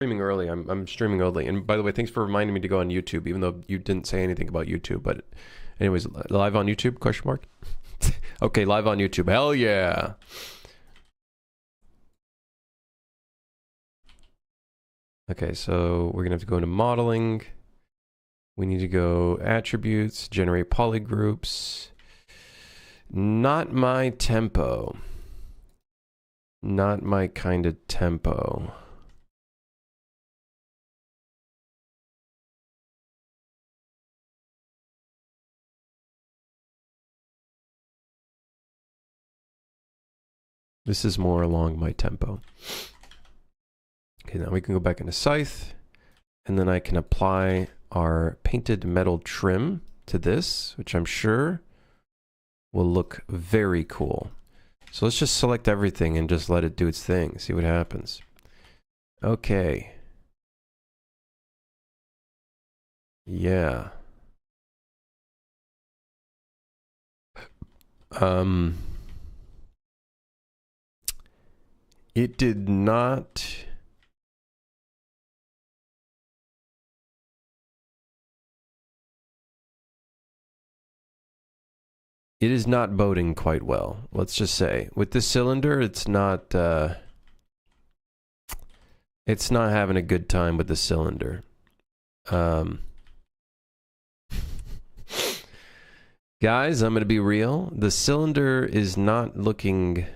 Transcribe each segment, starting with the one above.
Streaming early. I'm streaming early. And by the way, thanks for reminding me to go on YouTube, even though you didn't say anything about YouTube. But anyways, live on YouTube? Question mark. Okay, live on YouTube. Hell yeah. Okay, so we're gonna have to go into modeling. We need to go attributes, generate polygroups. Not my tempo. Not my kind of tempo. This is more along my tempo. Okay, now we can go back into Scythe, and then I can apply our painted metal trim to this, which I'm sure will look very cool. So let's just select everything and just let it do its thing, see what happens. Okay. Yeah. It did not... It is not boding quite well, let's just say. With this cylinder, it's not having a good time with the cylinder. Guys, I'm going to be real. The cylinder is not looking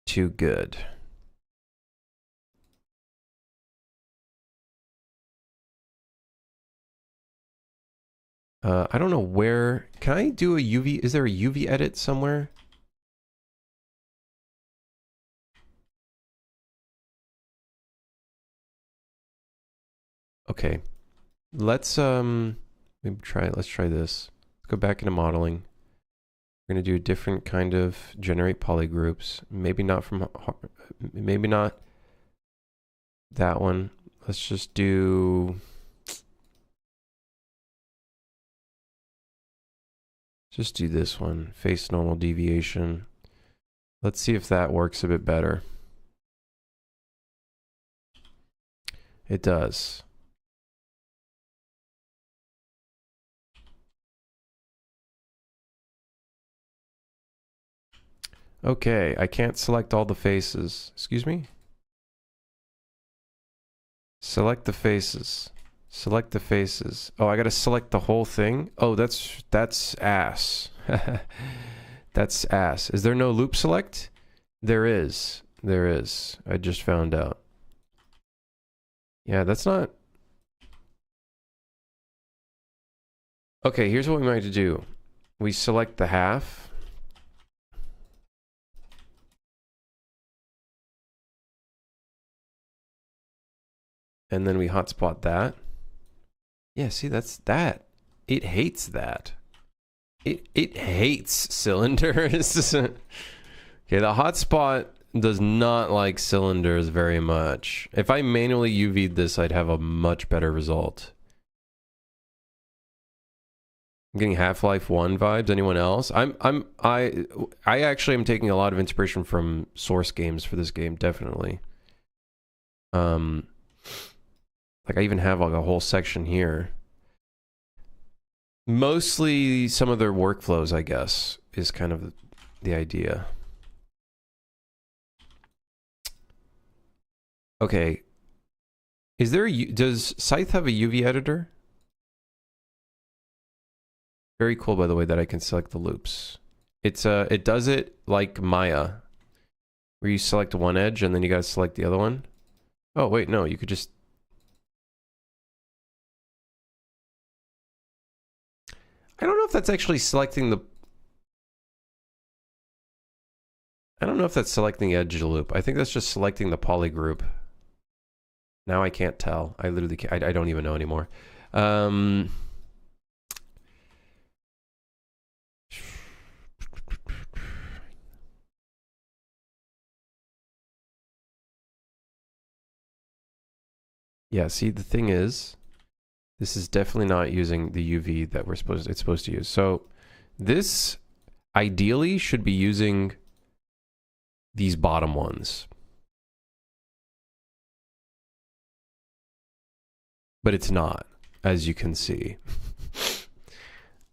too good. I don't know where... Can I do a UV... Is there a UV edit somewhere? Okay. Let's maybe try it. Let's try this. Let's go back into modeling. We're going to do a different kind of generate polygroups. Maybe not from... Maybe not that one. Let's just do... Just do this one, face normal deviation. Let's see if that works a bit better. It does. Okay, I can't select all the faces. Excuse me? Select the faces. Select the faces. Oh, I gotta select the whole thing? Oh, that's ass. That's ass. Is there no loop select? There is. There is. I just found out. Yeah, that's not... Okay, here's what we might do. We select the half. And then we hotspot that. Yeah, see, that's that. It hates that. It hates cylinders. Okay, the hotspot does not like cylinders very much. If I manually UV'd this, I'd have a much better result. I'm getting Half-Life 1 vibes. Anyone else? I actually am taking a lot of inspiration from Source games for this game, definitely. Like I even have like a whole section here. Mostly some of their workflows, I guess, is kind of the idea. Okay. Is there a, does Scythe have a UV editor? Very cool, by the way, that I can select the loops. It's it does it like Maya, where you select one edge and then you gotta select the other one. Oh wait, no, you could just... I don't know if that's actually selecting the... I don't know if that's selecting the edge of the loop. I think that's just selecting the poly group. Now I can't tell. I literally can't, I don't even know anymore. Yeah, see, the thing is, this is definitely not using the UV that it's supposed to use. So this ideally should be using these bottom ones. but it's not, as you can see.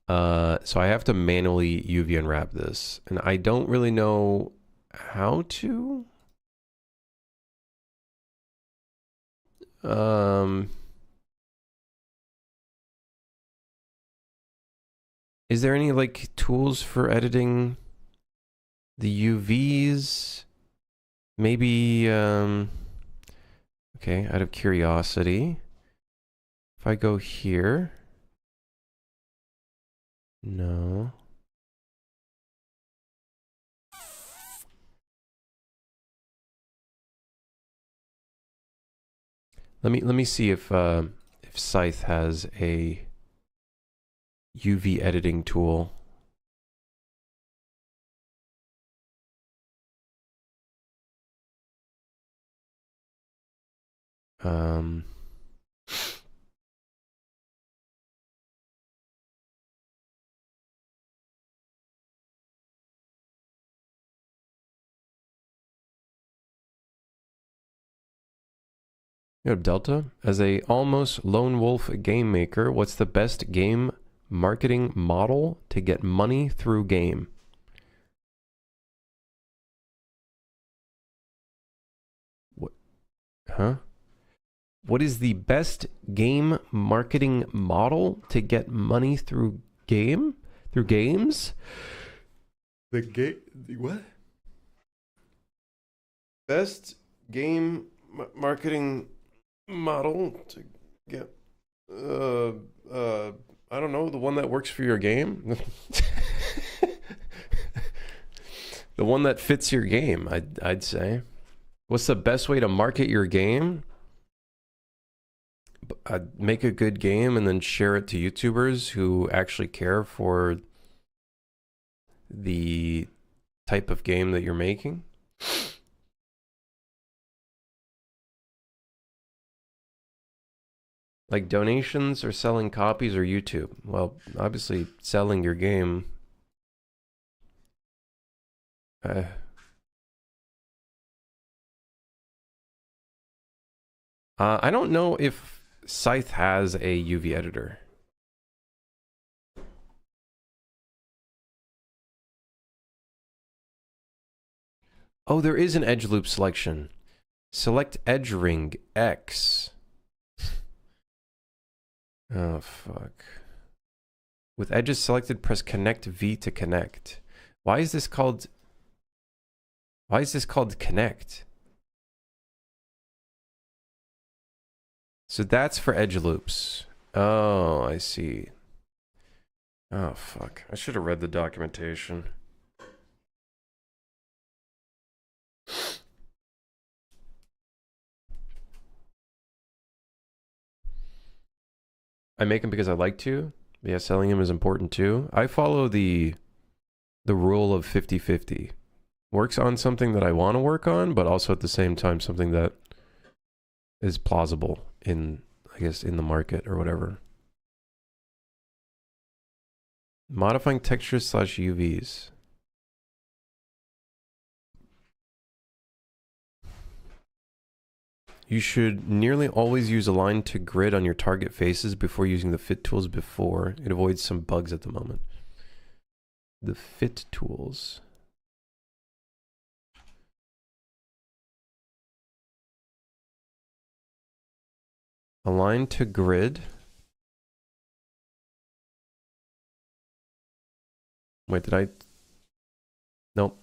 So I have to manually UV unwrap this, and I don't really know how to. Is there any like tools for editing the UVs? Maybe, okay, out of curiosity, if I go here, no. Let me see if Scythe has a UV editing tool. You have Delta. As a almost lone wolf game maker, what's the best game marketing model to get money through game? What? Huh? What is the best game marketing model to get money through game? Through games? What? Best game marketing model to get I don't know, the one that works for your game. The one that fits your game, I'd say. What's the best way to market your game? Make a good game and then share it to YouTubers who actually care for the type of game that you're making. Like donations or selling copies or YouTube? Well, obviously selling your game. I don't know if Scythe has a UV editor. Oh, there is an edge loop selection. Select edge ring X. Oh, fuck. With edges selected, press connect V to connect. Why is this called connect? So that's for edge loops. Oh, I see. Oh, fuck. I should have read the documentation. I make them because I like to. Yeah, selling them is important too. I follow the rule of 50-50. Works on something that I want to work on, but also at the same time something that is plausible in, I guess, in the market or whatever. Modifying textures / UVs. You should nearly always use align to grid on your target faces before using the fit tools before. It avoids some bugs at the moment. The fit tools. Align to grid. Wait, did I? Nope.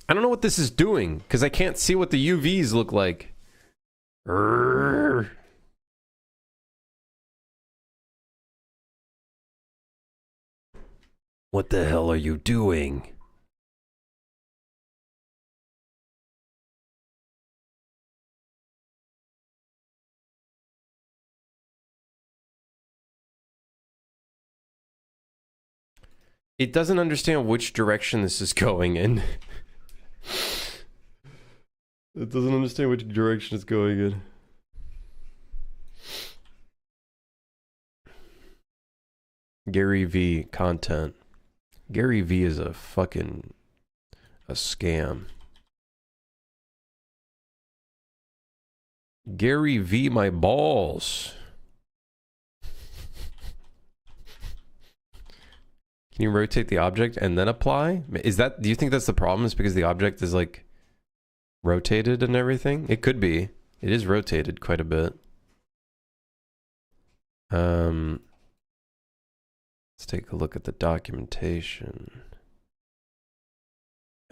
I don't know what this is doing because I can't see what the UVs look like. What the hell are you doing? It doesn't understand which direction this is going in. It doesn't understand which direction it's going in. Gary V content. Gary V is a fucking a scam. Gary V, my balls. Can you rotate the object and then apply? Is that, do you think that's the problem? Is because the object is like rotated and everything? It could be. It is rotated quite a bit. Let's take a look at the documentation.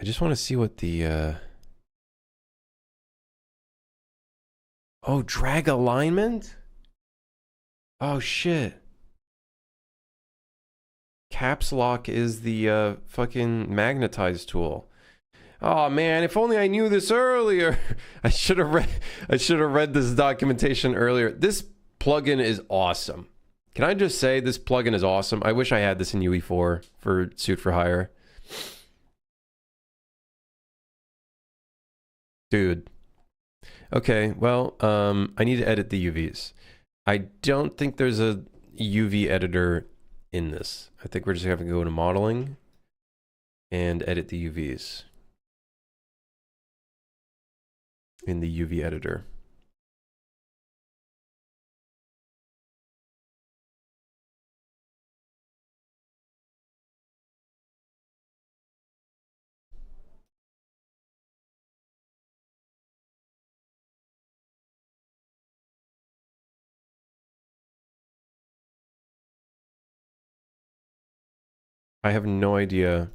I just want to see what the oh, drag alignment? Oh shit. Caps lock is the fucking magnetize tool. Oh man, if only I knew this earlier. I should have read this documentation earlier. This plugin is awesome. Can I just say this plugin is awesome? I wish I had this in UE4 for Suit for Hire. Dude. Okay, well, I need to edit the UVs. I don't think there's a UV editor in this. I think we're just going to go to modeling and edit the UVs in the UV editor. I have no idea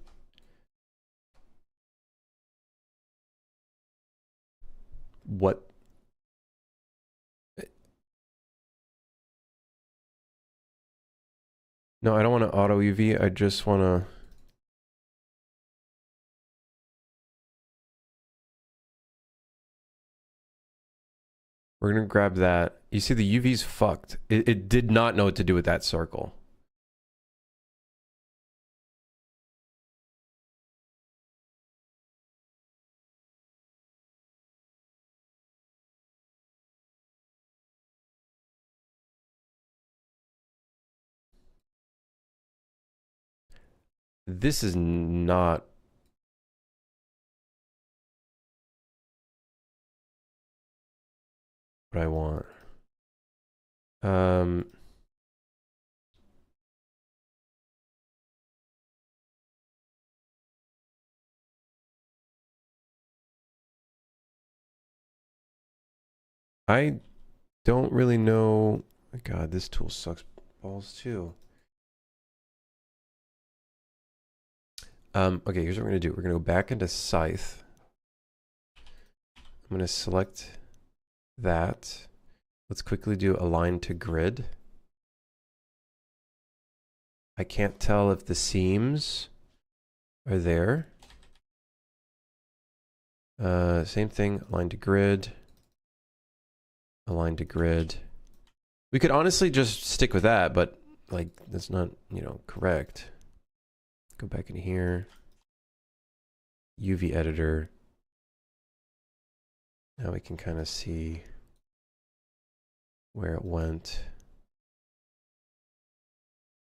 what. No, I don't want to auto UV. I just want to. We're going to grab that. You see the UV's fucked. It did not know what to do with that circle. This is not what I want. I don't really know. God, this tool sucks balls too. Okay, here's what we're gonna do. We're gonna go back into Scythe. I'm gonna select that. Let's quickly do align to grid. I can't tell if the seams are there. Same thing, align to grid. Align to grid. We could honestly just stick with that, but like that's not, you know, correct. Go back in here. UV editor. Now we can kind of see where it went.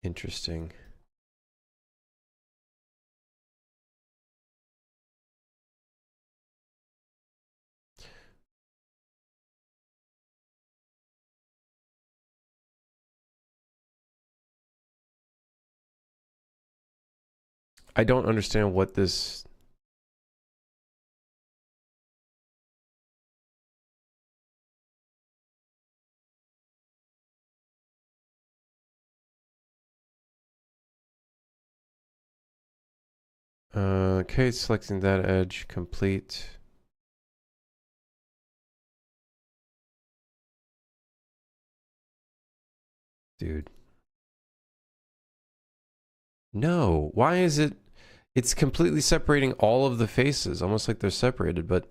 Interesting. I don't understand what this. Okay, selecting that edge, complete. Dude. No, why is it? It's completely separating all of the faces, almost like they're separated, but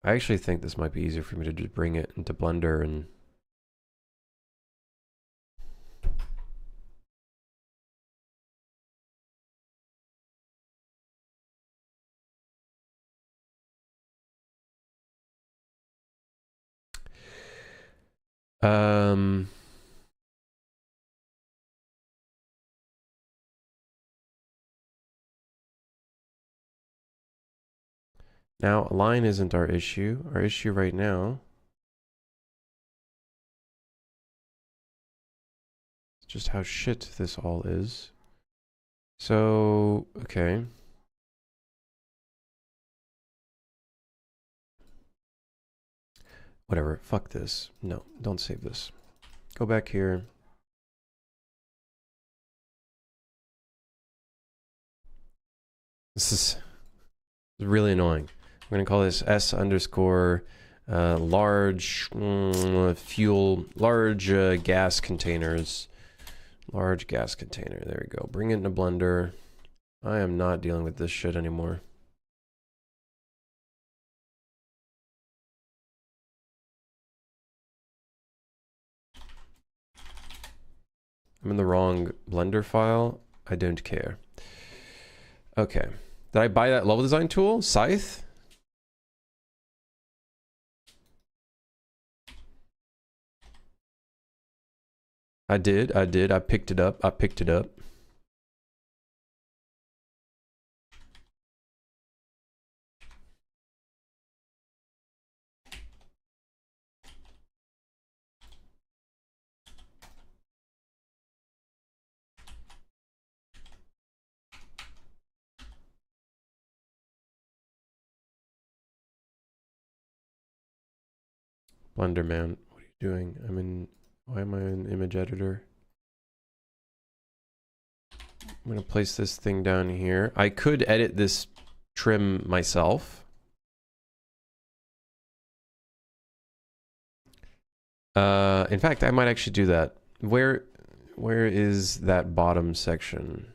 I actually think this might be easier for me to just bring it into Blender and Now, align isn't our issue. Our issue right now is just how shit this all is. So, okay. Whatever, fuck this. No, don't save this. Go back here. This is really annoying. I'm gonna call this S underscore large fuel, large gas containers. Large gas container, there we go. Bring it in a blender. I am not dealing with this shit anymore. I'm in the wrong blender file. I don't care. Okay. Did I buy that level design tool? Scythe? I did. I picked it up. Blender man, what are you doing? Why am I in image editor? I'm gonna place this thing down here. I could edit this trim myself. In fact, I might actually do that. Where is that bottom section?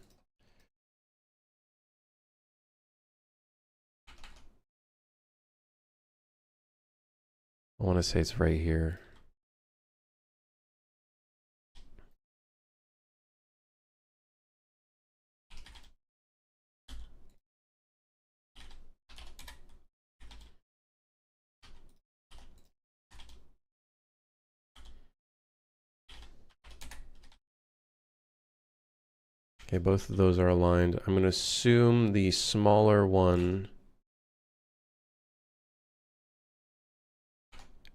I want to say it's right here. Okay, both of those are aligned. I'm going to assume the smaller one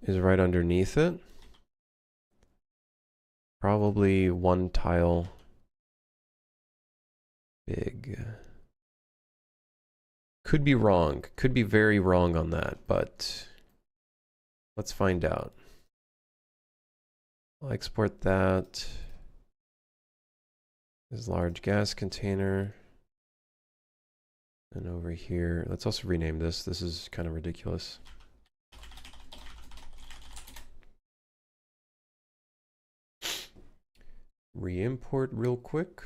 is right underneath it. Probably one tile big. Could be wrong. Could be very wrong on that, but let's find out. I'll export that. This large gas container. And over here, let's also rename this. This is kind of ridiculous. Re-import real quick.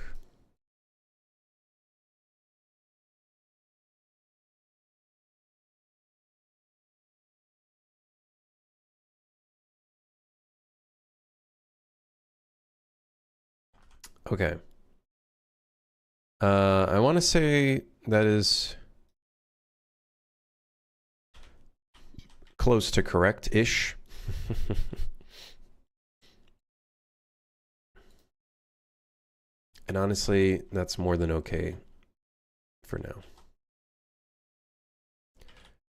Okay. I want to say that is close to correct-ish. And honestly, that's more than okay for now.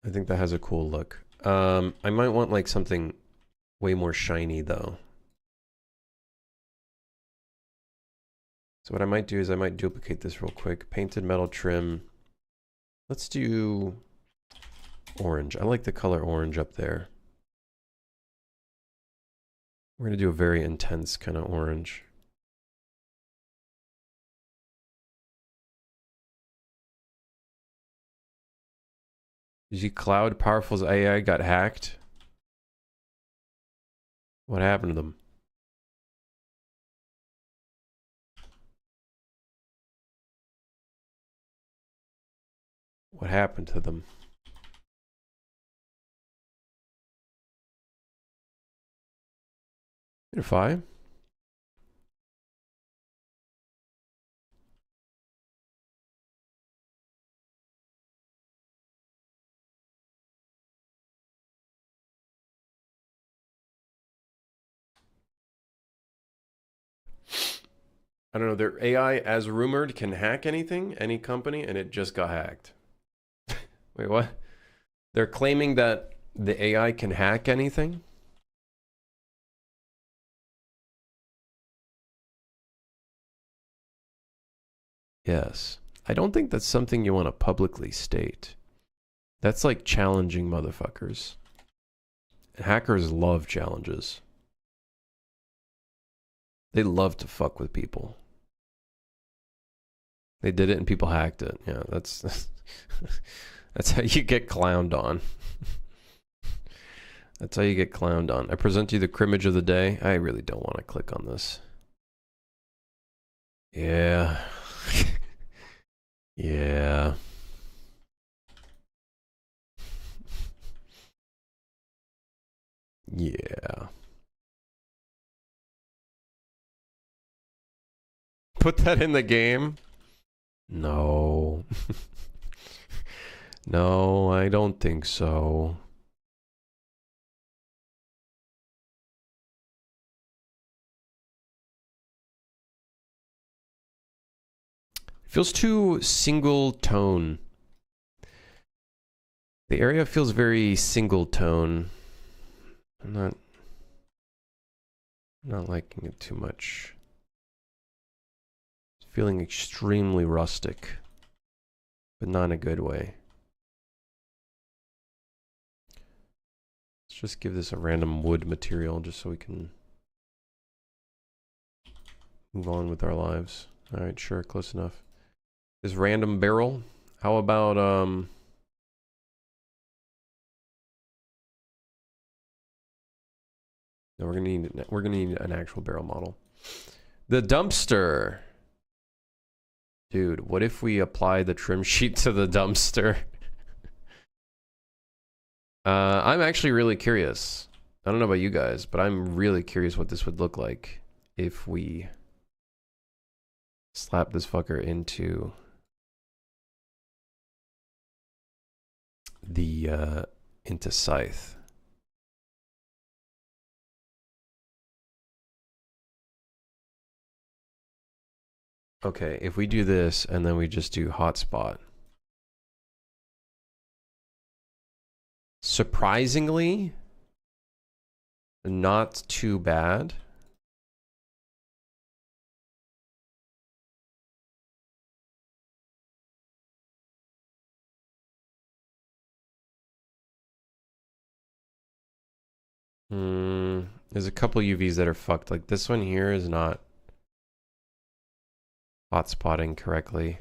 I think that has a cool look. I might want like something way more shiny though. So what I might do is I might duplicate this real quick. Painted metal trim. Let's do orange. I like the color orange up there. We're going to do a very intense kind of orange. Did you see Cloud Powerful's AI got hacked? What happened to them? What happened to them? Unify. I don't know, their AI, as rumored, can hack anything, any company, and it just got hacked. Wait, what? They're claiming that the AI can hack anything. Yes. I don't think that's something you want to publicly state. That's like challenging motherfuckers. Hackers love challenges. They love to fuck with people. They did it and people hacked it. Yeah, that's that's how you get clowned on. That's how you get clowned on. I present you the crimmage of the day. I really don't want to click on this. Yeah. Yeah. Yeah. Put that in the game? No. No, I don't think so. It feels too single tone. The area feels very single tone. I'm not liking it too much. It's feeling extremely rustic, but not in a good way. Let's just give this a random wood material just so we can move on with our lives. All right, sure, close enough. This random barrel. How about no, we're gonna need an actual barrel model. The dumpster. Dude, what if we apply the trim sheet to the dumpster? I'm actually really curious. I don't know about you guys, but I'm really curious what this would look like if we slap this fucker into the into Scythe. Okay, if we do this and then we just do hotspot. Surprisingly, not too bad. There's a couple UVs that are fucked. Like this one here is not hotspotting correctly.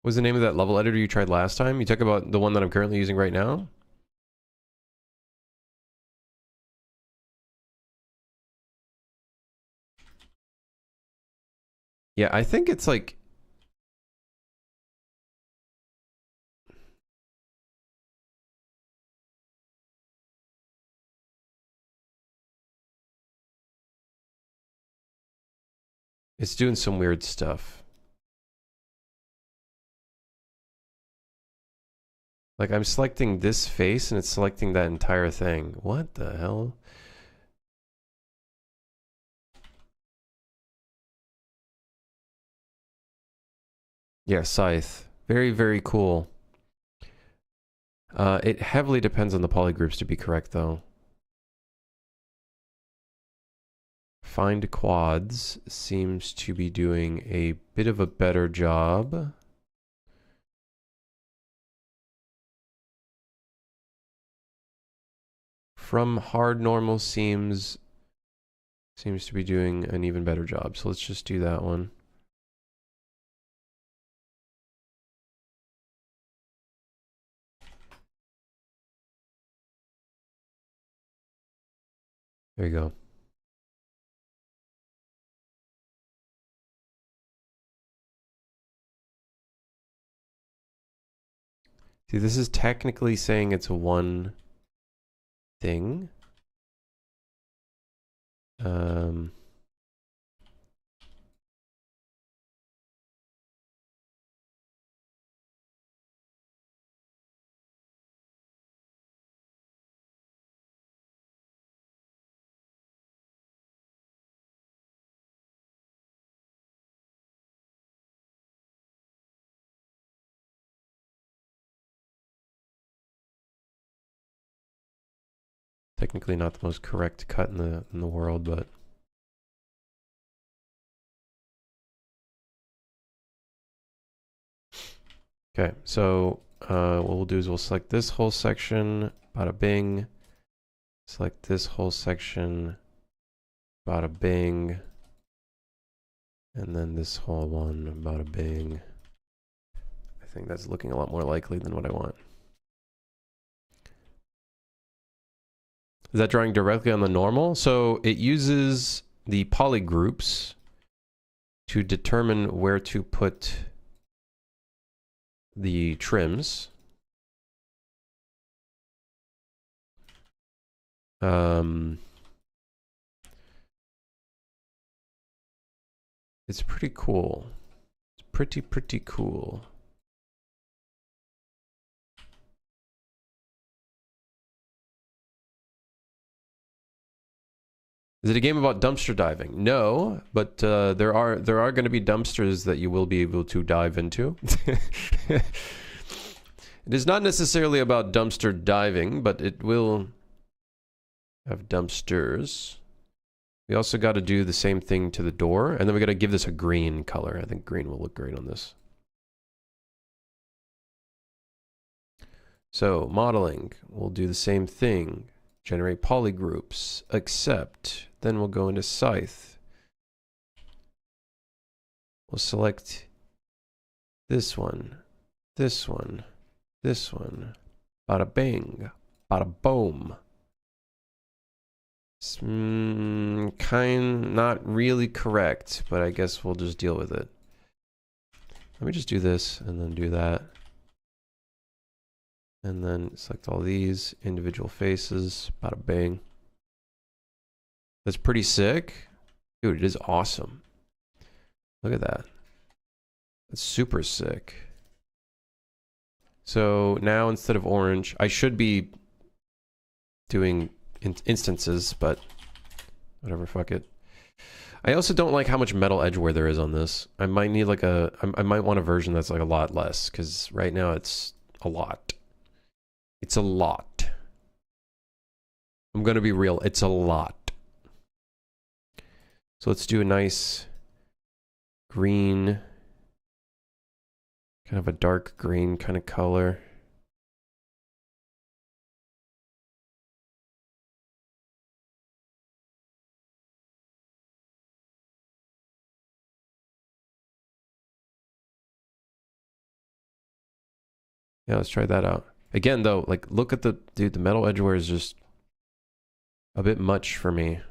What was the name of that level editor you tried last time? You talk about the one that I'm currently using right now? Yeah, I think it's like... It's doing some weird stuff. Like I'm selecting this face and it's selecting that entire thing. What the hell? Yeah, Scythe. Very, very cool. It heavily depends on the polygroups to be correct though. Find quads seems to be doing a bit of a better job. From hard normal seems to be doing an even better job. So let's just do that one. There you go. See, this is technically saying it's one thing. Technically not the most correct cut in the world, but okay. So what we'll do is we'll select this whole section, bada bing. Select this whole section, bada bing, and then this whole one, bada bing. I think that's looking a lot more likely than what I want. Is that drawing directly on the normal? So it uses the polygroups to determine where to put the trims. It's pretty cool. It's pretty cool. Is it a game about dumpster diving? No, but there are going to be dumpsters that you will be able to dive into. It is not necessarily about dumpster diving, but it will have dumpsters. We also got to do the same thing to the door, and then we got to give this a green color. I think green will look great on this. So modeling, we'll do the same thing. Generate polygroups, accept. Then we'll go into Scythe. We'll select this one, this one, this one. Bada bing, bada boom. Not really correct, but I guess we'll just deal with it. Let me just do this and then do that. And then select all these individual faces. Bada bing. That's pretty sick. Dude, it is awesome. Look at that. That's super sick. So now instead of orange, I should be doing instances, but whatever, fuck it. I also don't like how much metal edgeware there is on this. I might need like I might want a version that's like a lot less, because right now it's a lot. It's a lot. I'm gonna be real, it's a lot. So let's do a nice green, kind of a dark green kind of color. Yeah, let's try that out. Again, though, like, look at the, dude, the metal edgeware is just a bit much for me.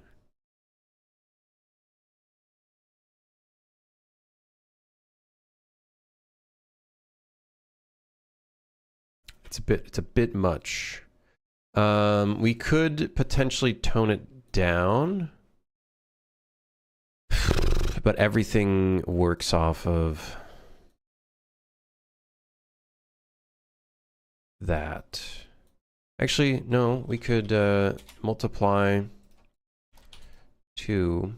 It's a bit much. We could potentially tone it down, but everything works off of that. Actually, no, we could multiply 2.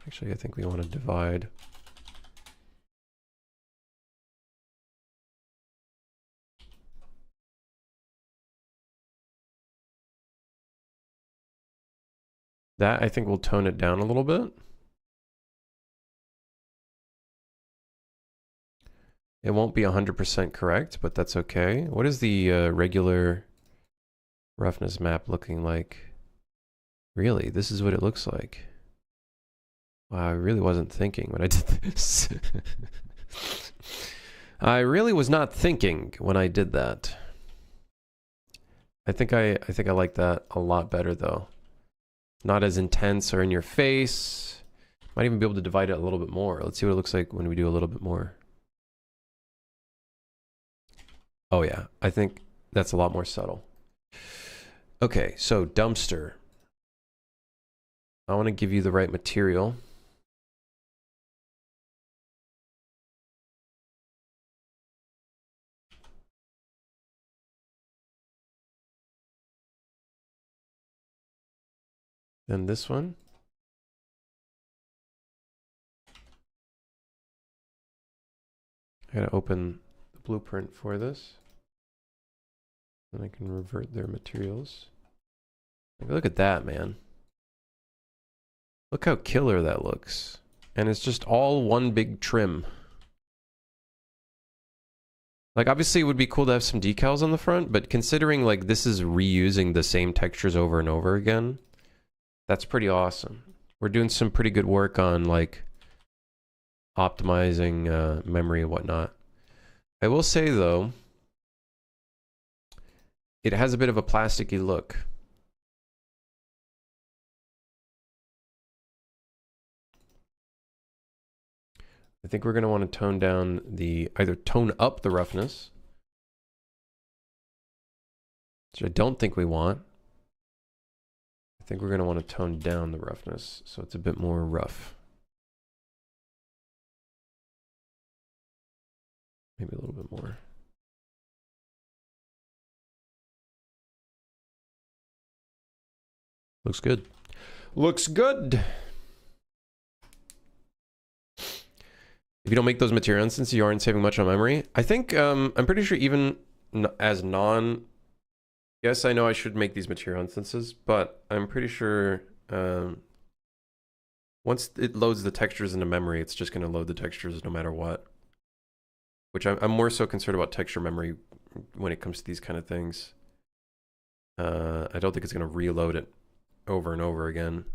Actually, I think we want to divide. That, I think, will tone it down a little bit. It won't be 100% correct, but that's okay. What is the regular roughness map looking like? Really, this is what it looks like. Wow, I really wasn't thinking when I did this. I really was not thinking when I did that. I think I like that a lot better though. Not as intense or in your face. Might even be able to divide it a little bit more. Let's see what it looks like when we do a little bit more. Oh yeah, I think that's a lot more subtle. Okay, so dumpster. I want to give you the right material. Then this one. I gotta open the blueprint for this. Then I can revert their materials. Look at that, man. Look how killer that looks. And it's just all one big trim. Like, obviously it would be cool to have some decals on the front, but considering like this is reusing the same textures over and over again, that's pretty awesome. We're doing some pretty good work on like optimizing memory and whatnot. I will say though, it has a bit of a plasticky look. I think we're going to want to tone down the, either tone up the roughness, which I don't think we want. I think we're going to want to tone down the roughness so it's a bit more rough. Maybe a little bit more. Looks good. Looks good. If you don't make those material instances, you aren't saving much on memory. I think, I'm pretty sure even as non... Yes, I know I should make these material instances, but I'm pretty sure once it loads the textures into memory, it's just going to load the textures no matter what. Which I'm more so concerned about texture memory when it comes to these kind of things. I don't think it's going to reload it over and over again.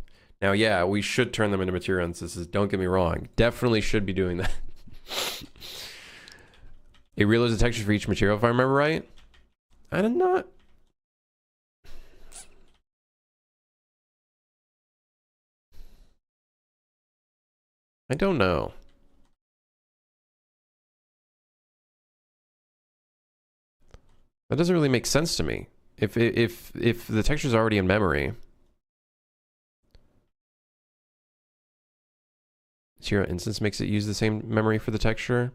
Now, yeah, we should turn them into material instances. Don't get me wrong. Definitely should be doing that. It reloads the textures for each material, if I remember right. I did not. I don't know. That doesn't really make sense to me. If the texture's already in memory. Material instance makes it use the same memory for the texture.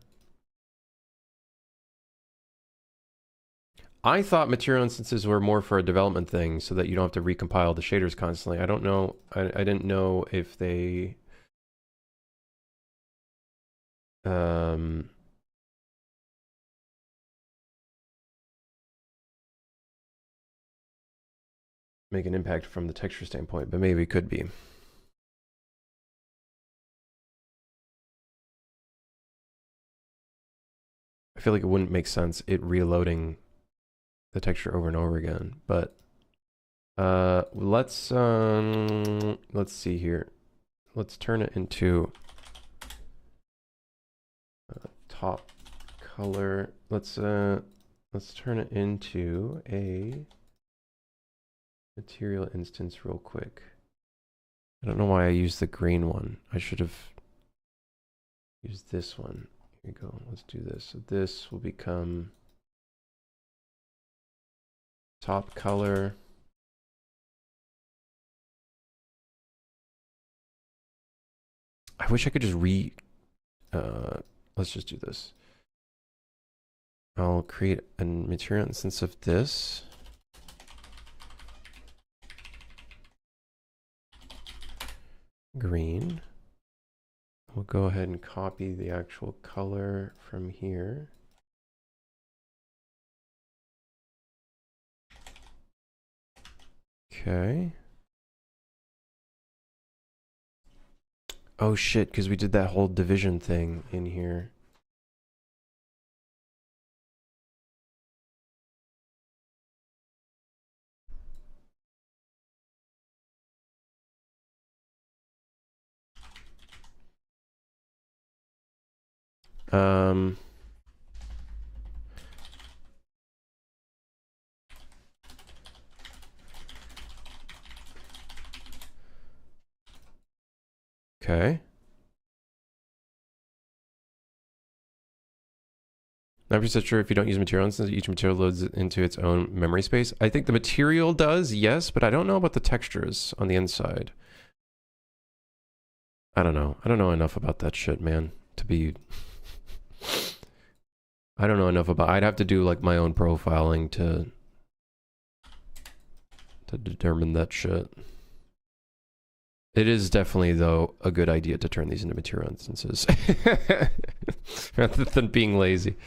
I thought material instances were more for a development thing so that you don't have to recompile the shaders constantly. I don't know. I didn't know if they make an impact from the texture standpoint, but maybe it could be. I feel like it wouldn't make sense it reloading the texture over and over again, but let's see here. Let's turn it into top color. Let's turn it into a material instance real quick. I don't know why I used the green one. I should have used this one. Here we go. Let's do this. So this will become top color. I wish I could just let's just do this. I'll create a material instance of this. Green. We'll go ahead and copy the actual color from here. Okay. Oh shit, because we did that whole division thing in here. Okay. Not so sure if you don't use material instance, each material loads into its own memory space. I think the material does, yes, but I don't know about the textures on the inside. I don't know. I don't know enough about that shit, man, to be... I don't know enough about... I'd have to do, like, my own profiling to determine that shit. It is definitely, though, a good idea to turn these into material instances rather than being lazy.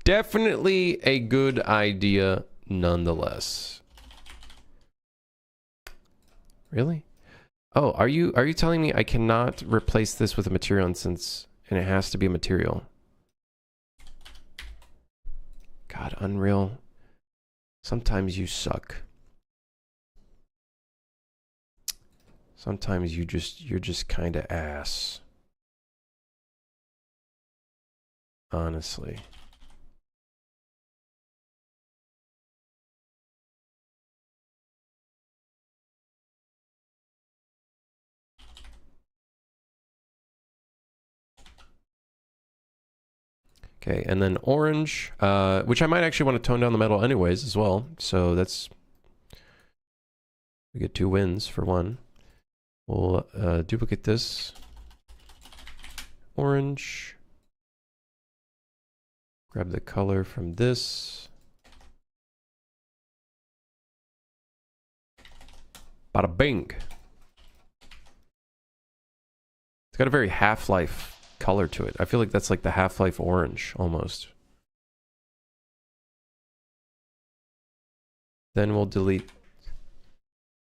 Definitely a good idea nonetheless. Really? Oh, are you telling me I cannot replace this with a material instance and it has to be a material? God, Unreal. Sometimes you suck. Sometimes you're just kind of ass. Honestly. Okay, and then orange, which I might actually want to tone down the metal anyways as well. So that's... we get 2 wins for 1. We'll duplicate this. Orange. Grab the color from this. Bada bing. It's got a very Half-Life color to it. I feel like that's like the Half-Life orange almost. Then we'll delete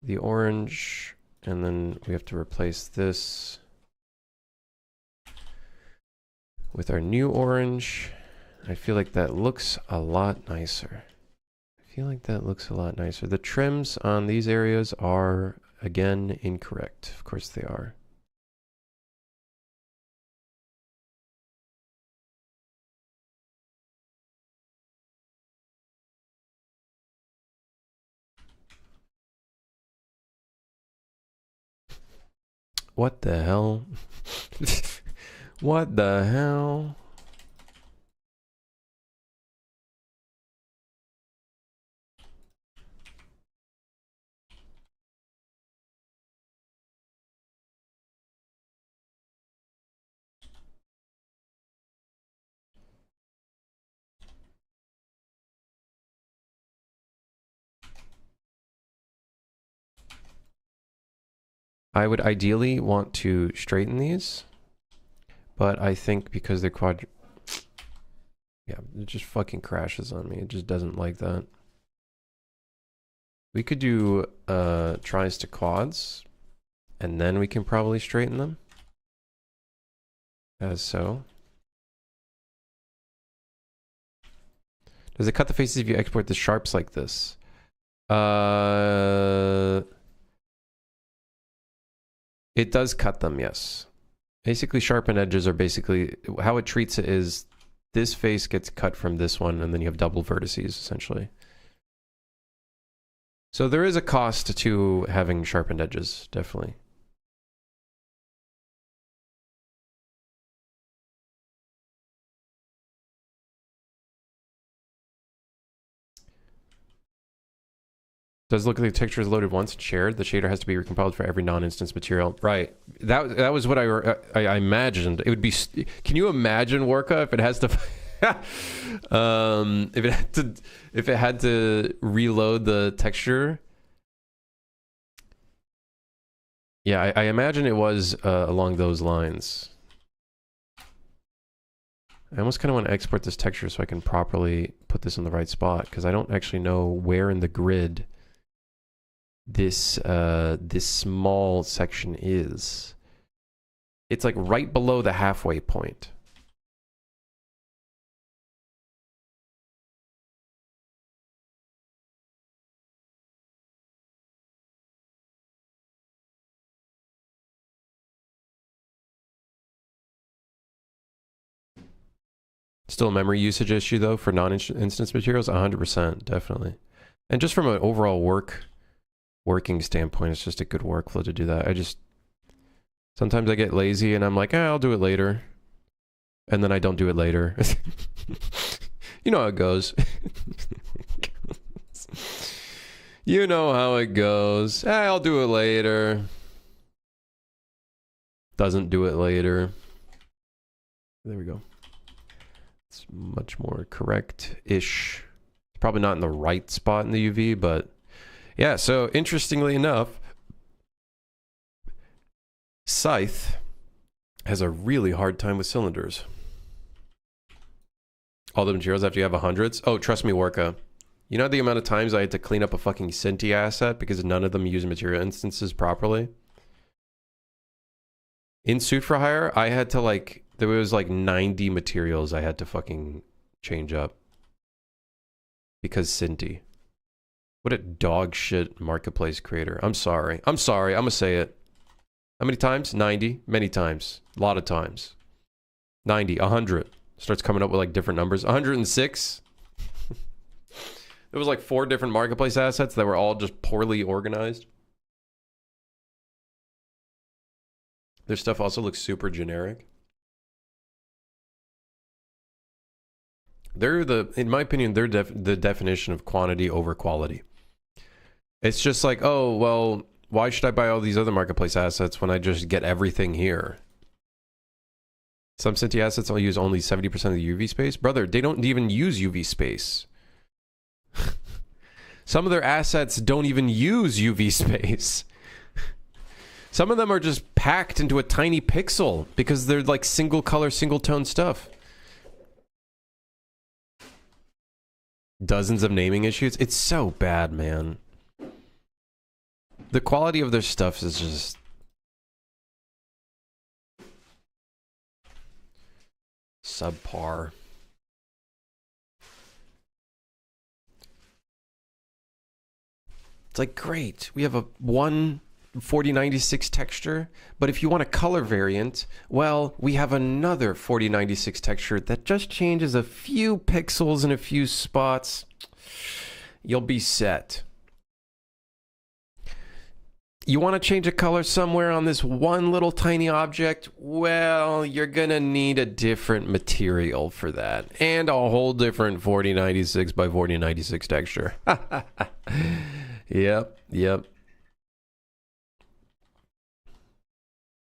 the orange, and then we have to replace this with our new orange. I feel like that looks a lot nicer. The trims on these areas are, again, incorrect. Of course they are. What the hell? What the hell? I would ideally want to straighten these, but I think because they're yeah, it just fucking crashes on me. It just doesn't like that. We could do tries to quads, and then we can probably straighten them. As so. Does it cut the faces if you export the sharps like this? It does cut them, yes. Basically, sharpened edges are basically... how it treats it is this face gets cut from this one, and then you have double vertices, essentially. So there is a cost to having sharpened edges, definitely. Does look like the texture is loaded once and shared. The shader has to be recompiled for every non-instance material. Right. That was what I imagined. It would be. Can you imagine Worka if it has to? If it had to reload the texture. Yeah, I imagine it was along those lines. I almost kind of want to export this texture so I can properly put this in the right spot, because I don't actually know where in the grid this this small section is. It's like right below the halfway point. Still a memory usage issue though for non-instance materials, 100%, definitely. And just from an overall working standpoint, it's just a good workflow to do that. Sometimes I get lazy and I'm like, I'll do it later. And then I don't do it later. You know how it goes. You know how it goes. I'll do it later. Doesn't do it later. There we go. It's much more correct-ish. Probably not in the right spot in the UV, but yeah, so interestingly enough, Scythe has a really hard time with cylinders. All the materials after you have hundreds. Oh, trust me, Worka. You know the amount of times I had to clean up a fucking Cinti asset because none of them use material instances properly? In Suit for Hire, I had to like, there was like 90 materials I had to fucking change up. Because Cinti. What a dog shit marketplace creator. I'm sorry. I'm sorry. I'm gonna say it. How many times? 90. Many times. A lot of times. 90. 100. Starts coming up with like different numbers. 106. There was like 4 different marketplace assets that were all just poorly organized. Their stuff also looks super generic. They're in my opinion, they're the definition of quantity over quality. It's just like, oh, well, why should I buy all these other marketplace assets when I just get everything here? Some Cinti assets will use only 70% of the UV space. Brother, they don't even use UV space. Some of their assets don't even use UV space. Some of them are just packed into a tiny pixel because they're like single color, single tone stuff. Dozens of naming issues. It's so bad, man. The quality of their stuff is just... subpar. It's like, great, we have a 4096 texture, but if you want a color variant, well, we have another 4096 texture that just changes a few pixels in a few spots. You'll be set. You want to change a color somewhere on this one little tiny object? Well, you're gonna need a different material for that. And a whole different 4096 by 4096 texture. Yep.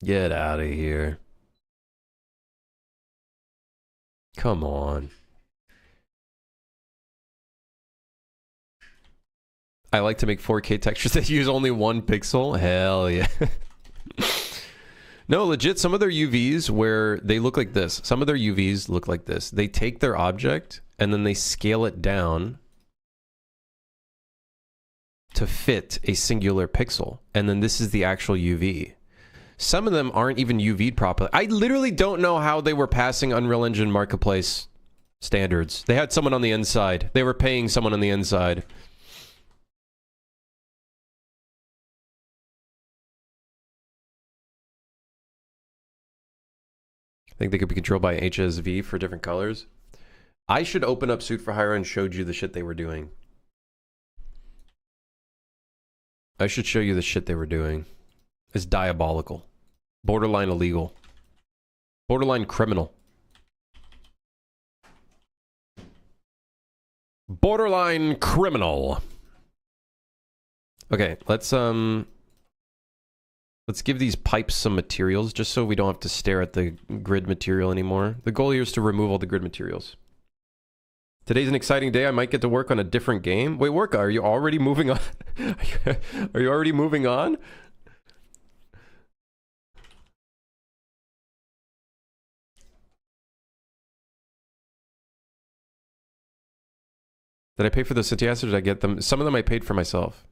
Get out of here. Come on. I like to make 4K textures that use only 1 pixel. Hell yeah. No, legit, some of their UVs where they look like this. Some of their UVs look like this. They take their object and then they scale it down to fit a singular pixel. And then this is the actual UV. Some of them aren't even UV'd properly. I literally don't know how they were passing Unreal Engine Marketplace standards. They had someone on the inside. They were paying someone on the inside. I think they could be controlled by HSV for different colors. I should open up Suit for Hire and showed you the shit they were doing. I should show you the shit they were doing. It's diabolical. Borderline illegal. Borderline criminal. Borderline criminal. Okay, let's give these pipes some materials just so we don't have to stare at the grid material anymore. The goal here is to remove all the grid materials. Today's an exciting day. I might get to work on a different game. Wait, Worka, are you already moving on? Are you already moving on? Did I pay for the Cinti assets or did I get them? Some of them I paid for myself.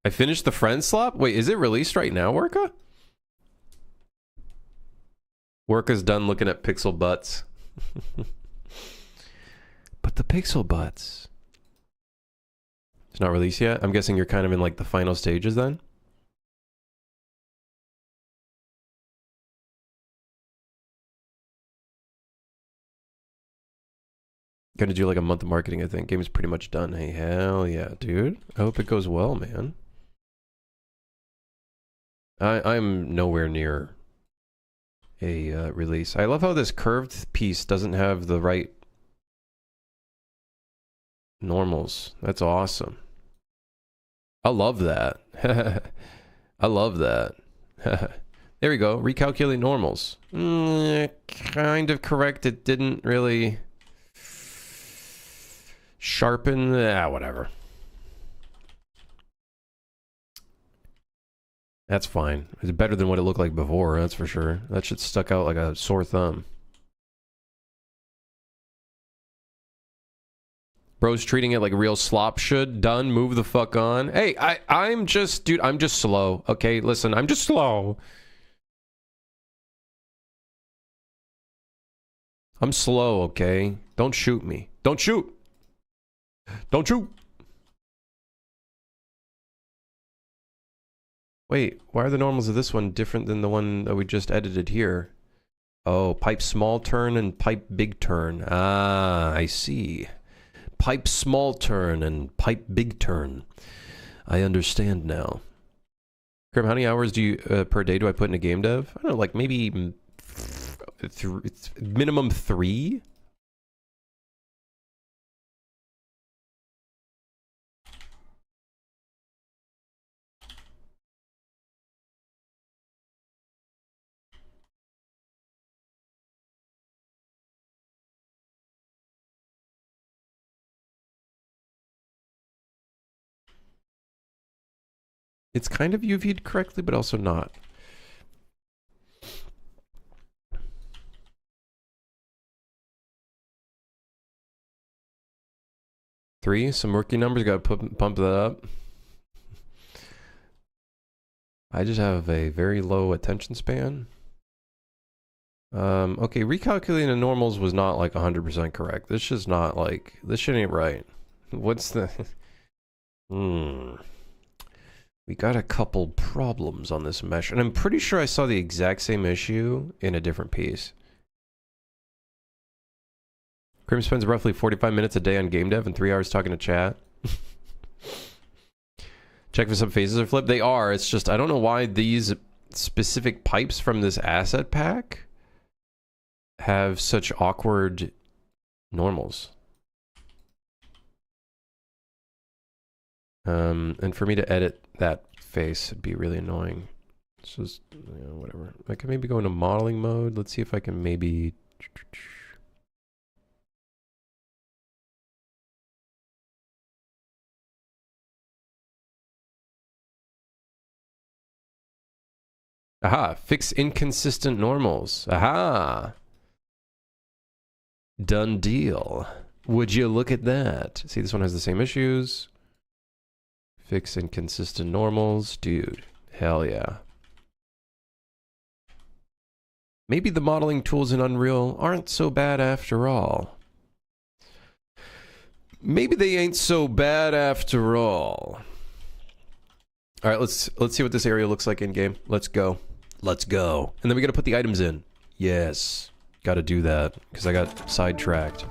I finished the friendslop? Wait, is it released right now, Worka? Worka's done looking at pixel butts. But the pixel butts. It's not released yet? I'm guessing you're kind of in like the final stages then? Gonna do like a month of marketing, I think. Game is pretty much done. Hey, hell yeah, dude. I hope it goes well, man. I'm nowhere near a release. I love how this curved piece doesn't have the right normals. That's awesome. I love that. I love that. There we go. Recalculate normals. Kind of correct. It didn't really sharpen. Whatever. That's fine. It's better than what it looked like before, that's for sure. That shit stuck out like a sore thumb. Bro's treating it like real slop should. Done. Move the fuck on. Hey, I'm just... Dude, I'm just slow. Okay, listen. I'm just slow. I'm slow, okay? Don't shoot me. Don't shoot! Don't shoot! Wait, why are the normals of this one different than the one that we just edited here? Oh, pipe small turn and pipe big turn. Ah, I see. Pipe small turn and pipe big turn. I understand now. Krim, how many hours do you per day do I put in a game dev? I don't know, like maybe minimum 3? It's kind of UV'd correctly, but also not. Three, some rookie numbers, gotta pump that up. I just have a very low attention span. Okay, recalculating the normals was not like 100% correct. This shit's not like, this shit ain't right. What's the... We got a couple problems on this mesh, and I'm pretty sure I saw the exact same issue in a different piece. Krim spends roughly 45 minutes a day on game dev and 3 hours talking to chat. Check if some phases are flipped. They are. It's just, I don't know why these specific pipes from this asset pack have such awkward normals. And for me to edit that face would be really annoying. It's just, you know, whatever. I can maybe go into modeling mode. Let's see if I can maybe... Aha, fix inconsistent normals. Aha. Done deal. Would you look at that? See, this one has the same issues. Fix inconsistent normals. Dude, hell yeah. Maybe the modeling tools in Unreal aren't so bad after all. Maybe they ain't so bad after all. All right, let's see what this area looks like in game. Let's go. Let's go. And then we got to put the items in. Yes. Got to do that because I got sidetracked.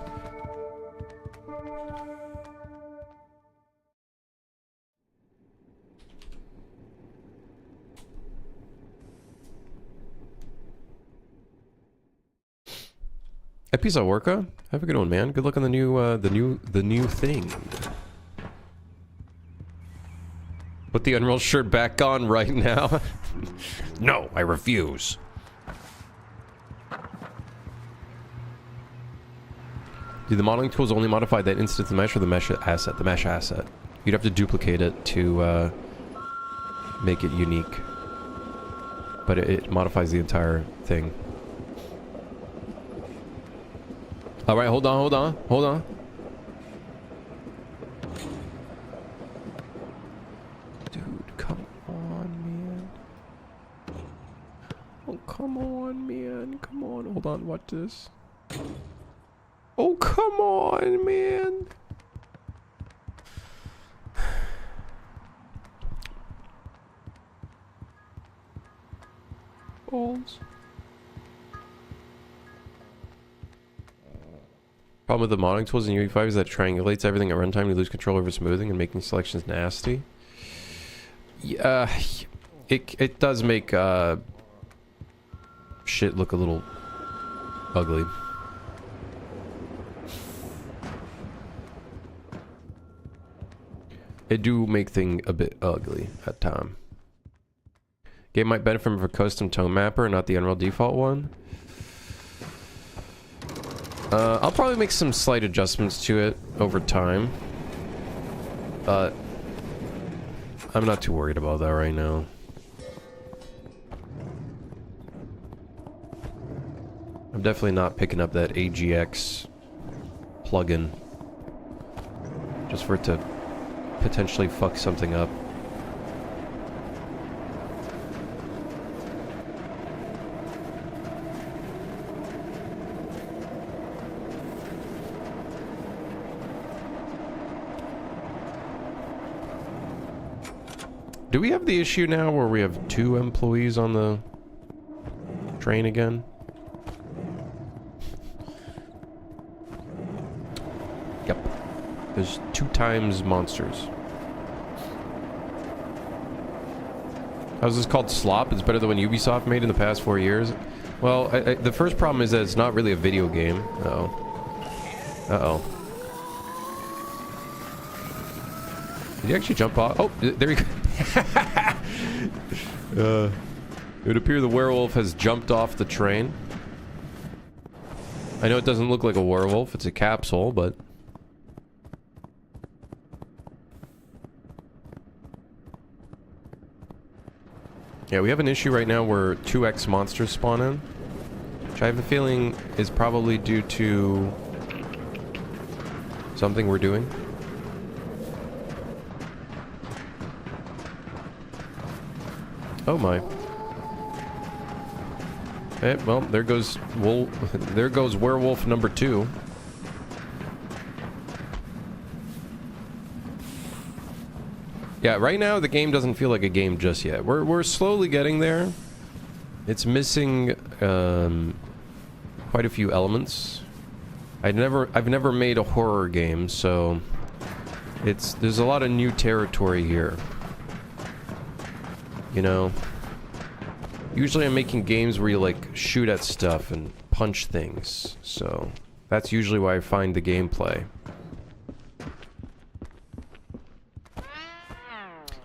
Episo Worka, have a good one, man. Good luck on the new thing. Put the Unreal shirt back on right now. No, I refuse. Do the modeling tools only modify that instance of the mesh or the mesh asset? The mesh asset. You'd have to duplicate it to make it unique. But it modifies the entire thing. Alright, hold on. Dude, come on, man. Oh, come on, man. Come on. Hold on, watch this. Oh, come on, man. Balls. Problem with the modeling tools in UE5 is that it triangulates everything at runtime. You lose control over smoothing and making selections nasty. Yeah, it does make shit look a little ugly. It do make things a bit ugly at time. Game might benefit from a custom tone mapper, not the Unreal default one. I'll probably make some slight adjustments to it over time. But I'm not too worried about that right now. I'm definitely not picking up that AGX plugin. Just for it to potentially fuck something up. Do we have the issue now where we have 2 employees on the train again? Yep. There's 2 times monsters. How's this called? Slop? It's better than what Ubisoft made in the past 4 years? Well, the first problem is that it's not really a video game. Uh-oh. Uh-oh. Did he actually jump off? Oh, there he goes. It would appear the werewolf has jumped off the train. I know it doesn't look like a werewolf, it's a capsule, but... Yeah, we have an issue right now where 2x monsters spawn in. Which I have a feeling is probably due to... something we're doing. Oh my. Eh, well, there goes werewolf number 2. Yeah, right now the game doesn't feel like a game just yet. We're slowly getting there. It's missing quite a few elements. I've never made a horror game, so there's a lot of new territory here. You know, usually I'm making games where you like shoot at stuff and punch things, so that's usually why I find the gameplay.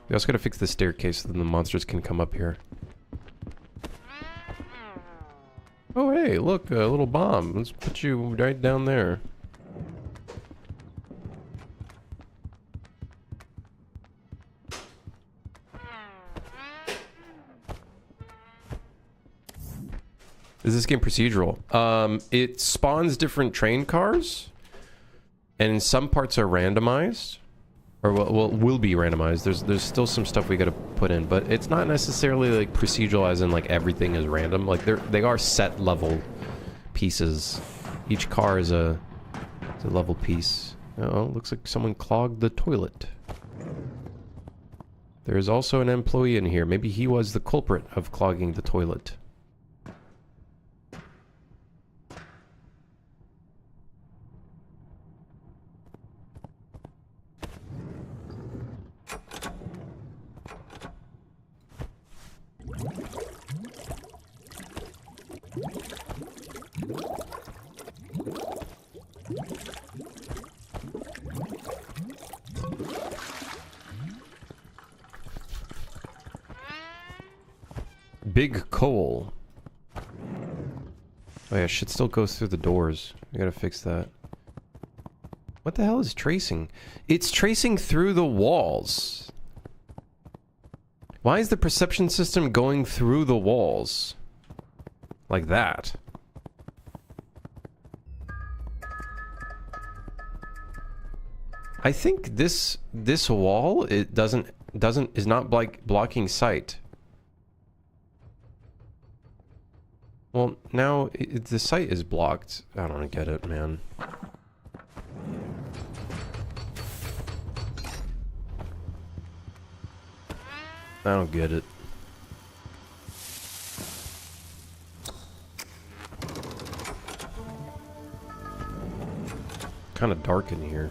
We also gotta fix the staircase so then the monsters can come up here. Oh hey, look, a little bomb. Let's put you right down there. Is this game procedural? It spawns different train cars, and some parts are randomized, or will be randomized. There's still some stuff we gotta put in, but it's not necessarily like procedural as in like everything is random. Like they are set level pieces. Each car is a level piece. Oh, looks like someone clogged the toilet. There is also an employee in here. Maybe he was the culprit of clogging the toilet. Big coal. Oh yeah, shit still goes through the doors. We gotta fix that. What the hell is tracing? It's tracing through the walls. Why is the perception system going through the walls? Like that. I think this wall is not blocking sight. Well, now the site is blocked. I don't get it, man. I don't get it. Kind of dark in here.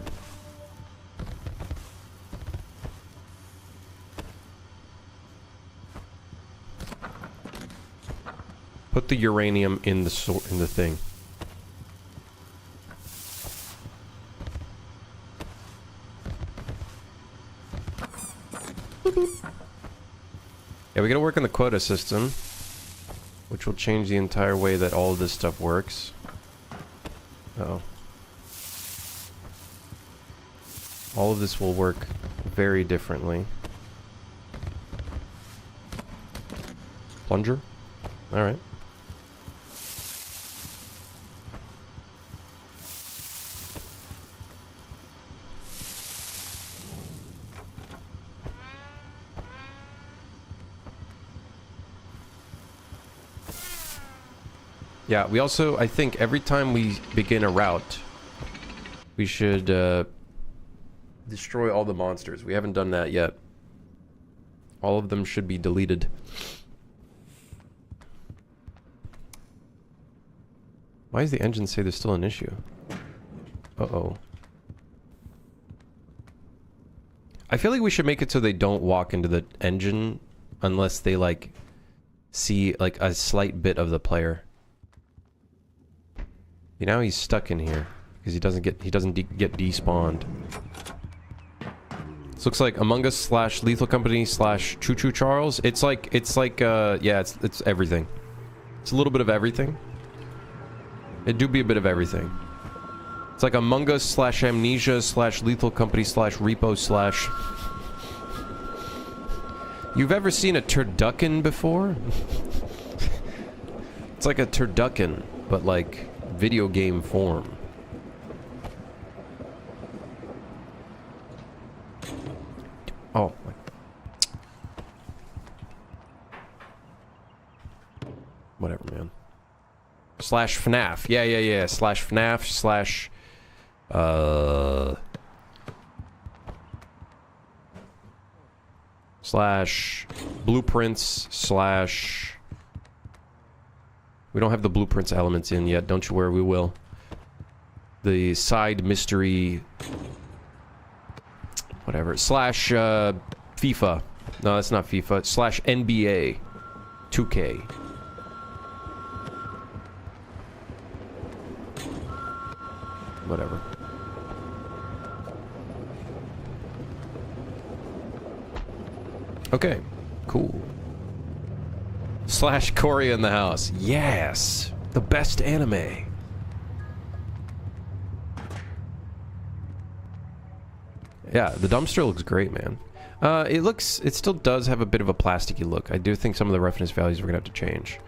Put the uranium in the thing. Boop, boop. Yeah, we gotta work on the quota system, which will change the entire way that all of this stuff works. Uh-oh. All of this will work very differently. Plunger? Alright. Yeah, we also, I think every time we begin a route, we should destroy all the monsters. We haven't done that yet. All of them should be deleted. Why does the engine say there's still an issue? Uh-oh. I feel like we should make it so they don't walk into the engine unless they, like, see, like, a slight bit of the player. You know, he's stuck in here because he doesn't get despawned. This looks like Among Us / Lethal Company / Choo Choo Charles. It's like yeah, it's everything. It's a little bit of everything. It do be a bit of everything. It's like Among Us / Amnesia / Lethal Company / Repo / You've ever seen a turducken before? It's like a turducken, but like video game form. Oh my. Whatever, man. / FNAF. Yeah. / FNAF / blueprints / we don't have the blueprints elements in yet, don't you worry, we will. The side mystery whatever / FIFA. No, that's not FIFA. / NBA 2K. Whatever. Okay, cool. / Korea in the house. Yes! The best anime. Yeah, the dumpster looks great, man. It still does have a bit of a plasticky look. I do think some of the roughness values we're gonna have to change.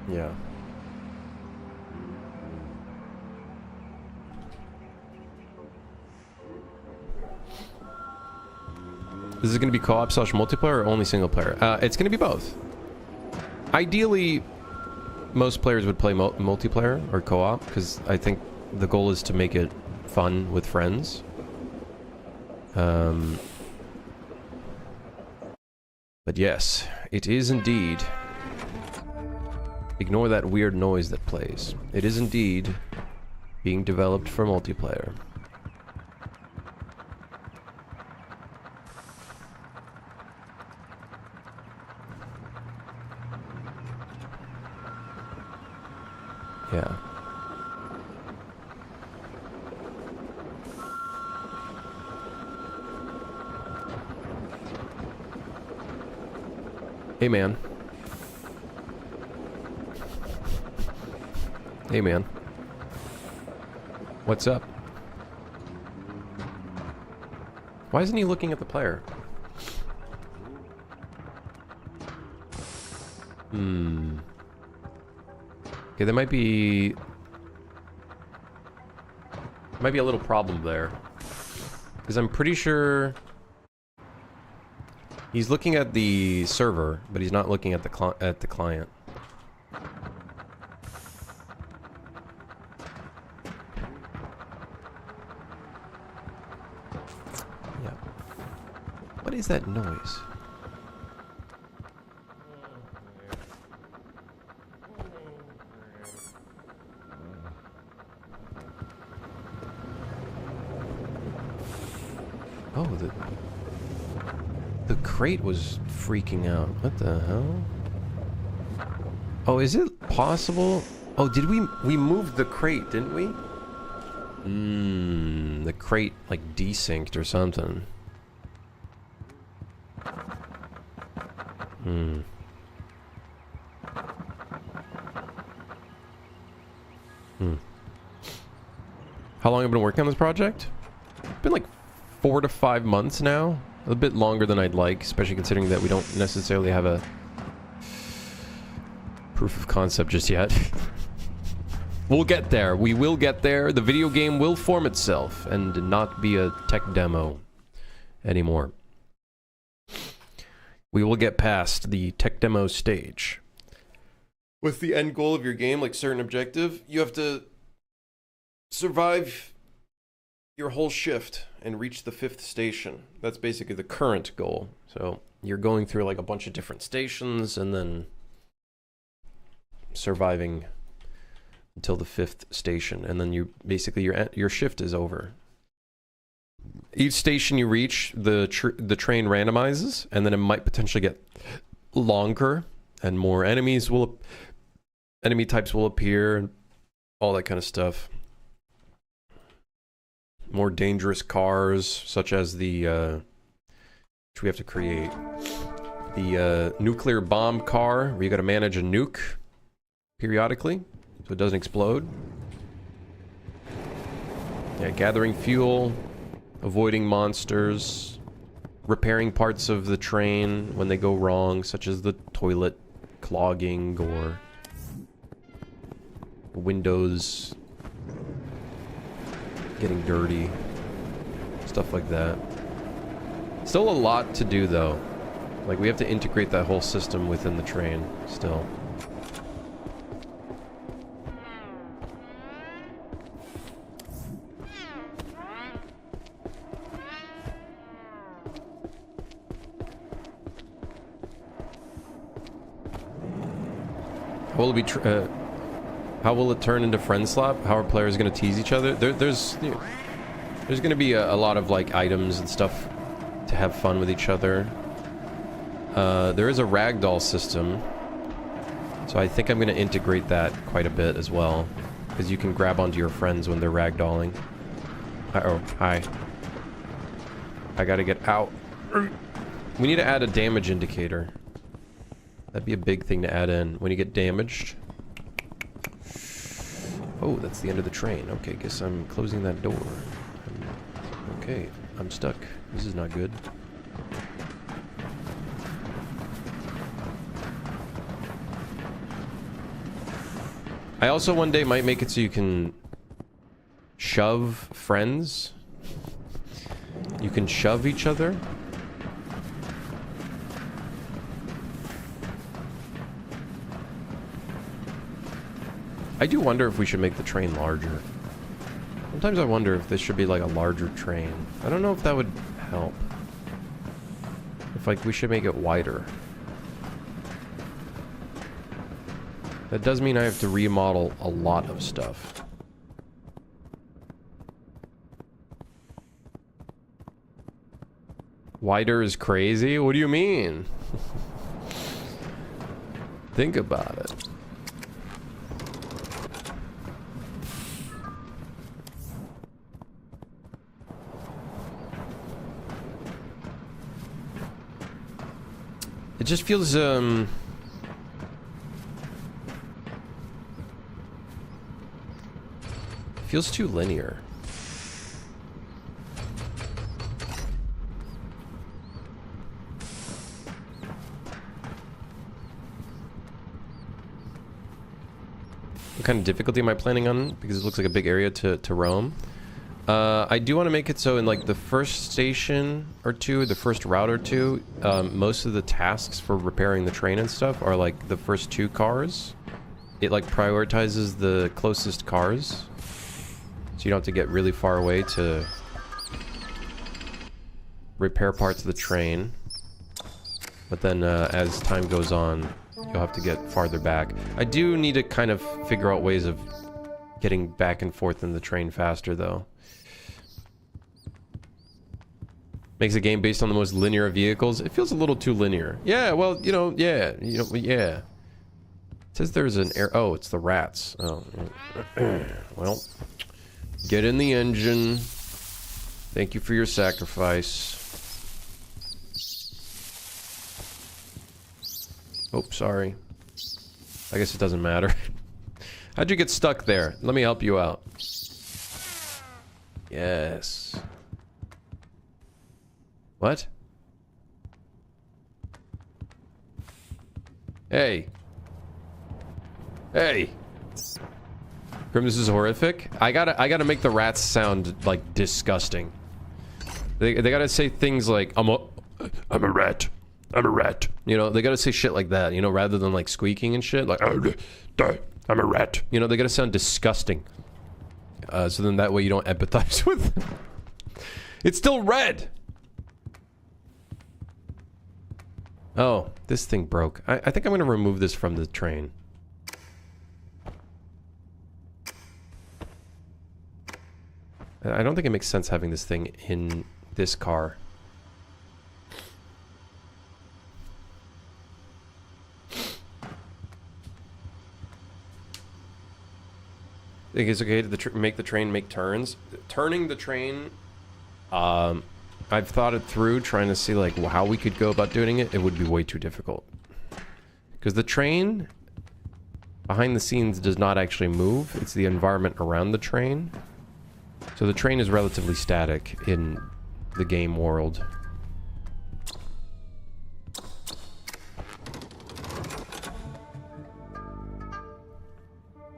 Yeah. This is going to be co-op / multiplayer or only single player? It's going to be both. Ideally, most players would play multiplayer or co-op because I think the goal is to make it fun with friends. But yes, it is indeed. Ignore that weird noise that plays. It is indeed being developed for multiplayer. Yeah. Hey, man. Hey, man. What's up? Why isn't he looking at the player? Okay, there might be a little problem there. Because I'm pretty sure he's looking at the server, but he's not looking at the client. Yeah. What is that noise? Oh, the crate was freaking out. What the hell? Oh, is it possible? Oh, did we moved the crate, didn't we? The crate like desynced or something. How long have you been working on this project? It's been like 4 to 5 months now. A bit longer than I'd like, especially considering that we don't necessarily have a proof of concept just yet. We'll get there. We will get there. The video game will form itself and not be a tech demo anymore. We will get past the tech demo stage. With the end goal of your game, like certain objective, you have to survive your whole shift and reach the 5th station. That's basically the current goal. So you're going through like a bunch of different stations and then surviving until the 5th station, and then you basically your shift is over. Each station you reach, the train randomizes, and then it might potentially get longer, and more enemy types will appear, and all that kind of stuff. More dangerous cars, such as the which we have to create. The nuclear bomb car, where you got to manage a nuke periodically, so it doesn't explode. Yeah, gathering fuel, avoiding monsters, repairing parts of the train when they go wrong, such as the toilet clogging or windows getting dirty, stuff like that. Still a lot to do though. Like, we have to integrate that whole system within the train still. Will it be how will it turn into friendslop? How are players going to tease each other? There's going to be a lot of like items and stuff to have fun with each other. There is a ragdoll system, so I think I'm going to integrate that quite a bit as well, because you can grab onto your friends when they're ragdolling. Uh-oh, hi. I gotta get out. We need to add a damage indicator. That'd be a big thing to add in when you get damaged. Oh, that's the end of the train. Okay, guess I'm closing that door. Okay, I'm stuck. This is not good. I also one day might make it so you can shove friends. You can shove each other. I do wonder if we should make the train larger. Sometimes I wonder if this should be like a larger train. I don't know if that would help. If like we should make it wider. That does mean I have to remodel a lot of stuff. Wider is crazy? What do you mean? Think about it. It just feels, feels too linear. What kind of difficulty am I planning on? Because it looks like a big area to roam. I do want to make it so in like the first station or two, the first route or two, most of the tasks for repairing the train and stuff are like the first 2 cars. It like prioritizes the closest cars, so you don't have to get really far away to repair parts of the train. But then as time goes on, you'll have to get farther back. I do need to kind of figure out ways of getting back and forth in the train faster though. Makes a game based on the most linear of vehicles. It feels a little too linear. Yeah, well, yeah. It says there's an air. Oh, it's the rats. Oh, well, get in the engine. Thank you for your sacrifice. Oh, sorry. I guess it doesn't matter. How'd you get stuck there? Let me help you out. Yes. What? Hey. Hey. Grim, this is horrific. I gotta make the rats sound like disgusting. They gotta say things like I'm a rat. I'm a rat. You know, they gotta say shit like that, you know, rather than like squeaking and shit. Like, I'm a rat. You know, they gotta sound disgusting. So then that way you don't empathize with them. It's still red! Oh, this thing broke. I think I'm gonna remove this from the train. I don't think it makes sense having this thing in this car. Think it's okay to make the train make turns. Turning the train, I've thought it through, trying to see like how we could go about doing it. It would be way too difficult. Because the train, behind the scenes, does not actually move. It's the environment around the train. So the train is relatively static in the game world.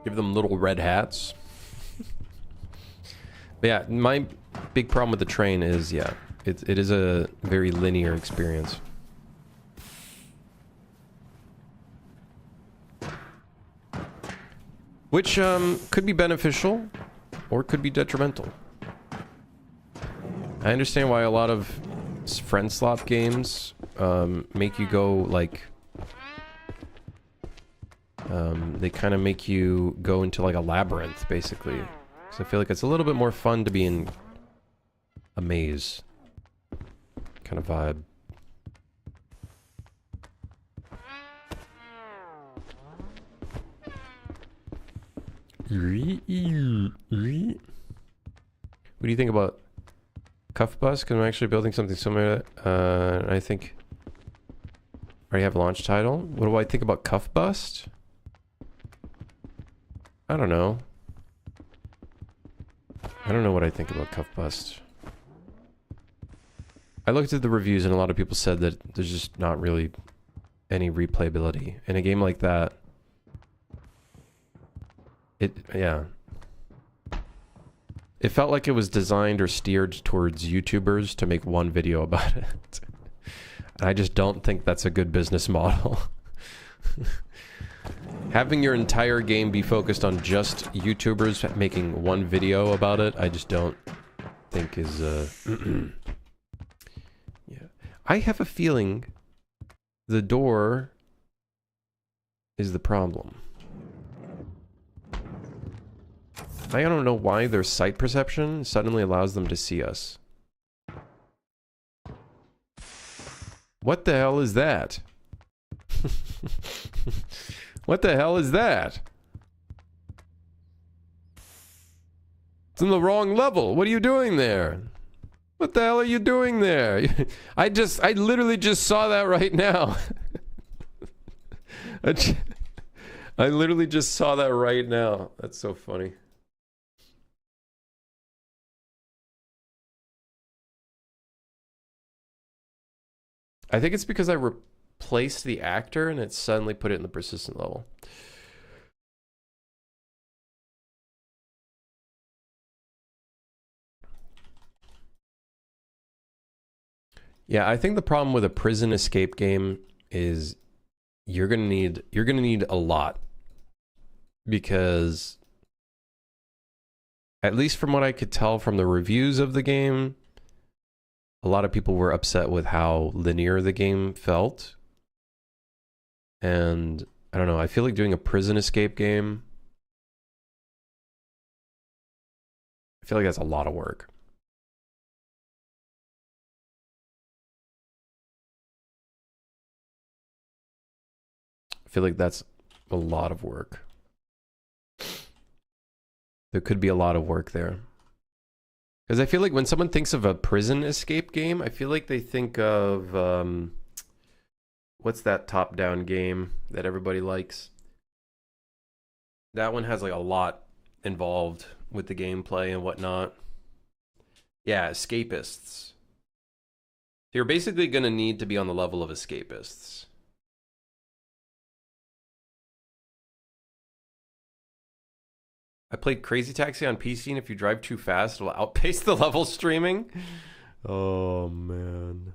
Give them little red hats. But yeah, my big problem with the train is, yeah, it is a very linear experience. Which could be beneficial or could be detrimental. I understand why a lot of friendslop games make you go like they kind of make you go into like a labyrinth, basically. So I feel like it's a little bit more fun to be in a maze kind of vibe. What do you think about Cuff Bus? Because I'm actually building something similar. I think I already have a launch title. What do I think about Cuff Bust? I don't know. I don't know what I think about Cuff Bust. I looked at the reviews and a lot of people said that there's just not really any replayability. In a game like that, yeah. It felt like it was designed or steered towards YouTubers to make one video about it. And I just don't think that's a good business model. Having your entire game be focused on just YouTubers making one video about it, I just don't think is, yeah. I have a feeling the door is the problem. I don't know why their sight perception suddenly allows them to see us. What the hell is that? What the hell is that? It's in the wrong level. What are you doing there? What the hell are you doing there? I literally just saw that right now. I literally just saw that right now. That's so funny. I think it's because I replaced the actor and it suddenly put it in the persistent level. Yeah, I think the problem with a prison escape game is you're gonna need a lot, because at least from what I could tell from the reviews of the game, a lot of people were upset with how linear the game felt. And I don't know, I feel like doing a prison escape game, I feel like that's a lot of work. I feel like that's a lot of work. There could be a lot of work there. Because I feel like when someone thinks of a prison escape game, I feel like they think of, what's that top-down game that everybody likes? That one has like a lot involved with the gameplay and whatnot. Yeah, escapists. You're basically going to need to be on the level of escapists. I played Crazy Taxi on PC, and if you drive too fast, it'll outpace the level streaming. Oh, man.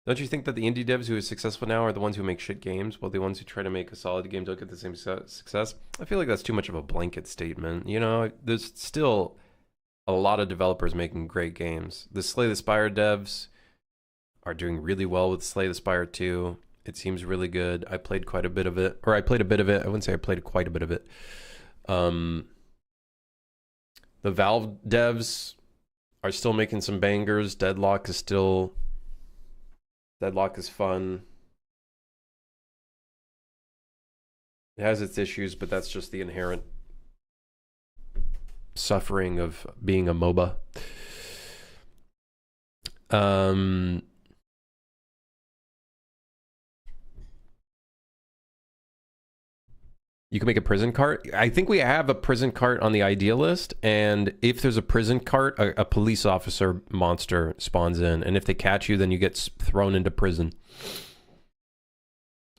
Don't you think that the indie devs who are successful now are the ones who make shit games, while the ones who try to make a solid game don't get the same success? I feel like that's too much of a blanket statement. You know, there's still a lot of developers making great games. The Slay the Spire devs are doing really well with Slay the Spire 2. It seems really good. I played quite a bit of it, or I played a bit of it. I wouldn't say I played quite a bit of it. The Valve devs are still making some bangers. Deadlock is fun. It has its issues, but that's just the inherent suffering of being a MOBA. You can make a prison cart. I think we have a prison cart on the idea list, and if there's a prison cart, a police officer monster spawns in, and if they catch you, then you get thrown into prison.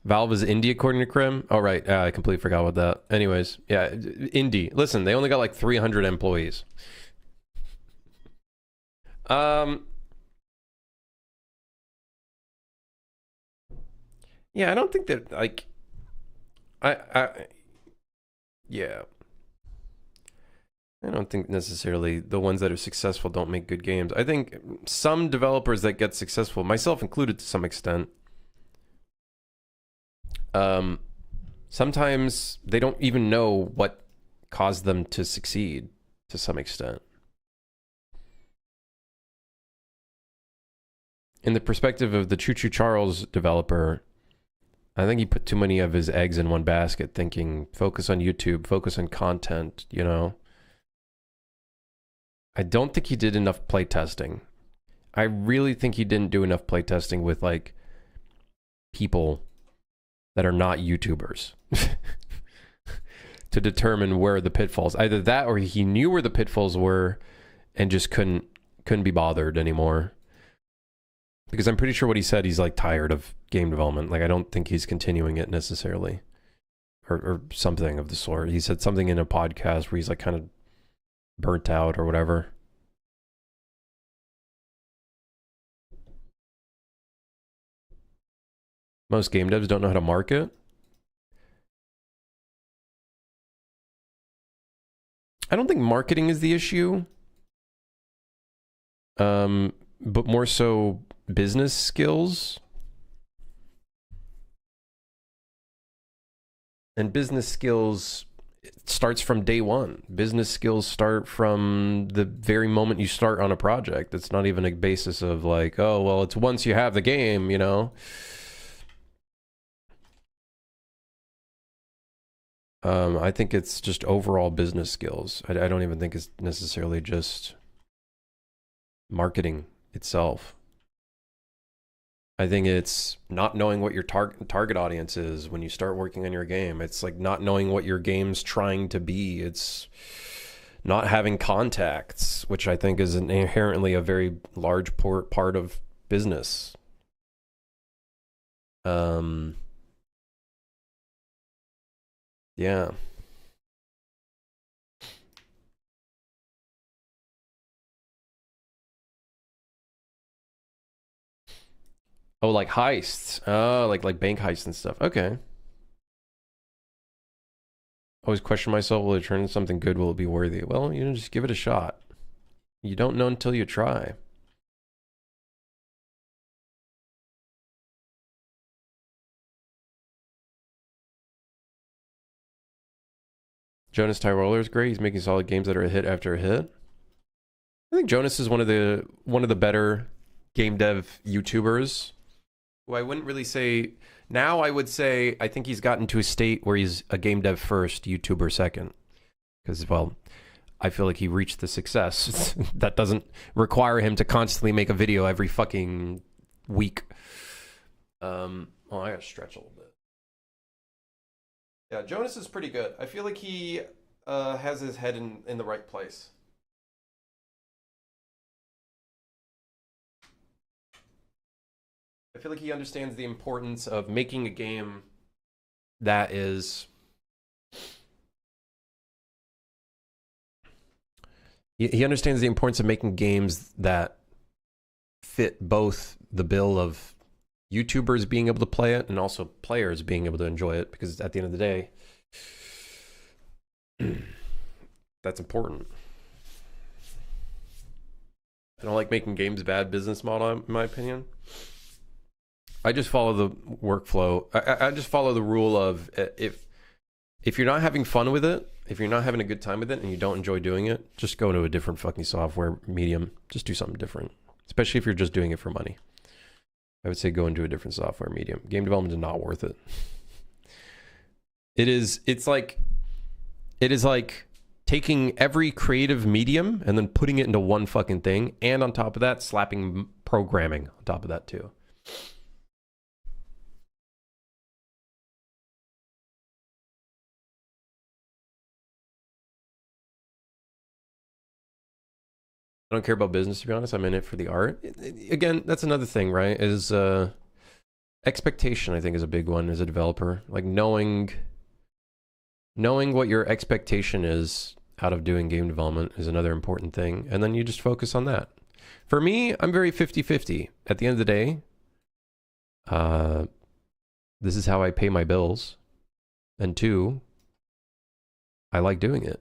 Valve is indie according to Krim. Oh, right. I completely forgot about that. Anyways, yeah, indie. Listen, they only got like 300 employees. Yeah, I don't think that, like, yeah. I don't think necessarily the ones that are successful don't make good games. I think some developers that get successful, myself included to some extent, sometimes they don't even know what caused them to succeed to some extent. In the perspective of the Choo Choo Charles developer, I think he put too many of his eggs in one basket, thinking focus on YouTube, focus on content, you know. I don't think he did enough playtesting. I really think he didn't do enough playtesting with like people that are not YouTubers to determine where the pitfalls. Either that or he knew where the pitfalls were and just couldn't be bothered anymore. Because I'm pretty sure what he said, he's like tired of game development. Like I don't think he's continuing it necessarily. Or something of the sort. He said something in a podcast where he's like kind of burnt out or whatever. Most game devs don't know how to market. I don't think marketing is the issue. But more so business skills. And business skills starts from day one. Business skills start from the very moment you start on a project. It's not even a basis of like, oh, well, it's once you have the game, you know? I think it's just overall business skills. I don't even think it's necessarily just marketing itself. I think it's not knowing what your target audience is when you start working on your game. It's like not knowing what your game's trying to be. It's not having contacts, which I think is inherently a very large part of business. Yeah. Oh, like heists. Oh, like bank heists and stuff. Okay. Always question myself, will it turn into something good? Will it be worthy? Well, you know, just give it a shot. You don't know until you try. Jonas Tyroller is great. He's making solid games that are a hit after a hit. I think Jonas is one of the better game dev YouTubers. Who I wouldn't really say now. I would say I think he's gotten to a state where he's a game dev first, YouTuber second. Because well, I feel like he reached the success that doesn't require him to constantly make a video every fucking week. Oh, I gotta stretch a little bit. Yeah, Jonas is pretty good. I feel like he has his head in the right place. I feel like he understands the importance of making a game that is, he understands the importance of making games that fit both the bill of YouTubers being able to play it and also players being able to enjoy it, because at the end of the day, that's important. I don't like making games bad business model, in my opinion. I just follow the workflow. I just follow the rule of if you're not having fun with it, if you're not having a good time with it and you don't enjoy doing it, just go to a different fucking software medium. Just do something different, especially if you're just doing it for money. I would say go into a different software medium. Game development is not worth it. It is like taking every creative medium and then putting it into one fucking thing, and on top of that, slapping programming on top of that too. I don't care about business, to be honest. I'm in it for the art. Again, that's another thing, right? Is expectation, I think, is a big one as a developer. Like knowing what your expectation is out of doing game development is another important thing. And then you just focus on that. For me, I'm very 50-50. At the end of the day, this is how I pay my bills. And two, I like doing it.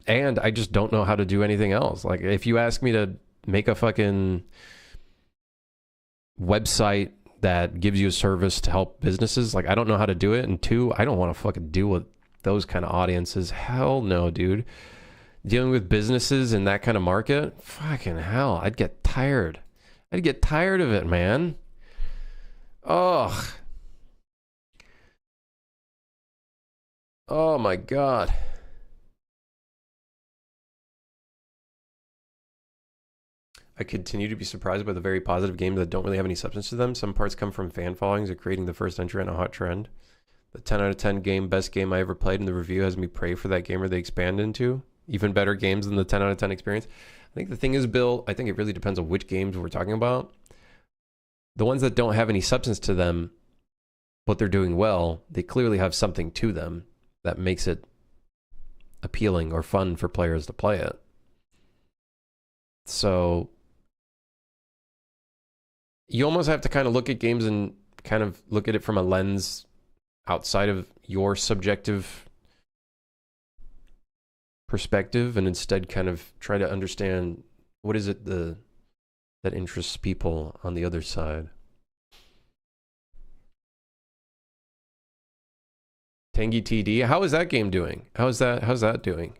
I just don't know how to do anything else. Like, if you ask me to make a fucking website that gives you a service to help businesses, like, I don't know how to do it. And two, I don't want to fucking deal with those kind of audiences. Hell no, dude. Dealing with businesses in that kind of market, fucking hell, I'd get tired. I'd get tired of it, man. Ugh. Oh my God. I continue to be surprised by the very positive games that don't really have any substance to them. Some parts come from fan followings or creating the first entry on a hot trend. The 10 out of 10 game, best game I ever played, and the review has me pray for that game or they expand into. Even better games than the 10 out of 10 experience. I think the thing is, Bill, I think it really depends on which games we're talking about. The ones that don't have any substance to them, but they're doing well, they clearly have something to them that makes it appealing or fun for players to play it. So you almost have to kind of look at games and kind of look at it from a lens outside of your subjective perspective, and instead kind of try to understand what is it that interests people on the other side. Tangy TD, how is that game doing? How's that doing?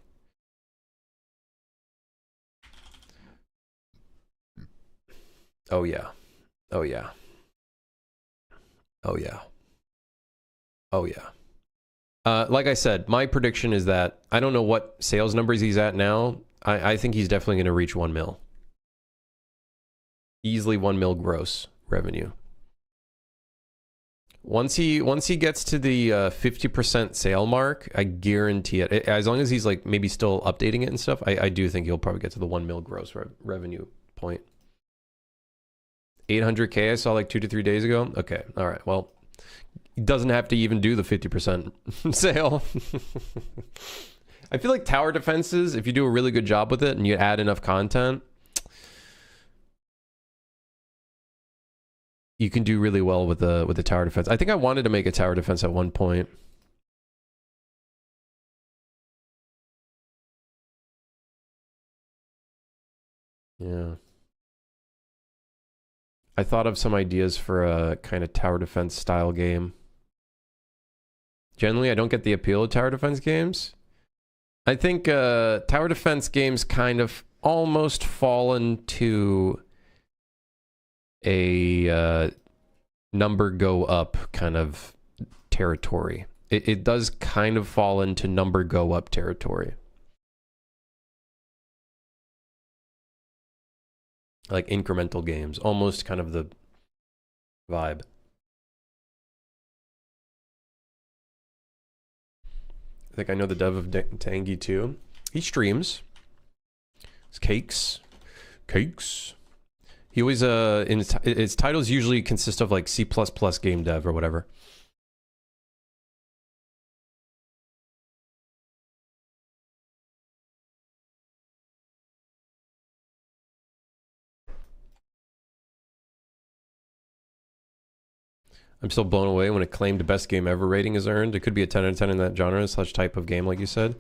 Oh yeah. Oh yeah. Oh yeah. Oh yeah. Like I said, my prediction is that I don't know what sales numbers he's at now. I think he's definitely going to reach 1 mil. Easily 1 mil gross revenue. Once he gets to the 50% sale mark, I guarantee it. As long as he's like maybe still updating it and stuff, I do think he'll probably get to the 1 mil gross revenue point. 800K I saw like 2 to 3 days ago. Okay, all right. Well, he doesn't have to even do the 50% sale. I feel like tower defenses, if you do a really good job with it and you add enough content, you can do really well with the tower defense. I think I wanted to make a tower defense at one point. Yeah. I thought of some ideas for a kind of tower defense style game. Generally, I don't get the appeal of tower defense games. I think tower defense games kind of almost fall into a number go up kind of territory. It does kind of fall into number go up territory. Like incremental games, almost kind of the vibe. I think I know the dev of Tangy too. He streams. It's Cakes. He always, in his titles usually consist of like C++ game dev or whatever. I'm still blown away when a claimed best game ever rating is earned. It could be a 10 out of 10 in that genre, such type of game, like you said.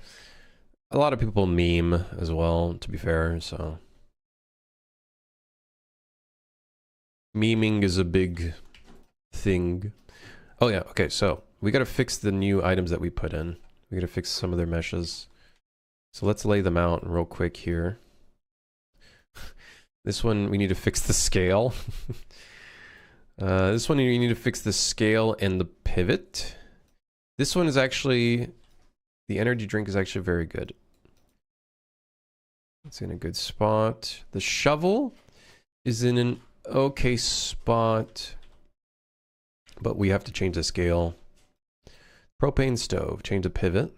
A lot of people meme as well, to be fair, so. Memeing is a big thing. Oh yeah, okay, so we gotta fix the new items that we put in. We gotta fix some of their meshes. So let's lay them out real quick here. This one, we need to fix the scale. This one, you need to fix the scale and the pivot. This one is actually, the energy drink is actually very good. It's in a good spot. The shovel is in an okay spot, but we have to change the scale. Propane stove, change the pivot.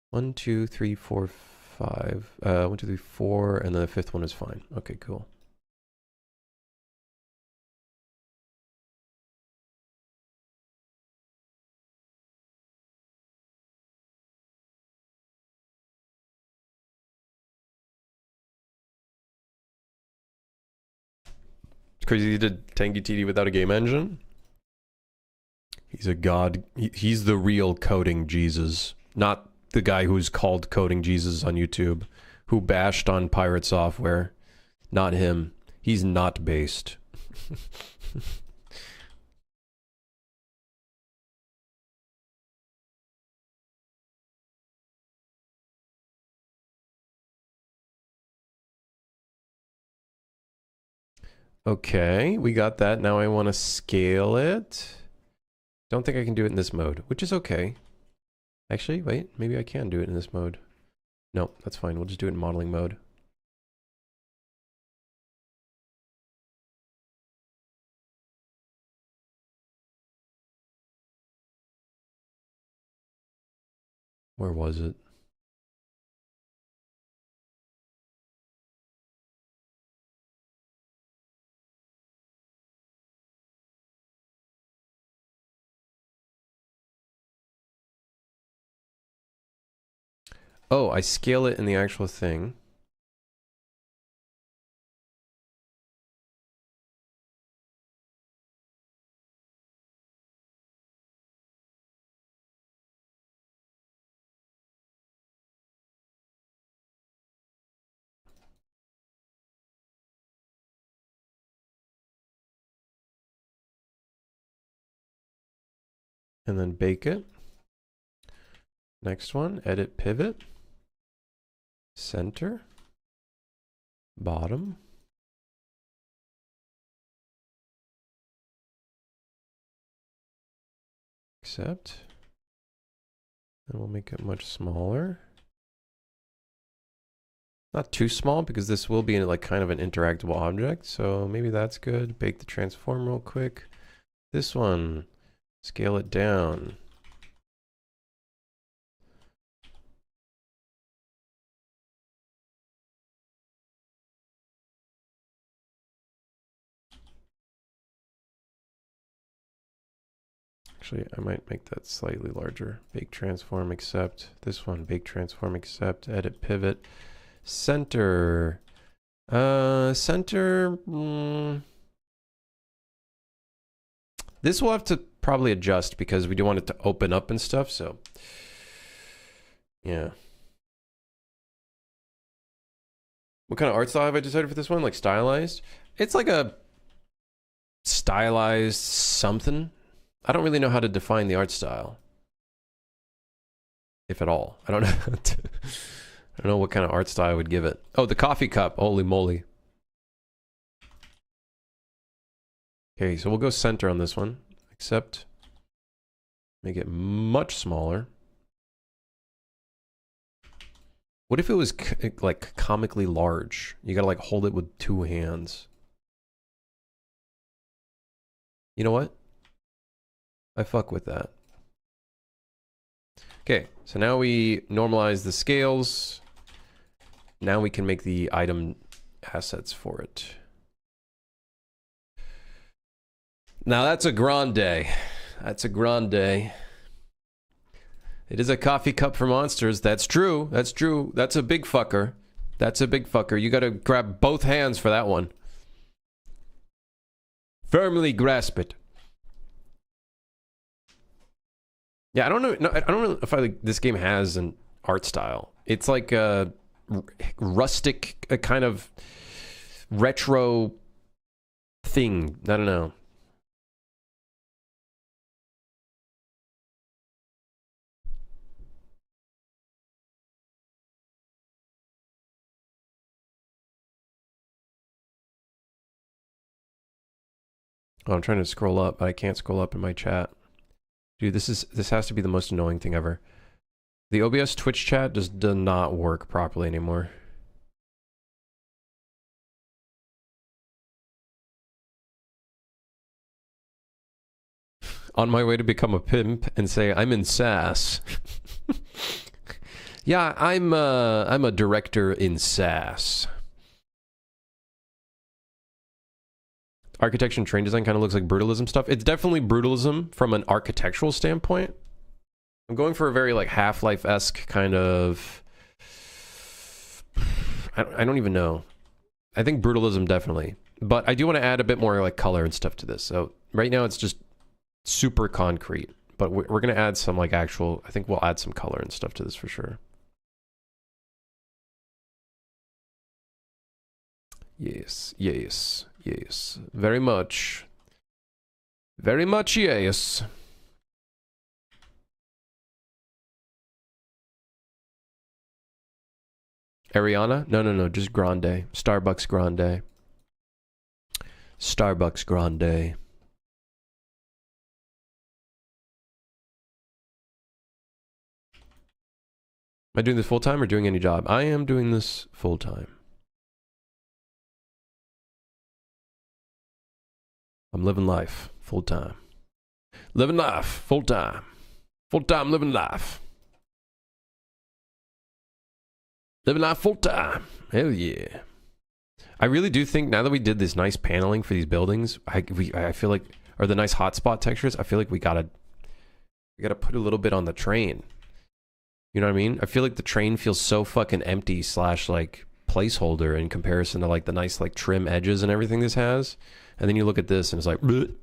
1, 2, 3, 4, 5. 1, 2, 3, 4, and then the fifth one is fine. Okay, cool. It's crazy he did Tangy TD without a game engine. He's a god. He's the real coding Jesus, not the guy who's called Coding Jesus on YouTube, who bashed on pirate software. Not him. He's not based. Okay, we got that. Now I want to scale it. Don't think I can do it in this mode, which is okay. Actually, wait, maybe I can do it in this mode. No, that's fine. We'll just do it in modeling mode. Where was it? Oh, I scale it in the actual thing. And then bake it. Next one, edit pivot. Center. Bottom. Accept. And we'll make it much smaller. Not too small because this will be like kind of an interactable object. So maybe that's good. Bake the transform real quick. This one, scale it down. Actually, I might make that slightly larger. Bake transform accept. This one, bake transform accept. Edit pivot. Center. Center. This will have to probably adjust because we do want it to open up and stuff. So, yeah. What kind of art style have I decided for this one? Like stylized? It's like a stylized something. I don't really know how to define the art style, if at all. I don't know. I don't know what kind of art style I would give it. Oh, the coffee cup. Holy moly. Okay, so we'll go center on this one. Accept. Make it much smaller. What if it was like comically large? You gotta like hold it with 2 hands. You know what? I fuck with that. Okay, so now we normalize the scales. Now we can make the item assets for it. Now that's a grande. That's a grande. It is a coffee cup for monsters. That's true. That's true. That's a big fucker. That's a big fucker. You gotta grab both hands for that one. Firmly grasp it. Yeah, I don't know. No, I don't know if this game has an art style. It's like a rustic, a kind of retro thing. I don't know. Oh, I'm trying to scroll up, but I can't scroll up in my chat. Dude, this has to be the most annoying thing ever. The OBS Twitch chat just does not work properly anymore. On my way to become a pimp and say I'm in SAS. Yeah, I'm a director in SAS. Architecture and train design kind of looks like brutalism stuff. It's definitely brutalism from an architectural standpoint. I'm going for a very like Half-Life-esque kind of... I don't even know. I think brutalism definitely. But I do want to add a bit more like color and stuff to this. So right now it's just super concrete. But we're going to add some like actual... I think we'll add some color and stuff to this for sure. Yes, yes, yes. Very much. Very much yes. Ariana? No, just Grande. Starbucks Grande. Starbucks Grande. Am I doing this full-time or doing any job? I am doing this full-time. I'm living life full-time. Living life full-time. Full-time living life. Living life full-time. Hell yeah. I really do think now that we did this nice paneling for these buildings, I feel like, or the nice hotspot textures, I feel like we gotta put a little bit on the train. You know what I mean? I feel like the train feels so fucking empty / like placeholder in comparison to like the nice like trim edges and everything this has. And then you look at this and it's like, bleh.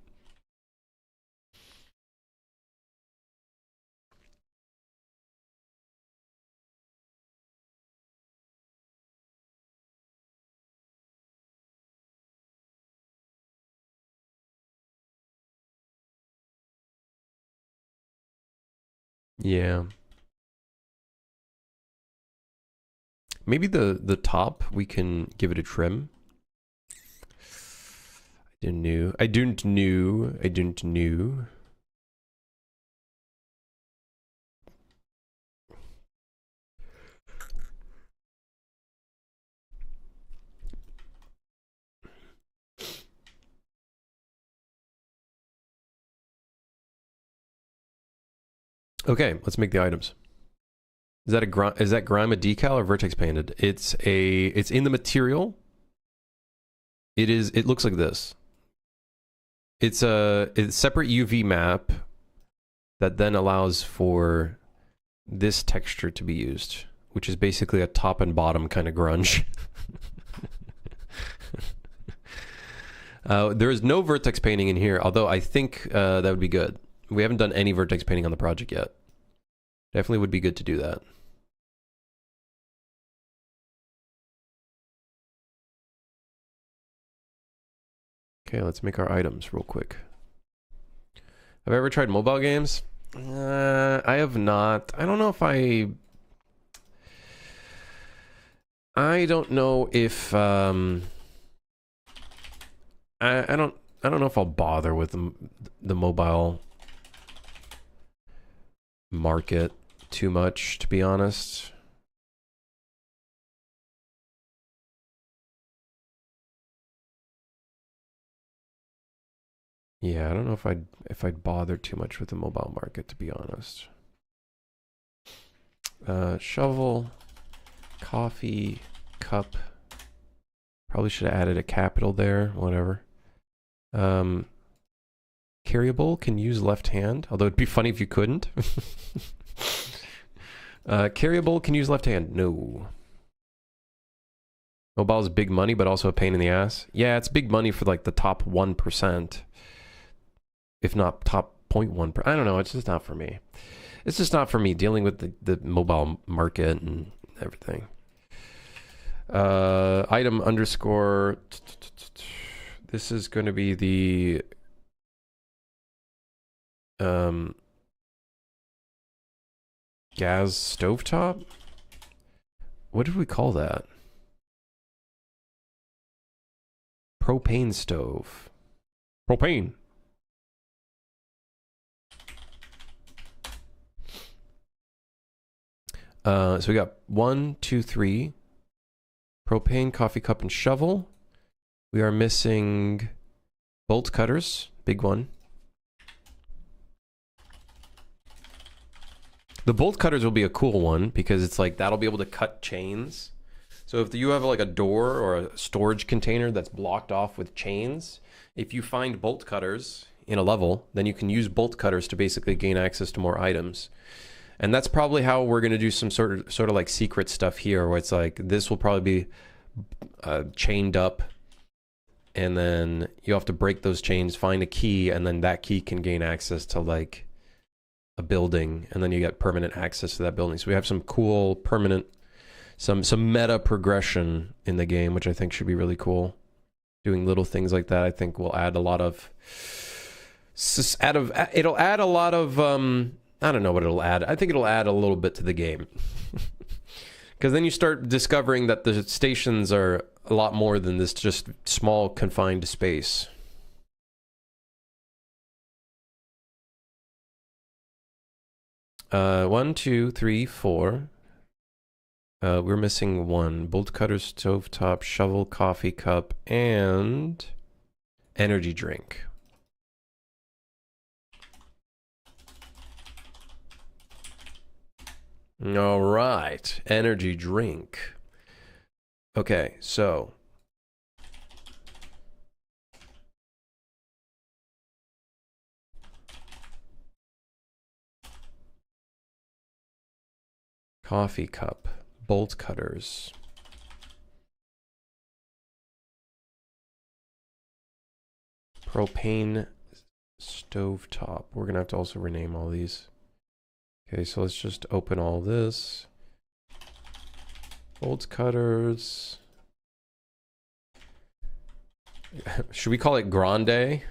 Yeah. Maybe the top, we can give it a trim. I didn't know. Okay, let's make the items. Is that grime a decal or vertex painted? It's in the material. It looks like this. It's a separate UV map that then allows for this texture to be used, which is basically a top and bottom kind of grunge. There is no vertex painting in here, although I think that would be good. We haven't done any vertex painting on the project yet. Definitely would be good to do that. Okay, let's make our items real quick. Have I ever tried mobile games? I have not. I don't know if I don't know if I don't know if I'll bother with the mobile market too much, to be honest. Yeah, I don't know if I'd bother too much with the mobile market, to be honest. Shovel, coffee, cup. Probably should have added a capital there, whatever. Carryable can use left hand, although it'd be funny if you couldn't. Carryable can use left hand. No. Mobile is big money, but also a pain in the ass. Yeah, it's big money for like the top 1%. If not top 0.1 I don't know, it's just not for me. It's just not for me dealing with the mobile market and everything. Item underscore. This is going to be the gas stovetop. What did we call that? Propane stove. Propane. So we got 1, 2, 3. Propane, coffee cup, and shovel. We are missing bolt cutters. Big one. The bolt cutters will be a cool one because it's like that'll be able to cut chains. So if you have like a door or a storage container that's blocked off with chains, if you find bolt cutters in a level, then you can use bolt cutters to basically gain access to more items. And that's probably how we're going to do some sort of like secret stuff here, where it's like this will probably be chained up, and then you have to break those chains, find a key, and then that key can gain access to like a building, and then you get permanent access to that building. So we have some cool permanent, some meta progression in the game, which I think should be really cool. Doing little things like that, I think will add a lot of, it'll add a lot of, I don't know what it'll add. I think it'll add a little bit to the game. Because then you start discovering that the stations are a lot more than this just small confined space. One, two, three, four. We're missing one. Bolt cutter, stovetop, shovel, coffee cup, and energy drink. All right, energy drink. Okay, so coffee cup, bolt cutters. Propane stovetop. We're gonna have to also rename all these. Okay, so let's just open all this. Bolt cutters. Should we call it Grande?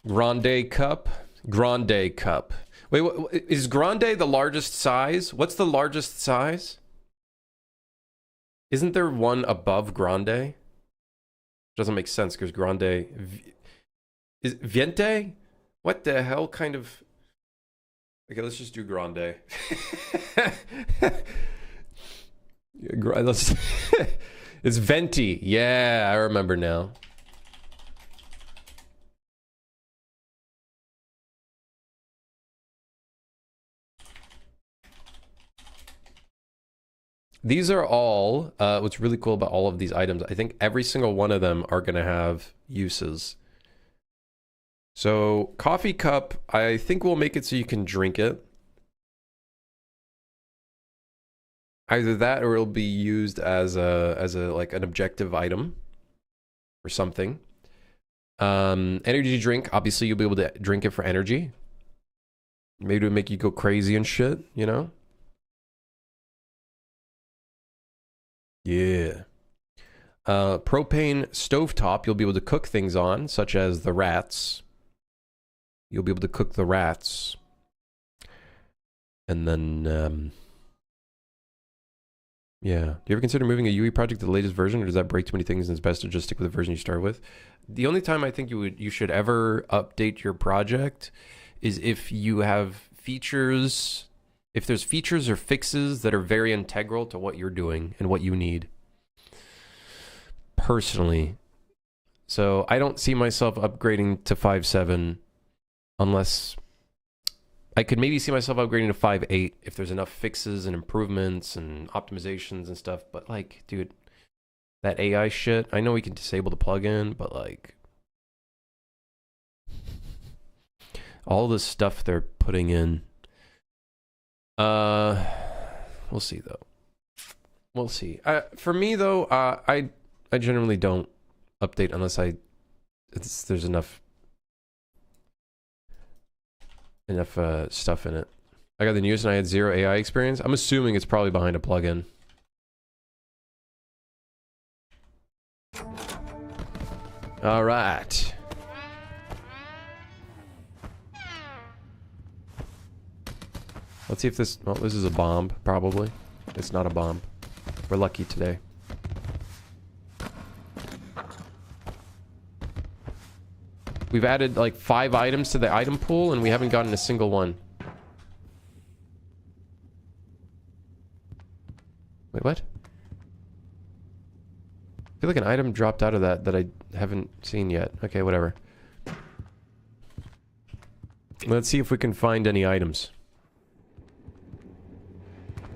Grande cup? Grande cup. Wait, is Grande the largest size? What's the largest size? Isn't there one above Grande? Doesn't make sense because Grande... Is Viente? What the hell kind of... Okay, let's just do Grande. It's Venti. Yeah, I remember now. These are all, what's really cool about all of these items, I think every single one of them are going to have uses. So, coffee cup, I think we'll make it so you can drink it. Either that or it'll be used as a like an objective item or something. Energy drink, obviously you'll be able to drink it for energy. Maybe it'll make you go crazy and shit, you know? Yeah. Propane stovetop, you'll be able to cook things on, such as the rats. You'll be able to cook the rats. And then, yeah. Do you ever consider moving a UE project to the latest version, or does that break too many things and it's best to just stick with the version you start with? The only time I think you should ever update your project is if you have features, if there's features or fixes that are very integral to what you're doing and what you need. Personally. So I don't see myself upgrading to 5.7 unless I could maybe see myself upgrading to 5.8 if there's enough fixes and improvements and optimizations and stuff. But like, dude, that AI shit, I know we can disable the plugin, but like all this stuff they're putting in. We'll see though. We'll see. For me though, I generally don't update unless there's enough enough stuff in it. I got the news and I had 0 AI experience. I'm assuming it's probably behind a plugin. All right. Let's see if this... Well, this is a bomb, probably. It's not a bomb. We're lucky today. We've added like 5 items to the item pool and we haven't gotten a single one. Wait, what? I feel like an item dropped out of that I haven't seen yet. Okay, whatever. Let's see if we can find any items.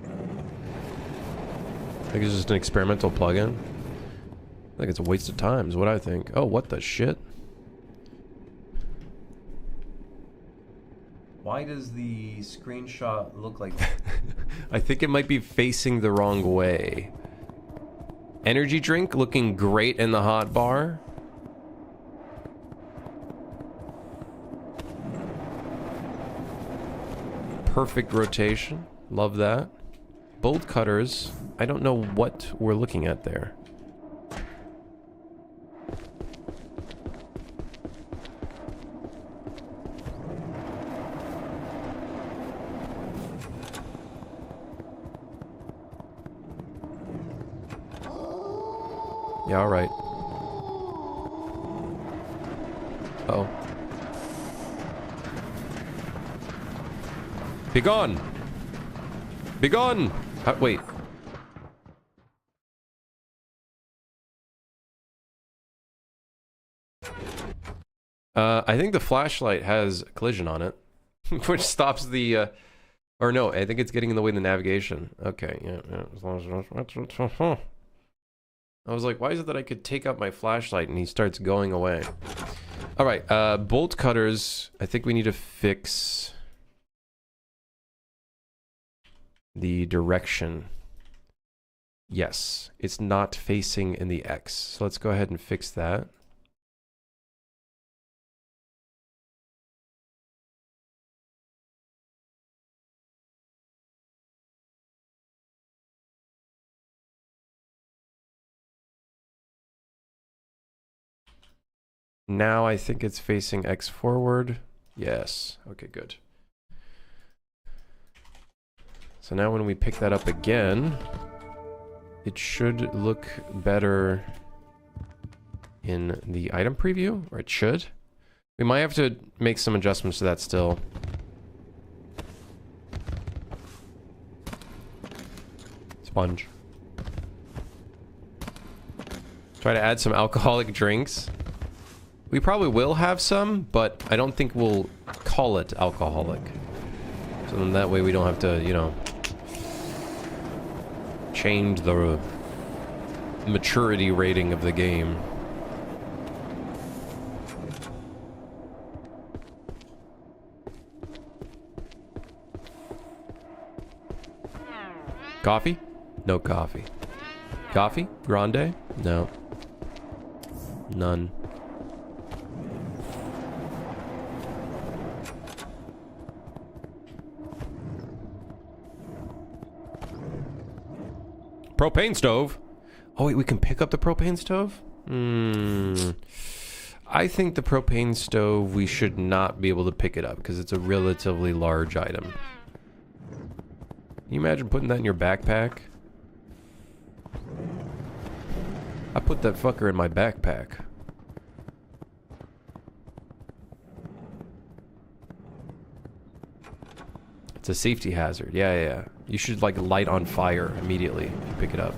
I think it's just an experimental plugin. I think it's a waste of time is what I think. Oh, what the shit? Why does the screenshot look like that? I think it might be facing the wrong way. Energy drink looking great in the hot bar. Perfect rotation. Love that. Bolt cutters. I don't know what we're looking at there. Yeah, alright. Uh-oh. Be gone! Be gone! Wait. I think the flashlight has a collision on it, which stops the, or no, I think it's getting in the way of the navigation. Okay, yeah. As long as I was like, why is it that I could take out my flashlight and he starts going away? All right, bolt cutters. I think we need to fix the direction. Yes, it's not facing in the X. So let's go ahead and fix that. Now I think it's facing X forward. Yes. Okay, good. So now when we pick that up again, it should look better in the item preview, or it should. We might have to make some adjustments to that still. Sponge. Try to add some alcoholic drinks. We probably will have some, but I don't think we'll call it alcoholic. So then that way we don't have to, you know, change the maturity rating of the game. Coffee? No coffee. Coffee? Grande? No. None. Propane stove? Oh wait, we can pick up the propane stove? I think the propane stove, we should not be able to pick it up because it's a relatively large item. Can you imagine putting that in your backpack? I put that fucker in my backpack. It's a safety hazard. Yeah. You should like light on fire immediately if you pick it up.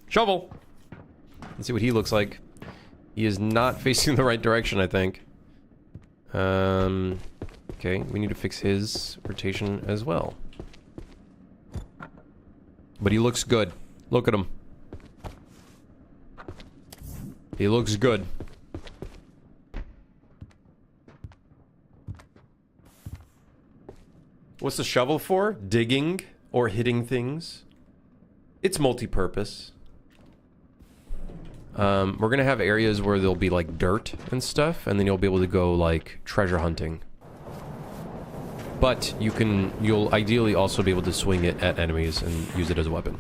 Shovel! Let's see what he looks like. He is not facing the right direction, I think. Okay, we need to fix his rotation as well. But he looks good. Look at him. He looks good. What's the shovel for? Digging or hitting things? It's multi-purpose. We're gonna have areas where there'll be like dirt and stuff, and then you'll be able to go like treasure hunting. But you'll ideally also be able to swing it at enemies and use it as a weapon.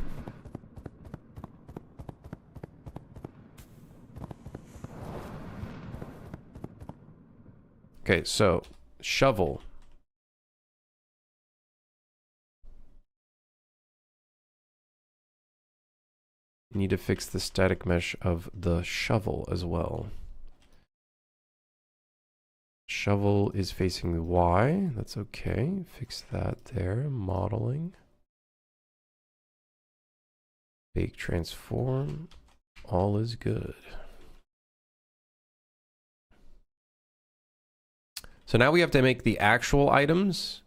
Okay, so shovel. You need to fix the static mesh of the shovel as well. Shovel is facing Y. That's okay. Fix that there. Modeling. Bake transform. All is good. So now we have to make the actual items.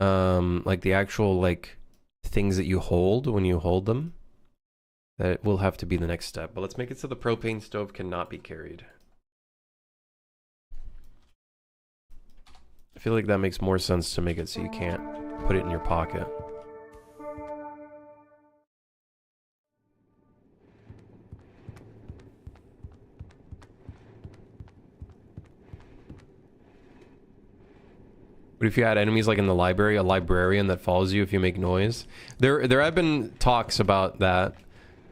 Like the actual like things that you hold when you hold them. That will have to be the next step. But let's make it so the propane stove cannot be carried. I feel like that makes more sense to make it so you can't put it in your pocket. But if you had enemies like in the library, a librarian that follows you if you make noise. There have been talks about that.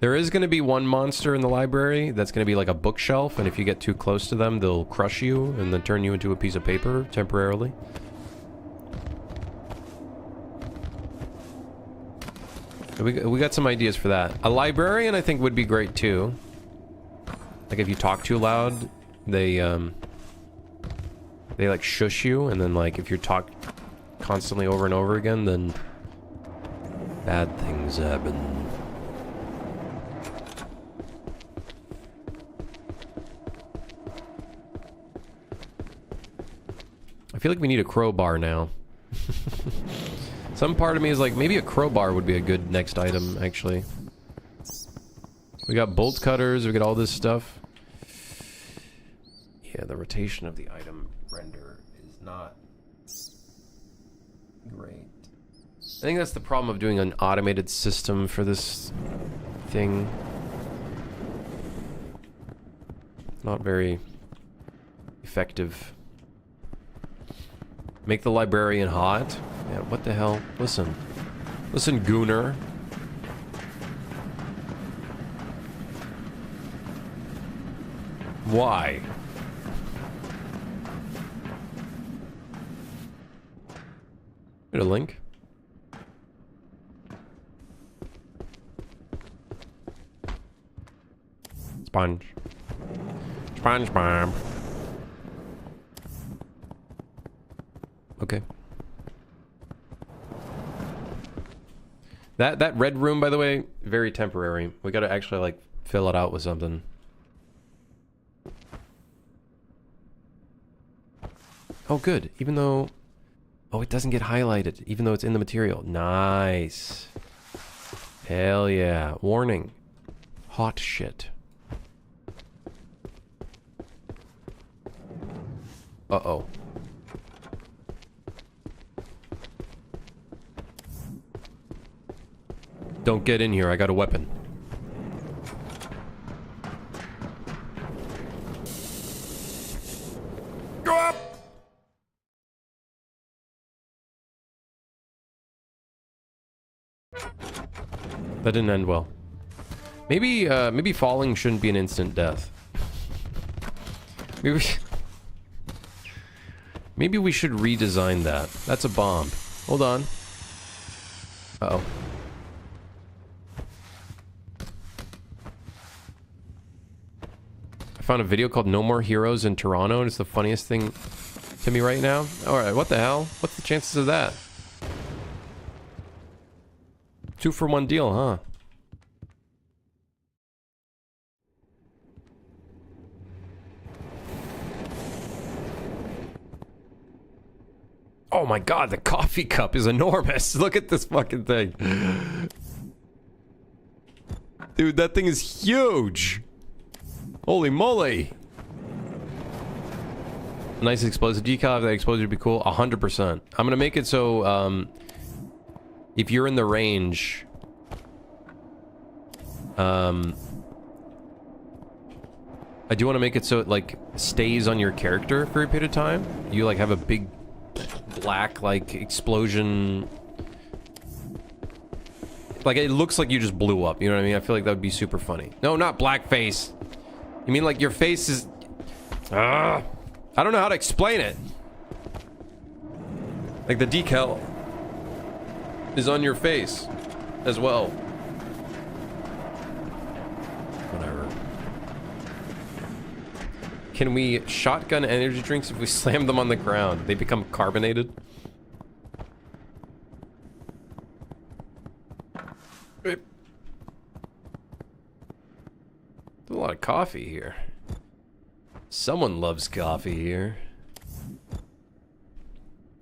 There is going to be one monster in the library that's going to be like a bookshelf, and if you get too close to them, they'll crush you and then turn you into a piece of paper temporarily. We got some ideas for that. A librarian, I think, would be great too. Like if you talk too loud, they like shush you, and then like if you talk constantly over and over again, then bad things happen. I feel like we need a crowbar now. Some part of me is like, maybe a crowbar would be a good next item, actually. We got bolt cutters, we got all this stuff. Yeah, the rotation of the item render is not great. I think that's the problem of doing an automated system for this thing. Not very effective. Make the librarian hot. Yeah, what the hell? Listen. Listen, Gooner. Why? Get a link. Sponge. SpongeBob. Okay. That red room, by the way, very temporary. We gotta actually, like, fill it out with something. Oh, good. Even though... Oh, it doesn't get highlighted, even though it's in the material. Nice. Hell yeah. Warning. Hot shit. Uh-oh. Don't get in here, I got a weapon. Go up! That didn't end well. Maybe falling shouldn't be an instant death. Maybe we should redesign that. That's a bomb. Hold on. Uh-oh. I found a video called No More Heroes in Toronto, and it's the funniest thing to me right now. Alright, what the hell? What's the chances of that? 2-for-1 deal, huh? Oh my god, the coffee cup is enormous. Look at this fucking thing. Dude, that thing is huge. Holy moly. Nice explosive decal. If that explosive would be cool. 100%. I'm gonna make it so, if you're in the range, I do want to make it so it like stays on your character for a period of time. You like have a big black like explosion. Like it looks like you just blew up, you know what I mean? I feel like that would be super funny. No, not blackface. You mean like your face is... I don't know how to explain it. Like the decal is on your face as well. Whatever. Can we shotgun energy drinks if we slam them on the ground? They become carbonated? There's a lot of coffee here. Someone loves coffee here.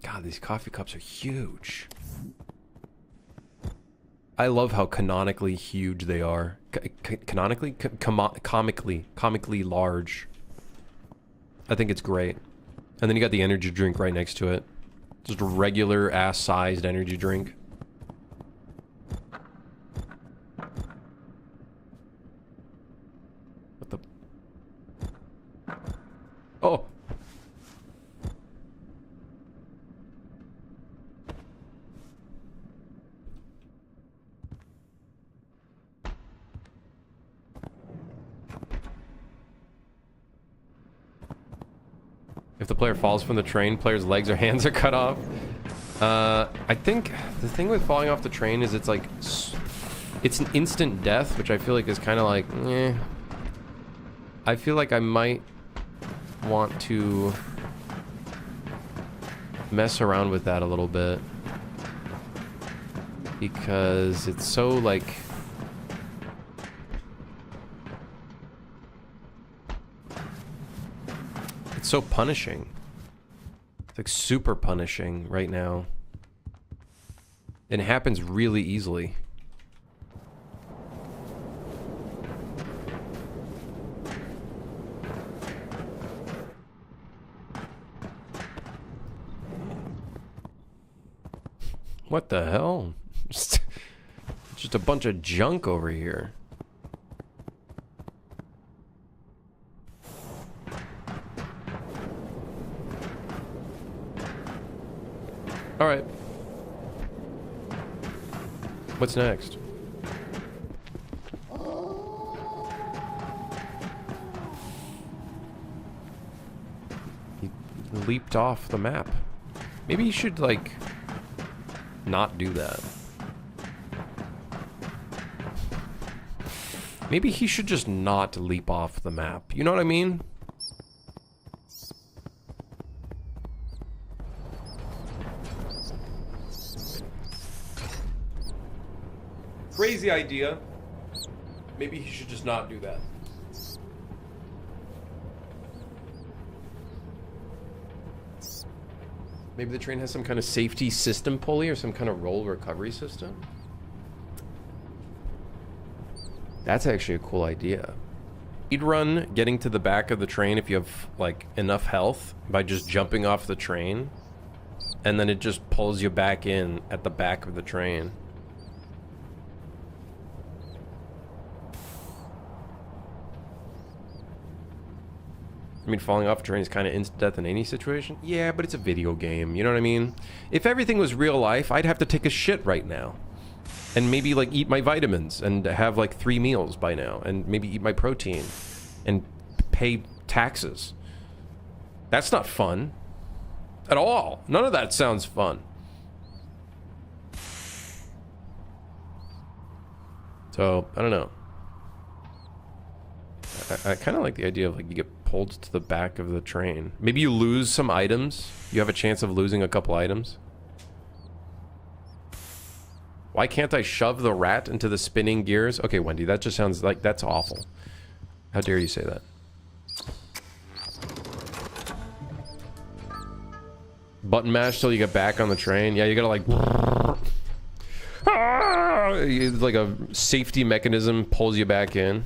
God, these coffee cups are huge. I love how canonically huge they are. Comically large. I think it's great. And then you got the energy drink right next to it. Just a regular ass sized energy drink. What the? Oh! If the player falls from the train, player's legs or hands are cut off. I think the thing with falling off the train is it's like... It's an instant death, which I feel like is kind of like... Eh. I feel like I might want to mess around with that a little bit. Because it's so like... It's so punishing. It's like super punishing right now. And it happens really easily. What the hell? Just a bunch of junk over here. All right. What's next? He leaped off the map. Maybe you should, like, not do that. Maybe he should just not leap off the map. You know what I mean? Crazy idea. Maybe he should just not do that. Maybe the train has some kind of safety system pulley or some kind of roll recovery system. That's actually a cool idea. Speed run getting to the back of the train if you have like enough health by just jumping off the train, and then it just pulls you back in at the back of the train. I mean, falling off a train is kind of instant death in any situation. Yeah, but it's a video game, you know what I mean? If everything was real life, I'd have to take a shit right now. And maybe, like, eat my vitamins and have, like, 3 meals by now. And maybe eat my protein. And pay taxes. That's not fun. At all. None of that sounds fun. So, I don't know. I kind of like the idea of, like, you get pulled to the back of the train. Maybe you lose some items. You have a chance of losing a couple items. Why can't I shove the rat into the spinning gears? Okay, Wendy, that just sounds like that's awful. How dare you say that? Button mash till you get back on the train. Yeah, you gotta like... It's like a safety mechanism pulls you back in.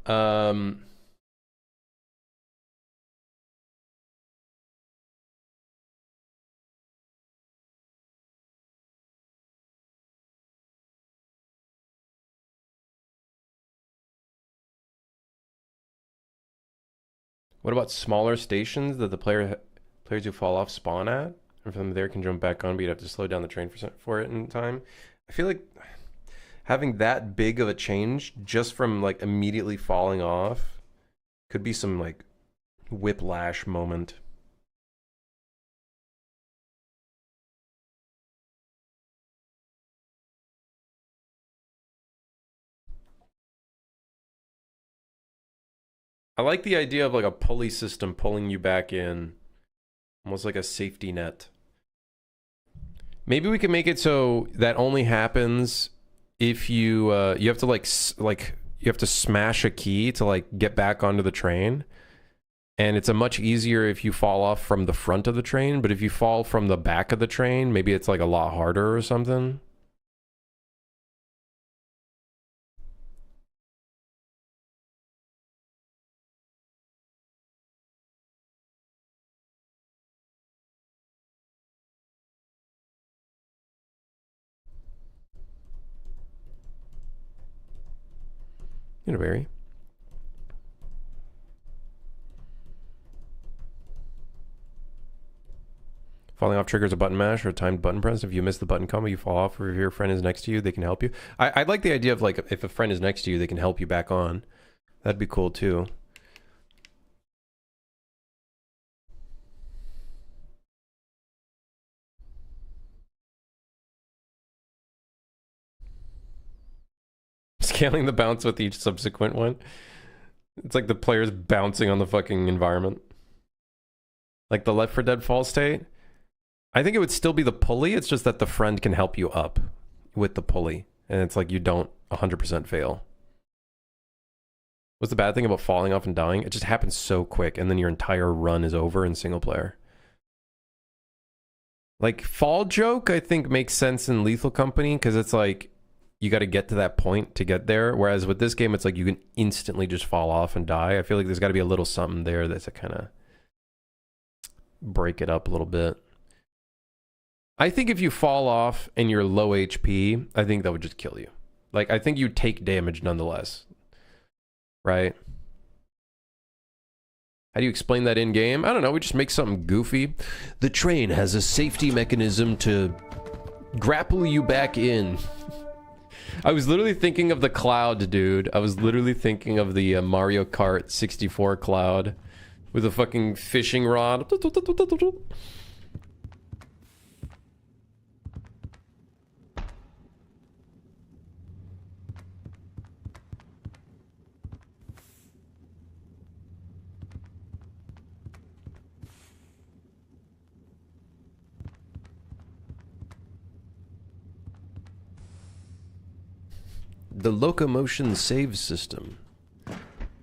Um, what about smaller stations that the players who fall off spawn at? And from there can jump back on, but you'd have to slow down the train for it in time. I feel like having that big of a change just from like immediately falling off could be some like whiplash moment. I like the idea of like a pulley system pulling you back in, almost like a safety net. Maybe we can make it so that only happens if you you have to like you have to smash a key to like get back onto the train. And it's a much easier if you fall off from the front of the train, but if you fall from the back of the train, maybe it's like a lot harder or something. You know, Barry. Falling off triggers a button mash or a timed button press. If you miss the button combo, you fall off, or if your friend is next to you, they can help you. I like the idea of like if a friend is next to you, they can help you back on. That'd be cool too. Scaling the bounce with each subsequent one. It's like the player's bouncing on the fucking environment. Like the Left 4 Dead fall state. I think it would still be the pulley. It's just that the friend can help you up with the pulley. And it's like you don't 100% fail. What's the bad thing about falling off and dying? It just happens so quick, and then your entire run is over in single player. Like, fall joke, I think, makes sense in Lethal Company, because it's like, you got to get to that point to get there. Whereas with this game, it's like you can instantly just fall off and die. I feel like there's got to be a little something there that's a kind of break it up a little bit. I think if you fall off and you're low HP, I think that would just kill you. Like, I think you take damage nonetheless. Right? How do you explain that in game? I don't know. We just make something goofy. The train has a safety mechanism to grapple you back in. I was literally thinking of the cloud, dude. I was literally thinking of the Mario Kart 64 cloud with a fucking fishing rod. The locomotion save system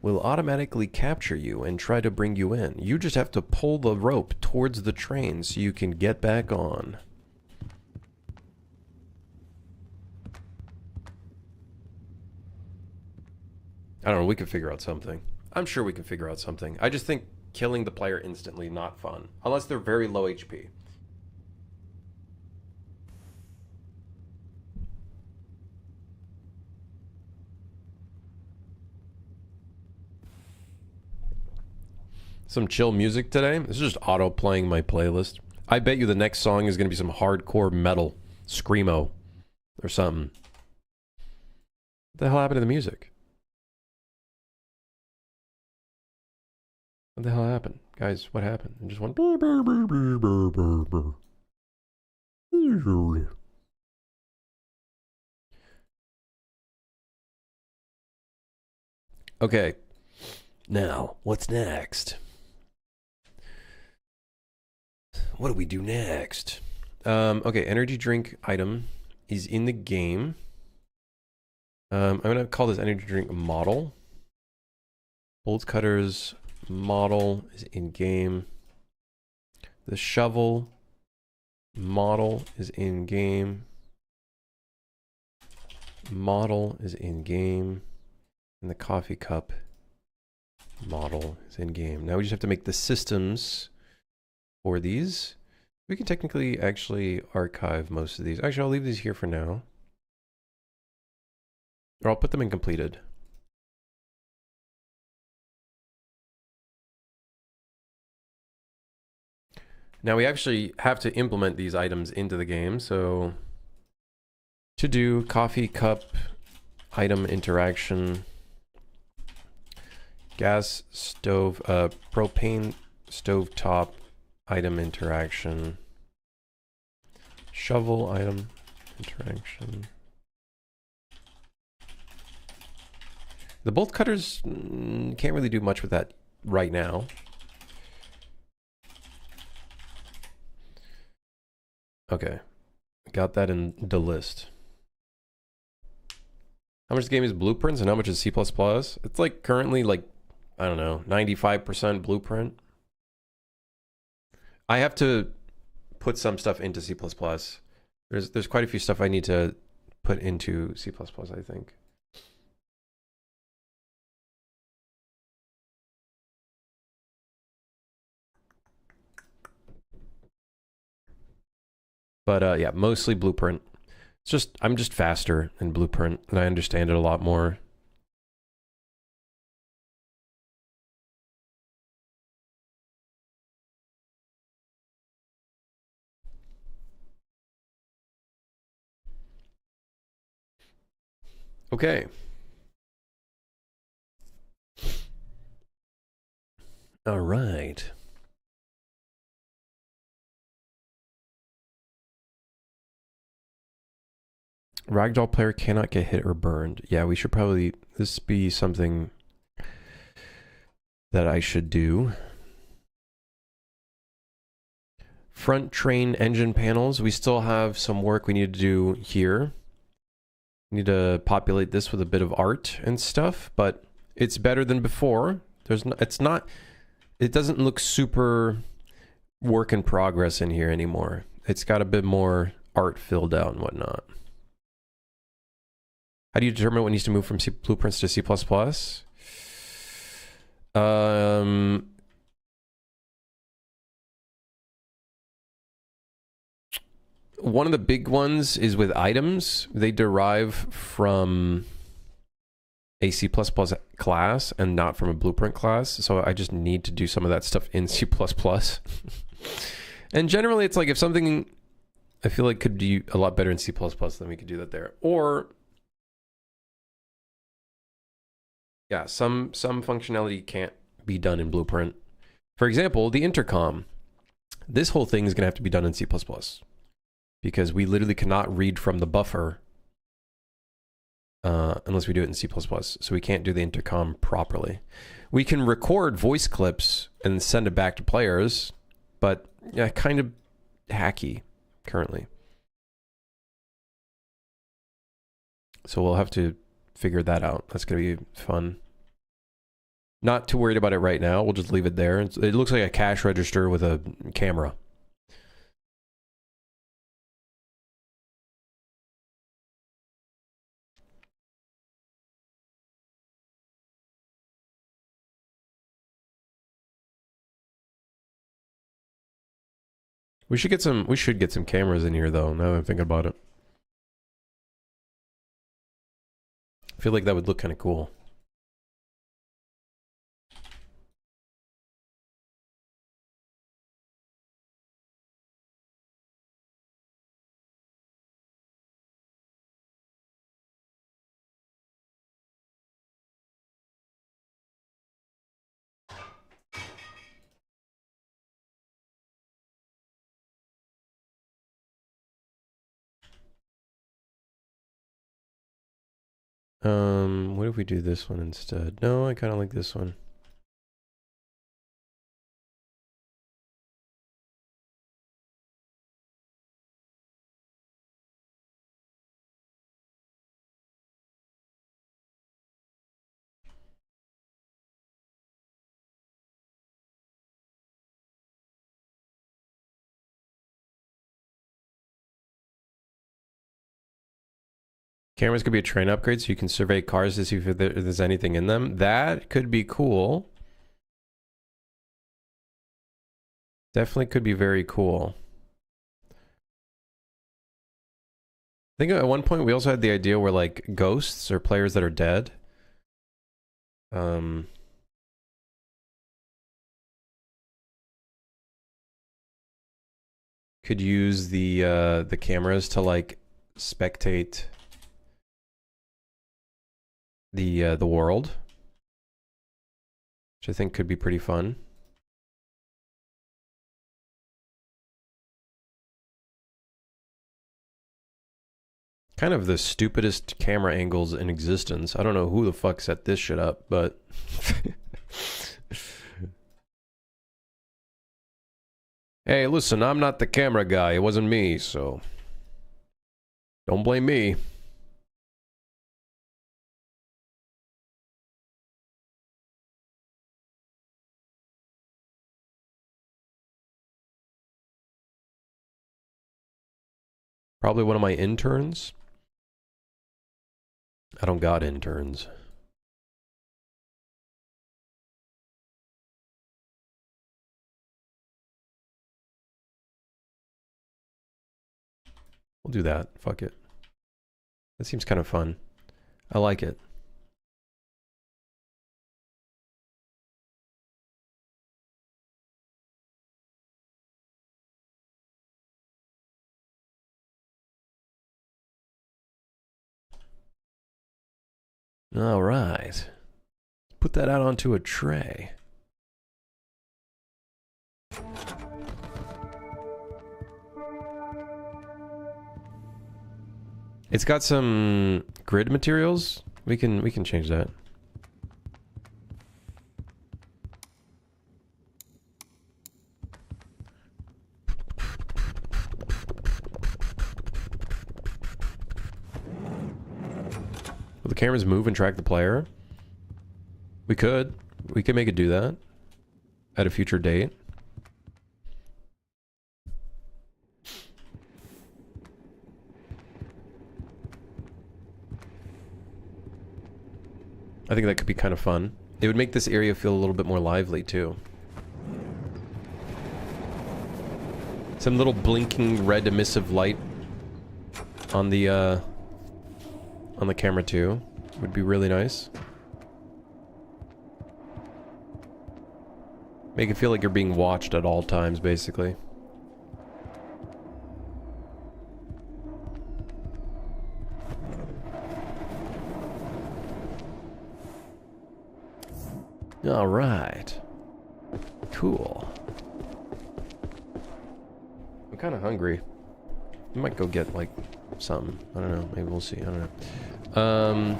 will automatically capture you and try to bring you in. You just have to pull the rope towards the train so you can get back on. I don't know, we can figure out something. I'm sure we can figure out something. I just think killing the player instantly, not fun. Unless they're very low HP. Some chill music today. This is just auto playing my playlist. I bet you the next song is going to be some hardcore metal, screamo, or something. What the hell happened to the music? What the hell happened? Guys, what happened? It just went... Okay. Now, what's next? What do we do next? Okay, energy drink item is in the game. I'm going to call this energy drink model. Bolt cutters model is in game. The shovel model is in game. Model is in game. And the coffee cup model is in game. Now we just have to make the systems for these. We can technically actually archive most of these. Actually, I'll leave these here for now. Or I'll put them in completed. Now we actually have to implement these items into the game. So to do coffee cup item interaction, gas stove, propane stove top item interaction, shovel item interaction. The bolt cutters can't really do much with that right now. Okay, got that in the list. How much the game is blueprints and how much is C++? It's like currently like, I don't know, 95% blueprint. I have to put some stuff into C++. There's quite a few stuff I need to put into C++, I think. But yeah, mostly blueprint. It's just, I'm just faster in blueprint and I understand it a lot more. Okay. All right. Ragdoll player cannot get hit or burned. Yeah, we should probably, this be something that I should do. Front train engine panels. We still have some work we need to do here. We need to populate this with a bit of art and stuff, but it's better than before. There's no, it's not, it doesn't look super work in progress in here anymore. It's got a bit more art filled out and whatnot. How do you determine what needs to move from blueprints to C++? One of the big ones is with items. They derive from a C++ class and not from a blueprint class. So I just need to do some of that stuff in C++. And generally it's like if something I feel like could be a lot better in C++, then we could do that there. Or yeah, some functionality can't be done in blueprint. For example, the intercom. This whole thing is going to have to be done in C++. Because we literally cannot read from the buffer unless we do it in C++. So we can't do the intercom properly. We can record voice clips and send it back to players, but yeah, kind of hacky currently. So we'll have to figure that out. That's going to be fun. Not too worried about it right now. We'll just leave it there. It looks like a cash register with a camera. We should get some cameras in here though, now that I'm thinking about it. I feel like that would look kind of cool. What if we do this one instead? No, I kind of like this one. Cameras could be a train upgrade so you can survey cars to see if there's anything in them. That could be cool. Definitely could be very cool. I think at one point we also had the idea where like ghosts or players that are dead could use the cameras to like spectate the world, which I think could be pretty fun. Kind of the stupidest camera angles in existence. I don't know who the fuck set this shit up, but hey, listen, I'm not the camera guy. It wasn't me, so don't blame me. Probably one of my interns. I don't got interns. We'll do that. Fuck it. That seems kind of fun. I like it. All right. Put that out onto a tray. It's got some grid materials. We can change that. Will the cameras move and track the player? We could. We could make it do that at a future date. I think that could be kind of fun. It would make this area feel a little bit more lively too. Some little blinking red emissive light on the camera too would be really nice. Make it feel like you're being watched at all times, basically. All right. Cool. I'm kind of hungry. I might go get, like, something. I don't know. Maybe we'll see. I don't know. Oh.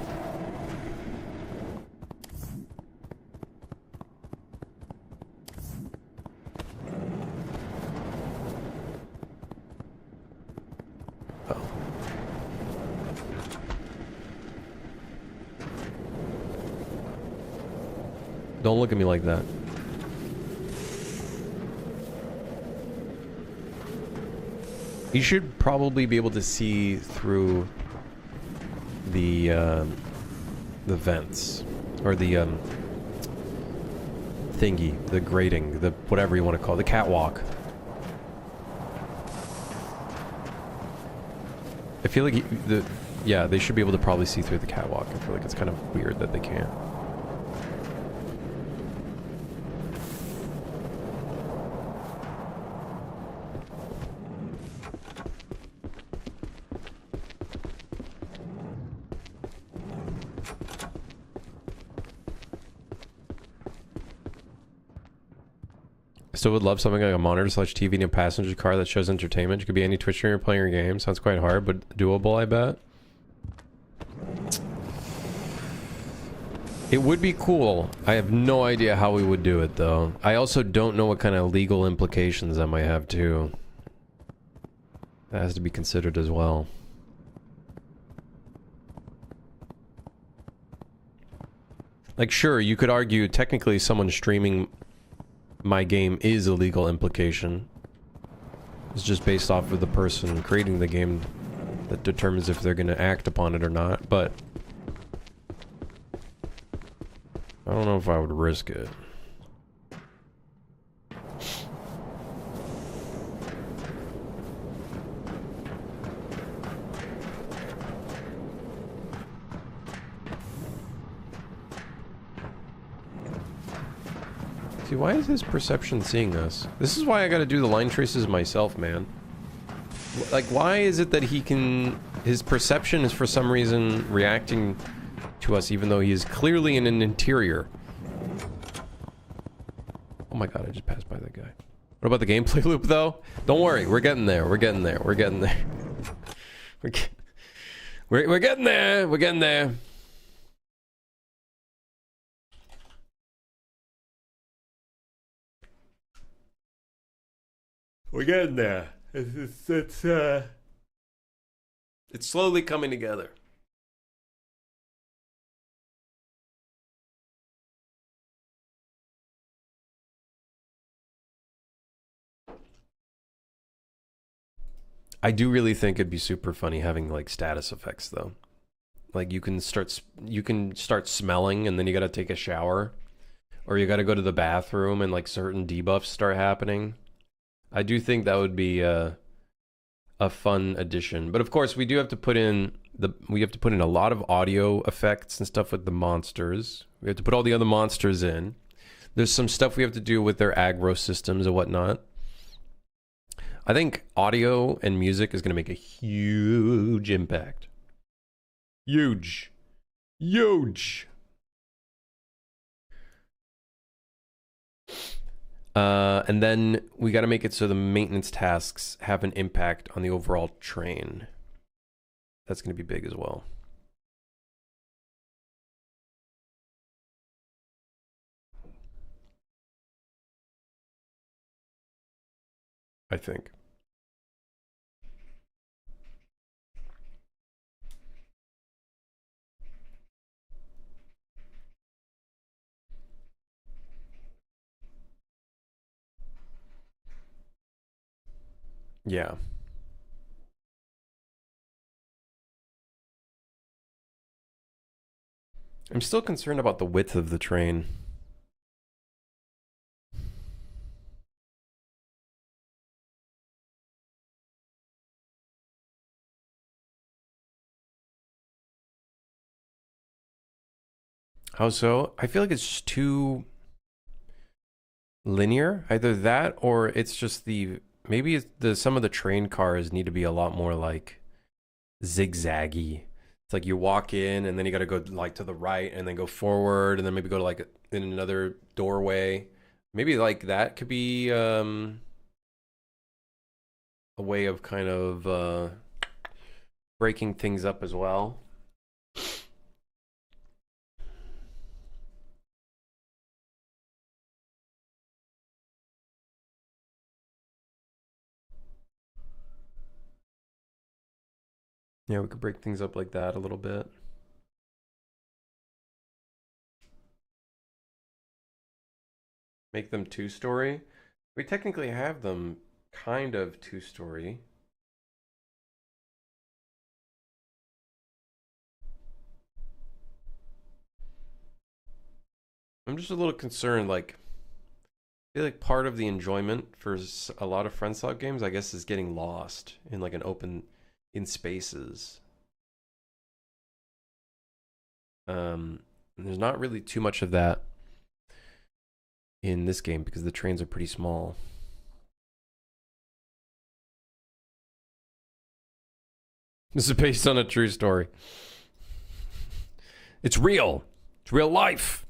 Don't look at me like that. You should probably be able to see through the vents, or the thingy, the grating, the whatever you want to call it, the catwalk. I feel like yeah, they should be able to probably see through the catwalk. I feel like it's kind of weird that they can't. Still would love something like a monitor / TV in a passenger car that shows entertainment. It could be any Twitch streamer playing your game. Sounds quite hard, but doable, I bet. It would be cool. I have no idea how we would do it, though. I also don't know what kind of legal implications that might have, too. That has to be considered as well. Like, sure, you could argue technically someone streaming my game is a legal implication. It's just based off of the person creating the game that determines if they're going to act upon it or not, but I don't know if I would risk it. See, why is his perception seeing this? This is why I gotta do the line traces myself, man. Like, why is it that he can... His perception is for some reason reacting to us even though he is clearly in an interior. Oh my god, I just passed by that guy. What about the gameplay loop, though? Don't worry, we're getting there, we're getting there, we're getting there. We're getting there, we're getting there. We're getting there. It's slowly coming together. I do really think it'd be super funny having like status effects though. Like you can start smelling and then you got to take a shower, or you got to go to the bathroom and like certain debuffs start happening. I do think that would be a fun addition. But of course, we do have to put in a lot of audio effects and stuff with the monsters. We have to put all the other monsters in. There's some stuff we have to do with their aggro systems and whatnot. I think audio and music is going to make a huge impact. Huge. Huge. And then we got to make it so the maintenance tasks have an impact on the overall train. That's going to be big as well. I think. Yeah. I'm still concerned about the width of the train. How so? I feel like it's just too linear. Either that or it's just maybe it's some of the train cars need to be a lot more like zigzaggy. It's like you walk in and then you got to go like to the right and then go forward and then maybe go to like in another doorway. Maybe like that could be a way of kind of breaking things up as well. Yeah, we could break things up like that a little bit. Make them two-story. We technically have them kind of two-story. I'm just a little concerned, like, I feel like part of the enjoyment for a lot of friendslop games, I guess, is getting lost in like in spaces. There's not really too much of that in this game because the trains are pretty small. This is based on a true story. It's real. It's real life.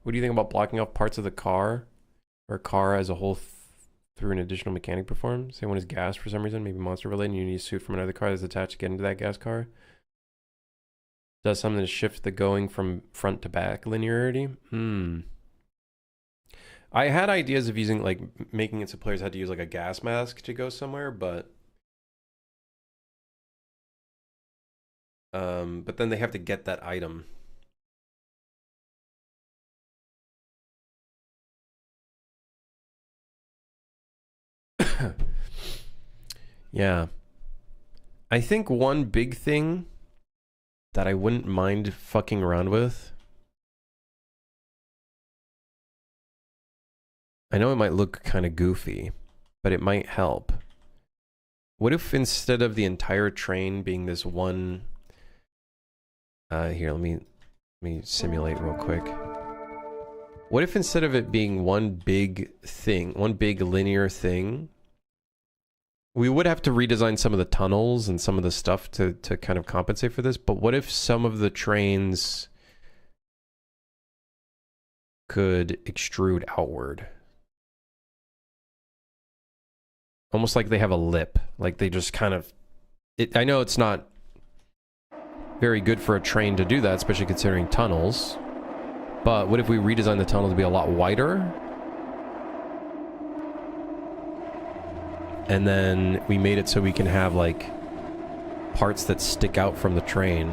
What do you think about blocking off parts of the car or car as a whole through an additional mechanic perform? Say one is gas for some reason, maybe monster related, and you need a suit from another car that's attached to get into that gas car. Does something to shift the going from front to back linearity? I had ideas of using like making it so players had to use like a gas mask to go somewhere, but then they have to get that item. Yeah. I think one big thing that I wouldn't mind fucking around with I know it might look kind of goofy, but it might help. What if instead of the entire train being this one... here, let me simulate real quick. What if instead of it being one big thing, one big linear thing, we would have to redesign some of the tunnels and some of the stuff to kind of compensate for this, but what if some of the trains could extrude outward? Almost like they have a lip, like they just kind of... I know it's not very good for a train to do that, especially considering tunnels. But what if we redesign the tunnel to be a lot wider? And then we made it so we can have, like, parts that stick out from the train.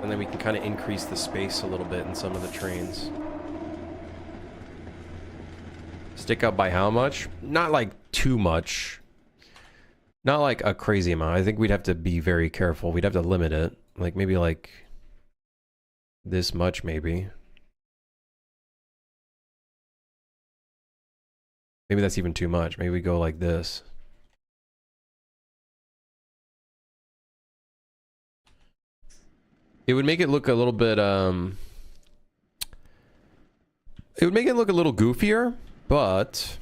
And then we can kind of increase the space a little bit in some of the trains. Stick out by how much? Not like too much. Not like a crazy amount. I think we'd have to be very careful. We'd have to limit it. Like maybe like this much maybe. Maybe that's even too much. Maybe we go like this. It would make it look a little bit, it would make it look a little goofier, but...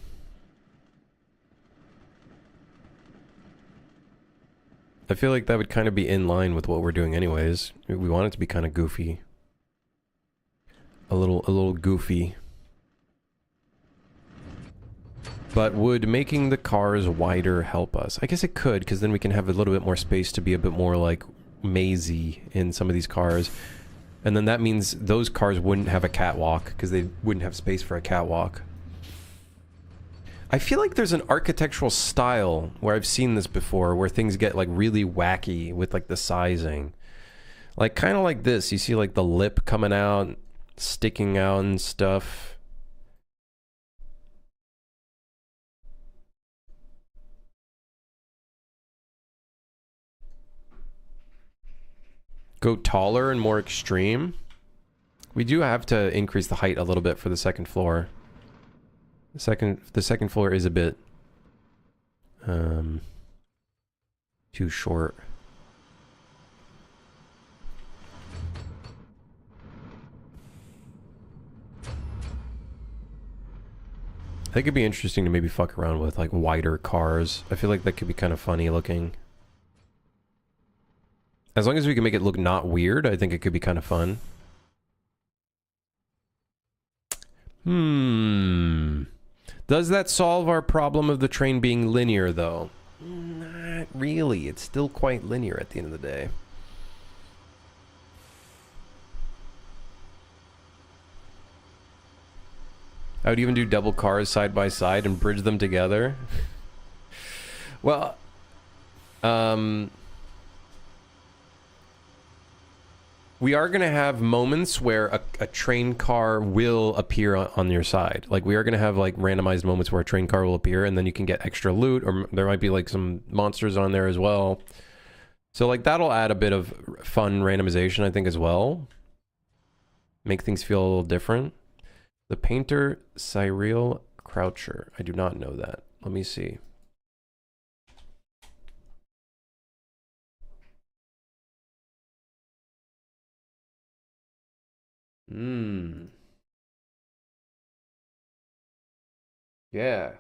I feel like that would kind of be in line with what we're doing anyways. We want it to be kind of goofy. A little goofy. But would making the cars wider help us? I guess it could, because then we can have a little bit more space to be a bit more like mazy in some of these cars. And then that means those cars wouldn't have a catwalk, because they wouldn't have space for a catwalk. I feel like there's an architectural style where I've seen this before, where things get like really wacky with like the sizing. Like kind of like this. You see like the lip coming out, sticking out and stuff. Go taller and more extreme. We do have to increase the height a little bit for the second floor. The second floor is a bit too short. I think it'd be interesting to maybe fuck around with like wider cars. I feel like that could be kind of funny looking. As long as we can make it look not weird, I think it could be kind of fun. Does that solve our problem of the train being linear, though? Not really. It's still quite linear at the end of the day. I would even do double cars side by side and bridge them together. Well, we are going to have moments where a train car will appear on your side. Like, we are going to have, like, randomized moments where a train car will appear, and then you can get extra loot, or there might be, like, some monsters on there as well. So, like, that'll add a bit of fun randomization, I think, as well. Make things feel a little different. The painter, Cyril Croucher. I do not know that. Let me see. Yeah.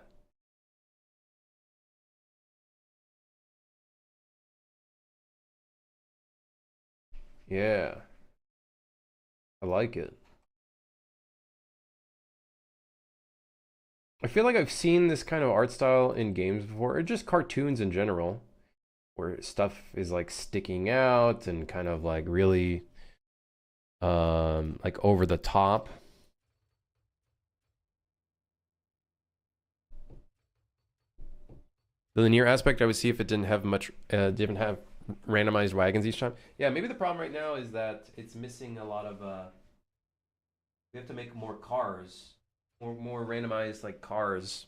Yeah. I like it. I feel like I've seen this kind of art style in games before, or just cartoons in general, where stuff is like sticking out and kind of like really like over the top. The linear aspect, I would see if it didn't have much, didn't have randomized wagons each time. Yeah, maybe the problem right now is that it's missing a lot of, we have to make more cars, more randomized like cars.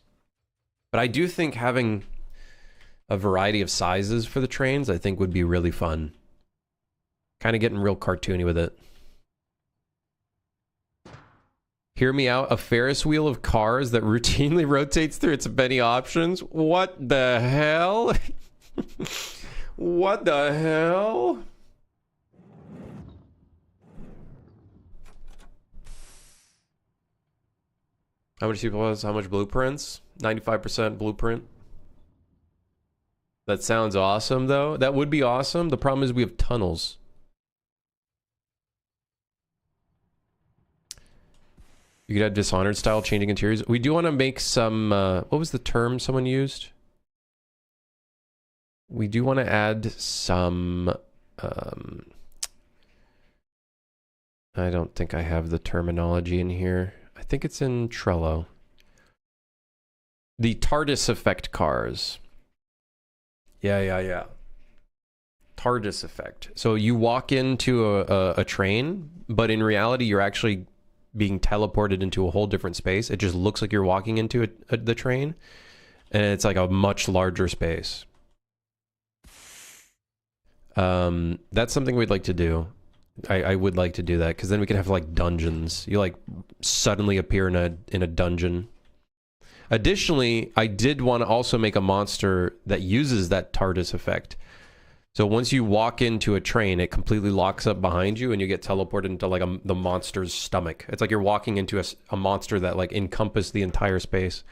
But I do think having a variety of sizes for the trains, I think would be really fun. Kind of getting real cartoony with it. Hear me out. A Ferris wheel of cars that routinely rotates through its many options. What the hell? What the hell? How much people has how much blueprints? 95% blueprint. That sounds awesome though. That would be awesome. The problem is we have tunnels. You could have Dishonored style changing interiors. We do want to make some what was the term someone used? We do want to add some I don't think I have the terminology in here. I think it's in Trello. The TARDIS effect cars. Yeah. TARDIS effect. So you walk into a train, but in reality, you're actually being teleported into a whole different space. It just looks like you're walking into the train, and it's like a much larger space. That's something we'd like to do. I would like to do that, because then we can have like dungeons. You like suddenly appear in a dungeon. Additionally, I did want to also make a monster that uses that TARDIS effect. So once you walk into a train, it completely locks up behind you and you get teleported into like the monster's stomach. It's like you're walking into a monster that like encompassed the entire space.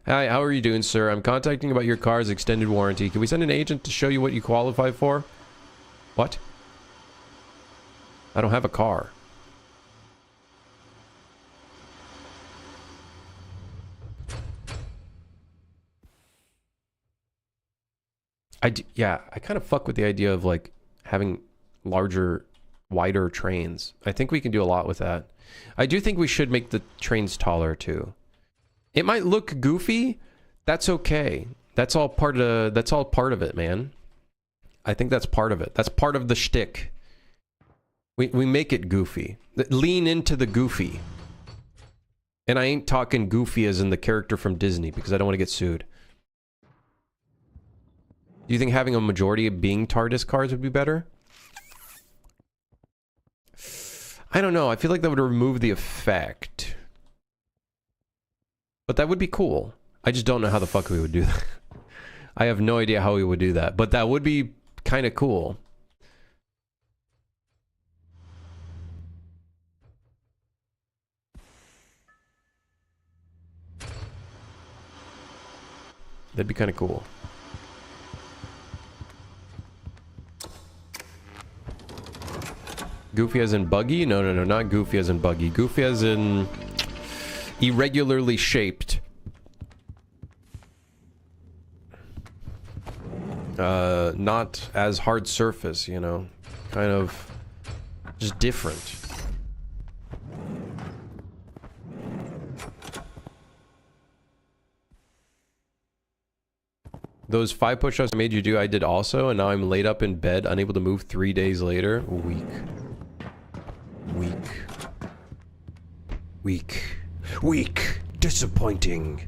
Hi, how are you doing, sir? I'm contacting about your car's extended warranty. Can we send an agent to show you what you qualify for? What? I don't have a car. Yeah, I kind of fuck with the idea of like having larger, wider trains. I think we can do a lot with that. I do think we should make the trains taller too. It might look goofy. That's okay. That's all part of it, man. I think that's part of it. That's part of the shtick. We make it goofy. Lean into the goofy. And I ain't talking goofy as in the character from Disney, because I don't want to get sued. Do you think having a majority of being TARDIS cars would be better? I don't know. I feel like that would remove the effect. But that would be cool. I just don't know how the fuck we would do that. I have no idea how we would do that. But that would be kind of cool. That'd be kind of cool. Goofy as in buggy? No, not goofy as in buggy. Goofy as in irregularly shaped. Not as hard surface, you know. Kind of just different. Those 5 push-ups I made you do, I did also, and now I'm laid up in bed, unable to move 3 days later. Weak. Disappointing.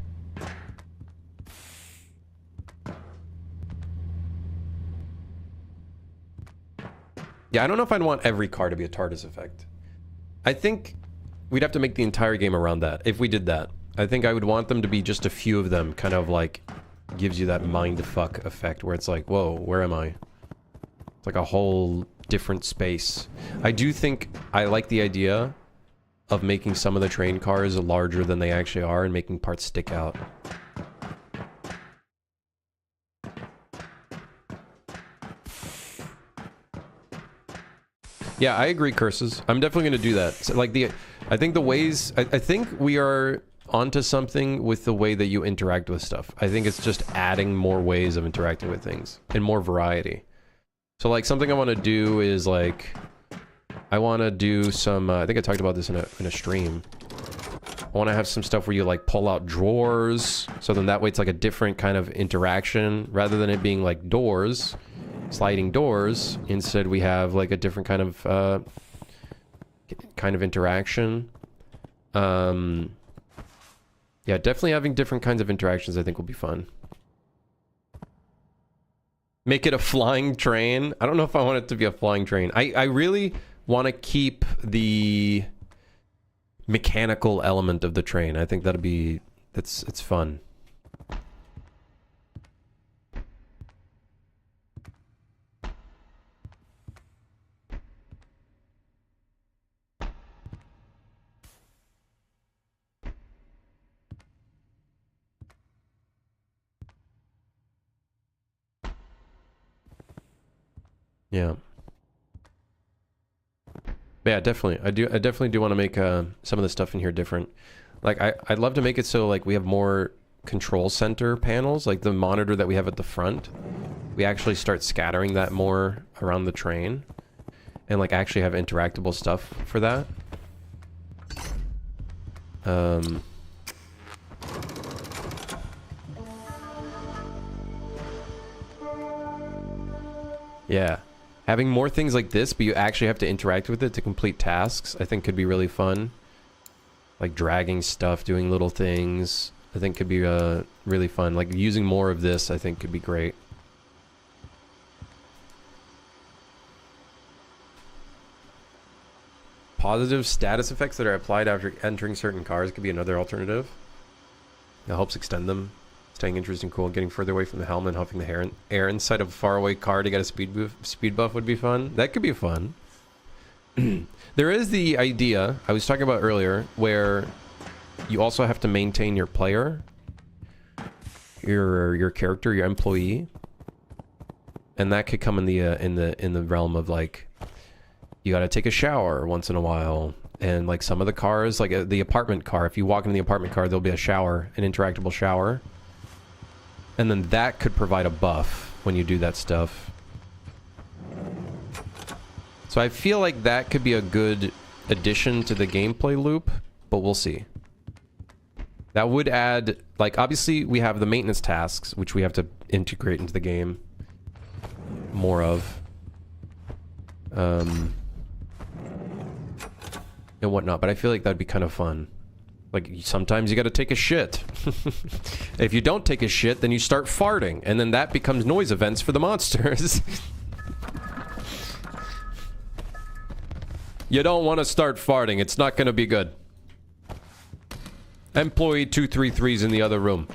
Yeah, I don't know if I'd want every car to be a TARDIS effect. I think we'd have to make the entire game around that, if we did that. I think I would want them to be just a few of them, kind of like, gives you that mindfuck effect, where it's like, whoa, where am I? It's like a whole different space. I do think I like the idea of making some of the train cars larger than they actually are and making parts stick out. Yeah, I agree, Curses. I'm definitely going to do that. So, like, I think the ways... I think we are onto something with the way that you interact with stuff. I think it's just adding more ways of interacting with things and more variety. So, like, something I want to do is, like... I want to do some... I think I talked about this in a stream. I want to have some stuff where you, like, pull out drawers. So then that way it's, like, a different kind of interaction. Rather than it being, like, doors... sliding doors. Instead, we have like a different kind of interaction. Yeah, definitely having different kinds of interactions I think will be fun. Make it a flying train. I don't know if I want it to be a flying train. I really want to keep the mechanical element of the train. I think that'd be... It's fun. Yeah. Yeah, definitely. I definitely do want to make some of the stuff in here different. Like, I'd love to make it so, like, we have more control center panels, like the monitor that we have at the front. We actually start scattering that more around the train. And, like, actually have interactable stuff for that. Yeah. Having more things like this, but you actually have to interact with it to complete tasks, I think could be really fun. Like dragging stuff, doing little things, I think could be really fun. Like using more of this, I think could be great. Positive status effects that are applied after entering certain cars could be another alternative. That helps extend them. Staying interesting, cool. Getting further away from the helmet and huffing the air inside of a faraway car to get a speed buff would be fun. That could be fun. There is the idea I was talking about earlier where you also have to maintain your player, your character, your employee, and that could come in the realm of like you got to take a shower once in a while. And like some of the cars, like the apartment car, if you walk into the apartment car, there'll be a shower, an interactable shower. And then that could provide a buff when you do that stuff. So I feel like that could be a good addition to the gameplay loop, but we'll see. That would add, like, obviously we have the maintenance tasks, which we have to integrate into the game more of. And whatnot, but I feel like that'd be kind of fun. Like, sometimes you gotta take a shit. If you don't take a shit, then you start farting, and then that becomes noise events for the monsters. You don't want to start farting, it's not gonna be good. Employee 233's in the other room.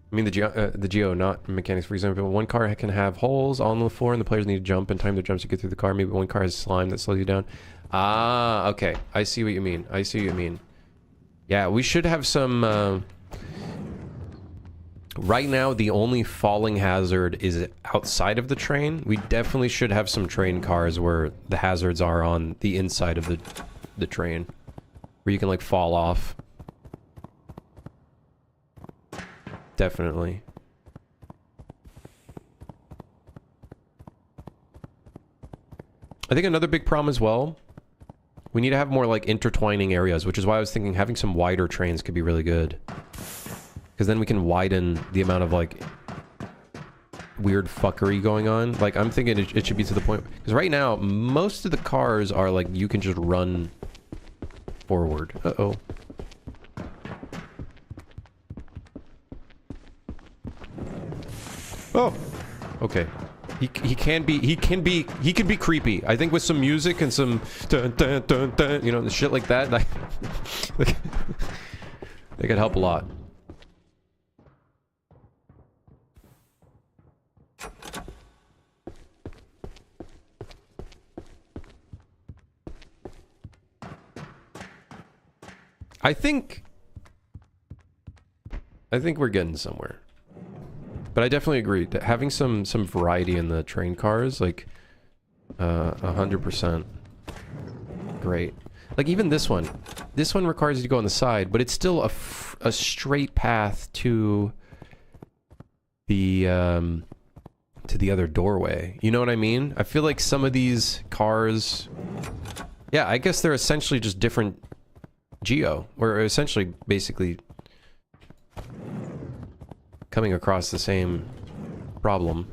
I mean the Geo, not mechanics. For example, one car can have holes on the floor and the players need to jump and time their jumps to get through the car. Maybe one car has slime that slows you down. Ah, okay. I see what you mean. I see what you mean. Yeah, we should have some... Right now, the only falling hazard is outside of the train. We definitely should have some train cars where the hazards are on the inside of the train. Where you can, like, fall off. Definitely. I think another big problem as well, we need to have more like intertwining areas, which is why I was thinking having some wider trains could be really good. Because then we can widen the amount of like weird fuckery going on. Like I'm thinking it should be to the point, because right now most of the cars are like you can just run forward. Uh-oh. Oh, okay. He can be creepy. I think with some music and some dun, dun, dun, dun, you know, the shit like that. Like, they could help a lot. I think we're getting somewhere. But I definitely agree that having some variety in the train cars, like 100% great. Like even this one requires you to go on the side, but it's still a straight path to the other doorway. You know what I mean? I feel like some of these cars, yeah, I guess they're essentially just different geo, or essentially basically coming across the same problem.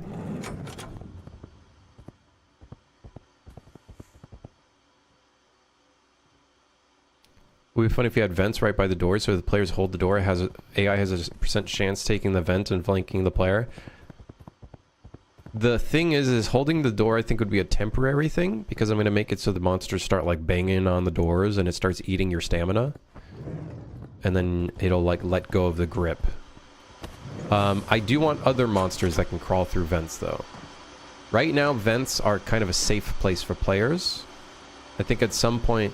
It would be funny if you had vents right by the door, so if the players hold the door, AI has a percent chance taking the vent and flanking the player. The thing is holding the door I think would be a temporary thing, because I'm going to make it so the monsters start like banging on the doors and it starts eating your stamina. And then it'll like let go of the grip. I do want other monsters that can crawl through vents though. Right now vents are kind of a safe place for players. I think at some point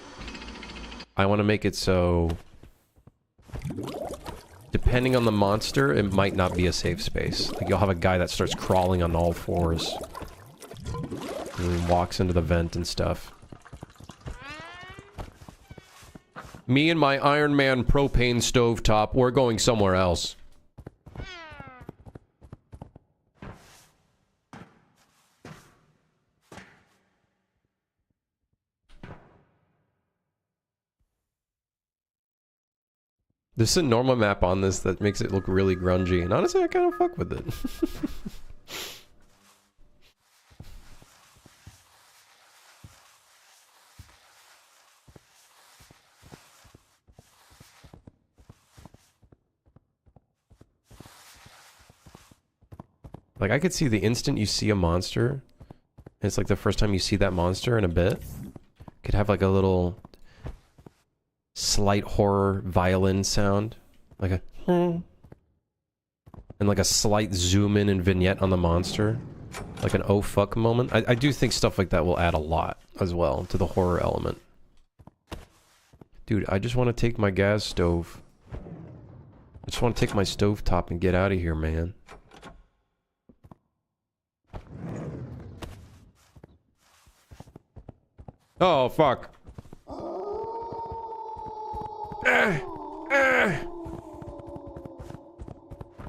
I want to make it so depending on the monster, it might not be a safe space. Like, you'll have a guy that starts crawling on all fours. And walks into the vent and stuff. Me and my Iron Man propane stovetop, we're going somewhere else. There's a normal map on this that makes it look really grungy, and honestly, I kind of fuck with it. Like, I could see the instant you see a monster, and it's like the first time you see that monster in a bit, could have like a little slight horror violin sound, like a and like a slight zoom in and vignette on the monster, like an oh fuck moment. I do think stuff like that will add a lot as well to the horror element. Dude, I just want to take my gas stove. I just want to take my stovetop and get out of here, man. Oh fuck.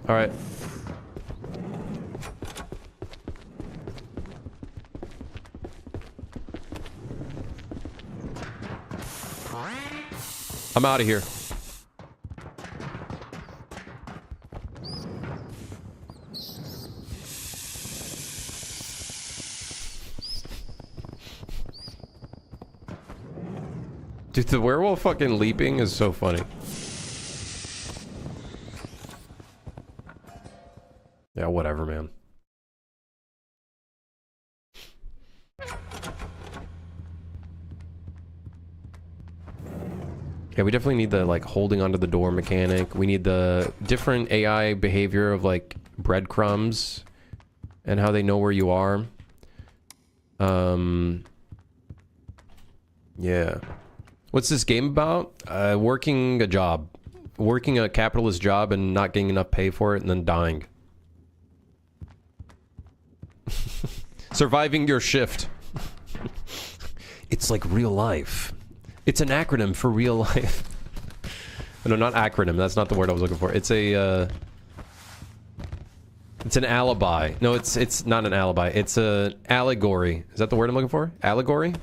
All right. I'm out of here. Dude, the werewolf fucking leaping is so funny. Yeah, whatever, man. Yeah, we definitely need the, like, holding onto the door mechanic. We need the different AI behavior of, like, breadcrumbs and how they know where you are. Yeah. What's this game about? Working a job. Working a capitalist job and not getting enough pay for it and then dying. Surviving your shift. It's like real life. It's an acronym for real life. No, not acronym. That's not the word I was looking for. It's a, it's an alibi. No, it's not an alibi. It's a allegory. Is that the word I'm looking for? Allegory?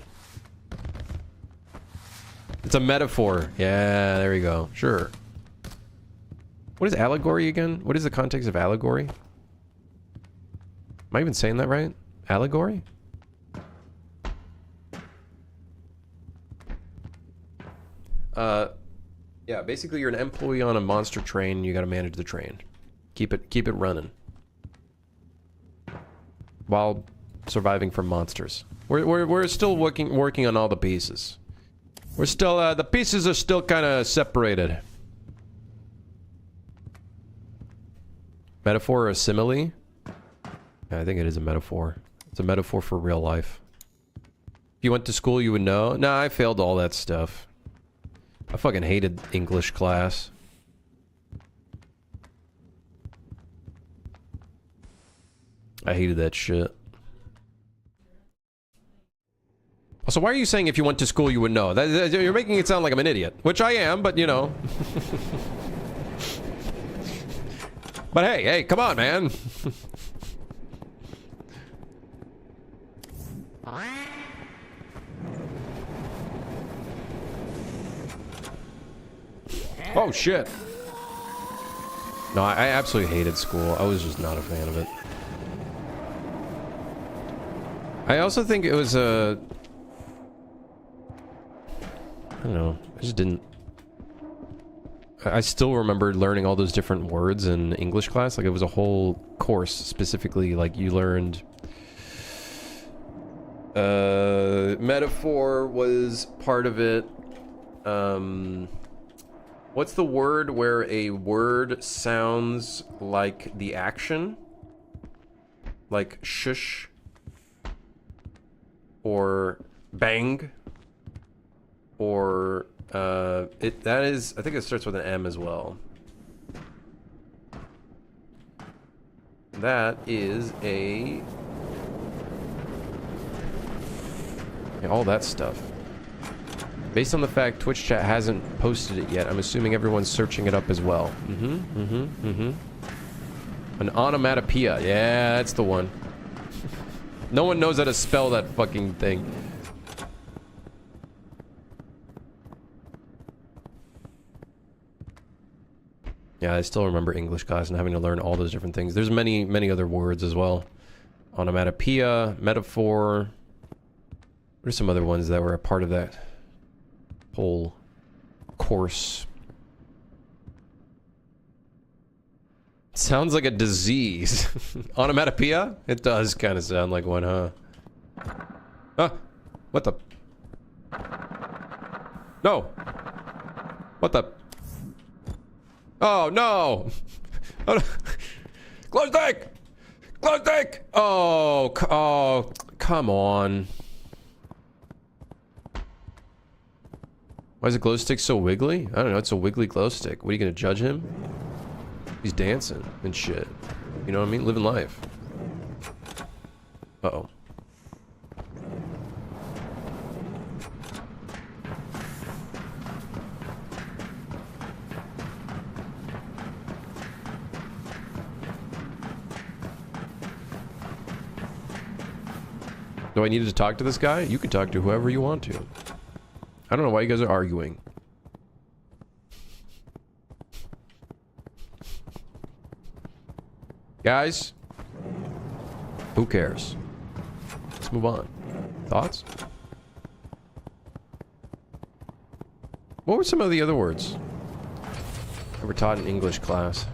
It's a metaphor. Yeah, there we go. Sure. What is allegory again? What is the context of allegory? Am I even saying that right? Allegory? Yeah, basically you're an employee on a monster train and you gotta manage the train. Keep it running. While surviving from monsters. We're still working on all the pieces. We're still, the pieces are still kinda separated. Metaphor or a simile? Yeah, I think it is a metaphor. It's a metaphor for real life. If you went to school, you would know. Nah, I failed all that stuff. I fucking hated English class. I hated that shit. Also, why are you saying if you went to school, you would know? You're making it sound like I'm an idiot. Which I am, but you know. But hey, come on, man. Oh, shit. No, I absolutely hated school. I was just not a fan of it. I also think it was a... I don't know. I just didn't... I still remember learning all those different words in English class. Like, it was a whole course specifically. Like, you learned... metaphor was part of it. What's the word where a word sounds like the action? Like shush or bang or that is, I think it starts with an M as well. That is a all that stuff. Based on the fact Twitch chat hasn't posted it yet, I'm assuming everyone's searching it up as well. An onomatopoeia. Yeah, that's the one. No one knows how to spell that fucking thing. Yeah, I still remember English class and having to learn all those different things. There's many, many other words as well. Onomatopoeia, metaphor. What are some other ones that were a part of that whole course? Sounds like a disease. Onomatopoeia? It does kind of sound like one, huh? Huh? What the? No! What the? Oh, no! Glow stick! Glow stick! Oh, oh, come on. Why is a glow stick so wiggly? I don't know, it's a wiggly glow stick. What, are you gonna judge him? He's dancing and shit. You know what I mean? Living life. Uh-oh. Do I need to talk to this guy? You can talk to whoever you want to. I don't know why you guys are arguing. Guys? Who cares? Let's move on. Thoughts? What were some of the other words that were taught in English class?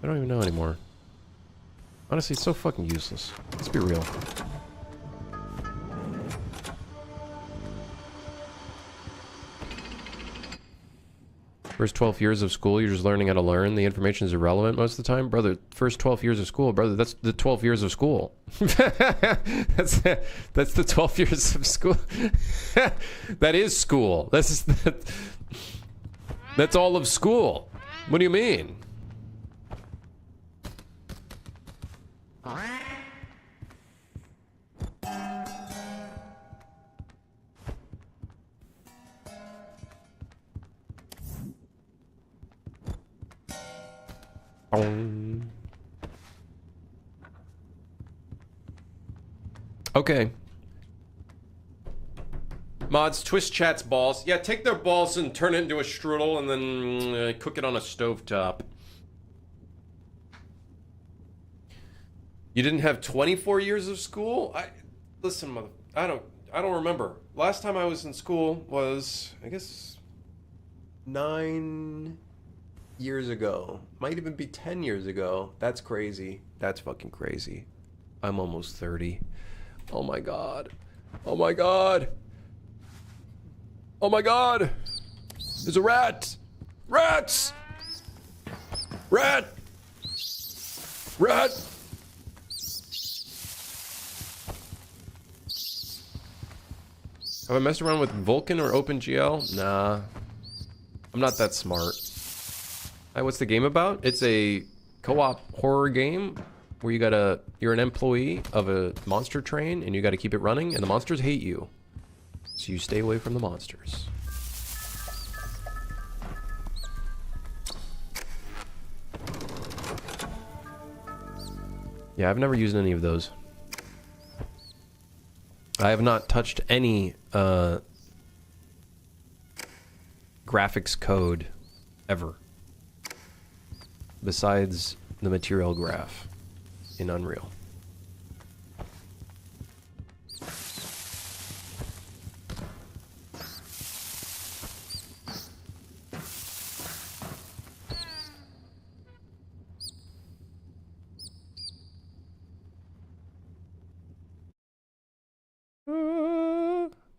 I don't even know anymore. Honestly, it's so fucking useless. Let's be real. First 12 years of school, you're just learning how to learn. The information is irrelevant most of the time. Brother, first 12 years of school, brother, that's the 12 years of school. that's the 12 years of school. That is school. That's all of school. What do you mean? Okay. Mods, twist chat's balls. Yeah, take their balls and turn it into a strudel and then cook it on a stovetop. You didn't have 24 years of school? Listen, mother, I don't remember. Last time I was in school was, I guess, 9 years ago. Might even be 10 years ago. That's crazy. That's fucking crazy. I'm almost 30. Oh my god. Oh my god. Oh my god. There's a rat. Rats. Rat. Rat. Have I messed around with Vulkan or OpenGL? Nah. I'm not that smart. Hey, what's the game about? It's a co-op horror game where you're an employee of a monster train and you gotta keep it running and the monsters hate you. So you stay away from the monsters. Yeah, I've never used any of those. I have not touched any graphics code ever. Besides the material graph in Unreal.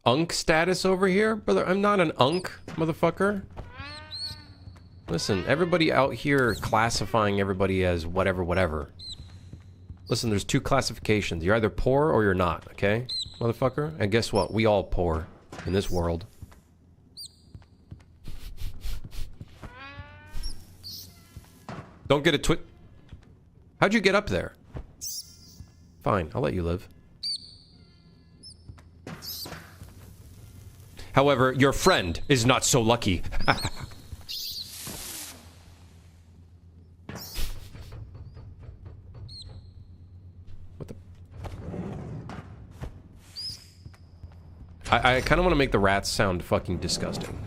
unk status over here, brother. I'm not an unk, motherfucker. Listen, everybody out here classifying everybody as whatever, whatever. Listen, there's two classifications. You're either poor or you're not, okay? Motherfucker? And guess what? We all poor in this world. Don't get a twit. How'd you get up there? Fine, I'll let you live. However, your friend is not so lucky. What the? I kind of want to make the rats sound fucking disgusting.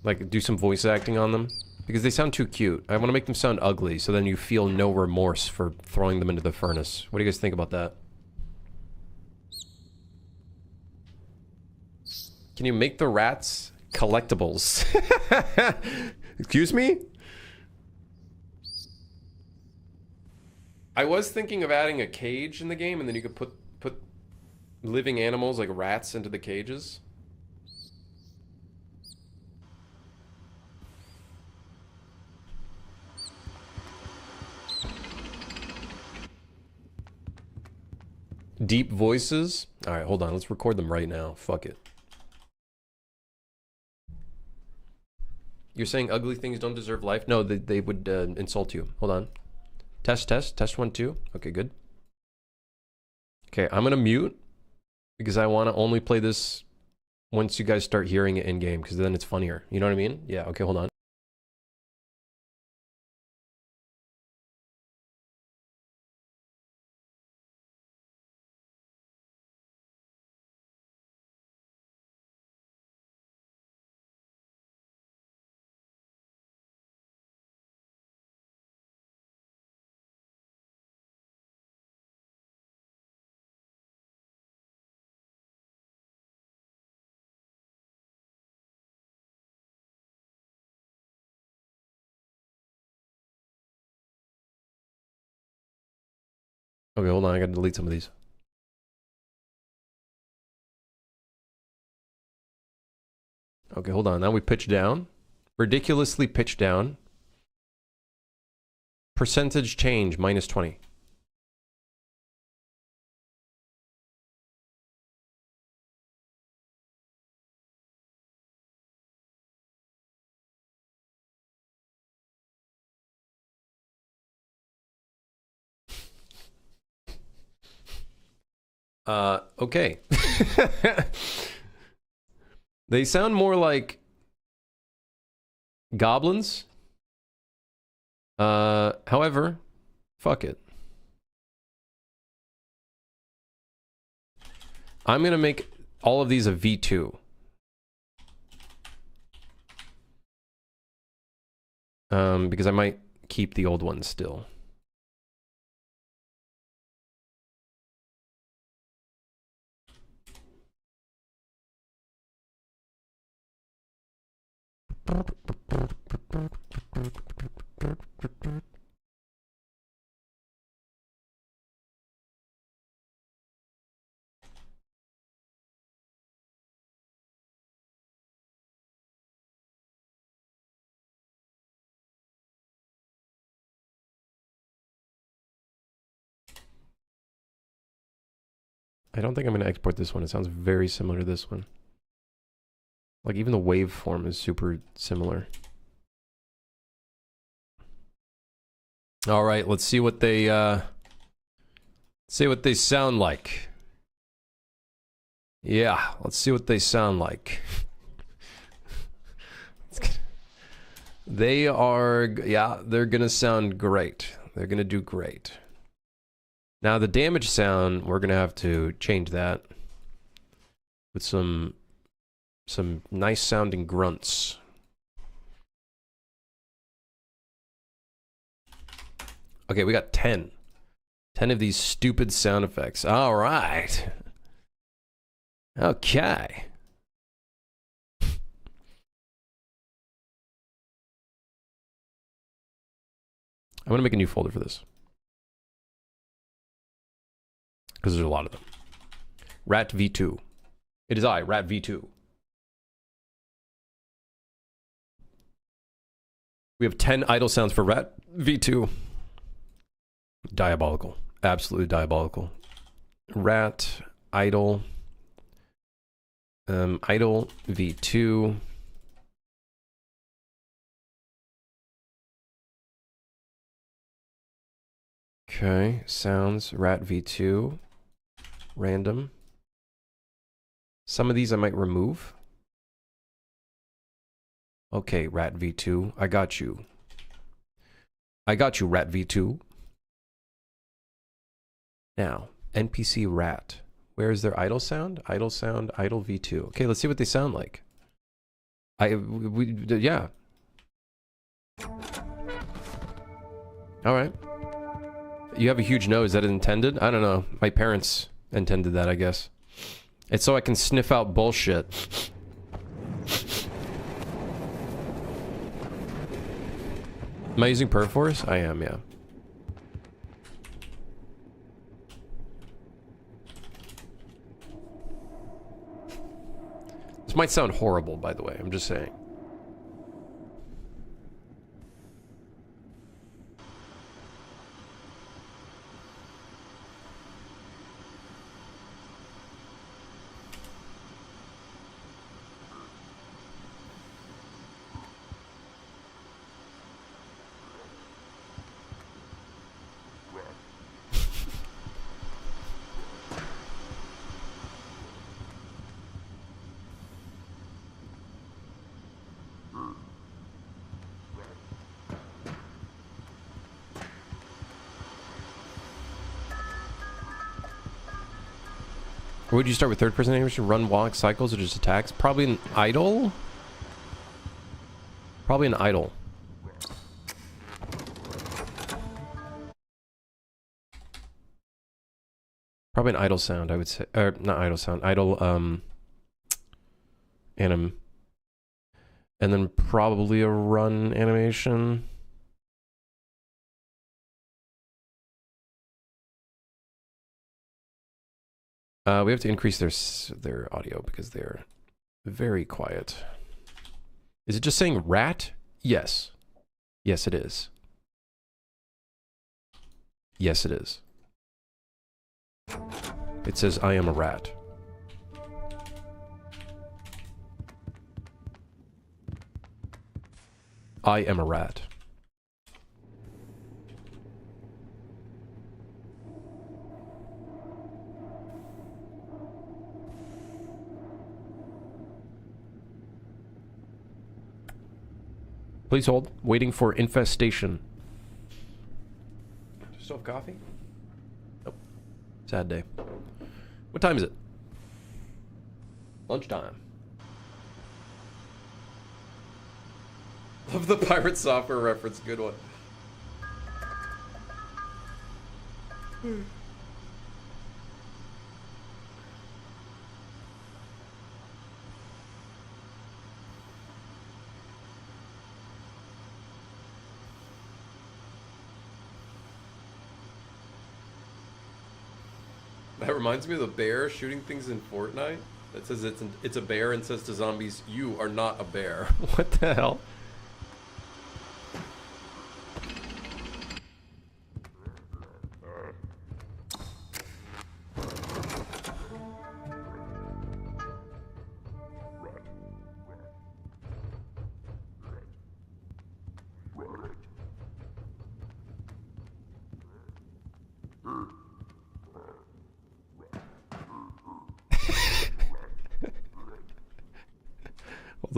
Like, do some voice acting on them. Because they sound too cute. I want to make them sound ugly, so then you feel no remorse for throwing them into the furnace. What do you guys think about that? Can you make the rats collectibles? Excuse me? I was thinking of adding a cage in the game, and then you could put living animals like rats into the cages. Deep voices? Alright, hold on. Let's record them right now. Fuck it. You're saying ugly things don't deserve life? No, they would insult you. Hold on. Test, test. Test 1, 2. Okay, good. Okay, I'm gonna mute. Because I want to only play this once you guys start hearing it in-game. Because then it's funnier. You know what I mean? Yeah, okay, hold on. Okay, hold on. I gotta delete some of these. Okay, hold on. Now we pitch down. Ridiculously pitch down. Percentage change, minus 20. Okay. They sound more like goblins. However, fuck it. I'm gonna make all of these a V2. Because I might keep the old ones still. I don't think I'm going to export this one. It sounds very similar to this one. Like, even the waveform is super similar. All right, let's see what they sound like. Yeah, let's see what they sound like. They are, yeah, they're gonna sound great. They're gonna do great. Now the damage sound, we're gonna have to change that with some nice sounding grunts. Okay, we got 10. 10 of these stupid sound effects. All right. Okay. I'm gonna make a new folder for this. Because there's a lot of them. Rat V2. It is I, Rat V2. We have 10 idle sounds for Rat V2. Diabolical. Absolutely diabolical. Rat, idle. Idle V2. Okay, sounds, Rat V2. Random. Some of these I might remove. Okay, Rat V2, I got you. I got you, Rat V2. Now, NPC Rat. Where is their idle sound? Idle sound, idle V2. Okay, let's see what they sound like. Yeah. All right. You have a huge nose. Is that intended? I don't know. My parents intended that, I guess. It's so I can sniff out bullshit. Am I using Perforce? I am, yeah. This might sound horrible, by the way. I'm just saying. Or would you start with third-person animation, run, walk, cycles, or just attacks? Probably an idle? Probably an idle. Probably an idle sound, I would say. Or, not idle sound, idle, anim. And then probably a run animation. We have to increase their audio because they're very quiet. Is it just saying rat? Yes. Yes, it is. Yes, it is. It says, I am a rat. I am a rat. Please hold. Waiting for infestation. Still have coffee? Nope. Sad day. What time is it? Lunchtime. Love the pirate software reference. Good one. That reminds me of the bear shooting things in Fortnite. That says it's a bear and says to zombies, "You are not a bear." What the hell?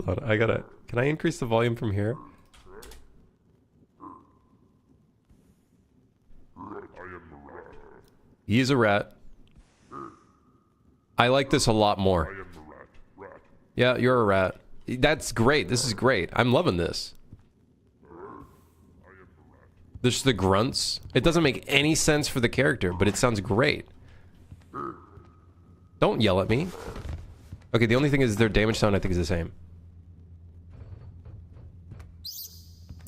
Hold on, can I increase the volume from here? He is a rat. I like this a lot more. Yeah, you're a rat. That's great. This is great. I'm loving this. There's the grunts. It doesn't make any sense for the character, but it sounds great. Don't yell at me. Okay, the only thing is their damage sound I think is the same.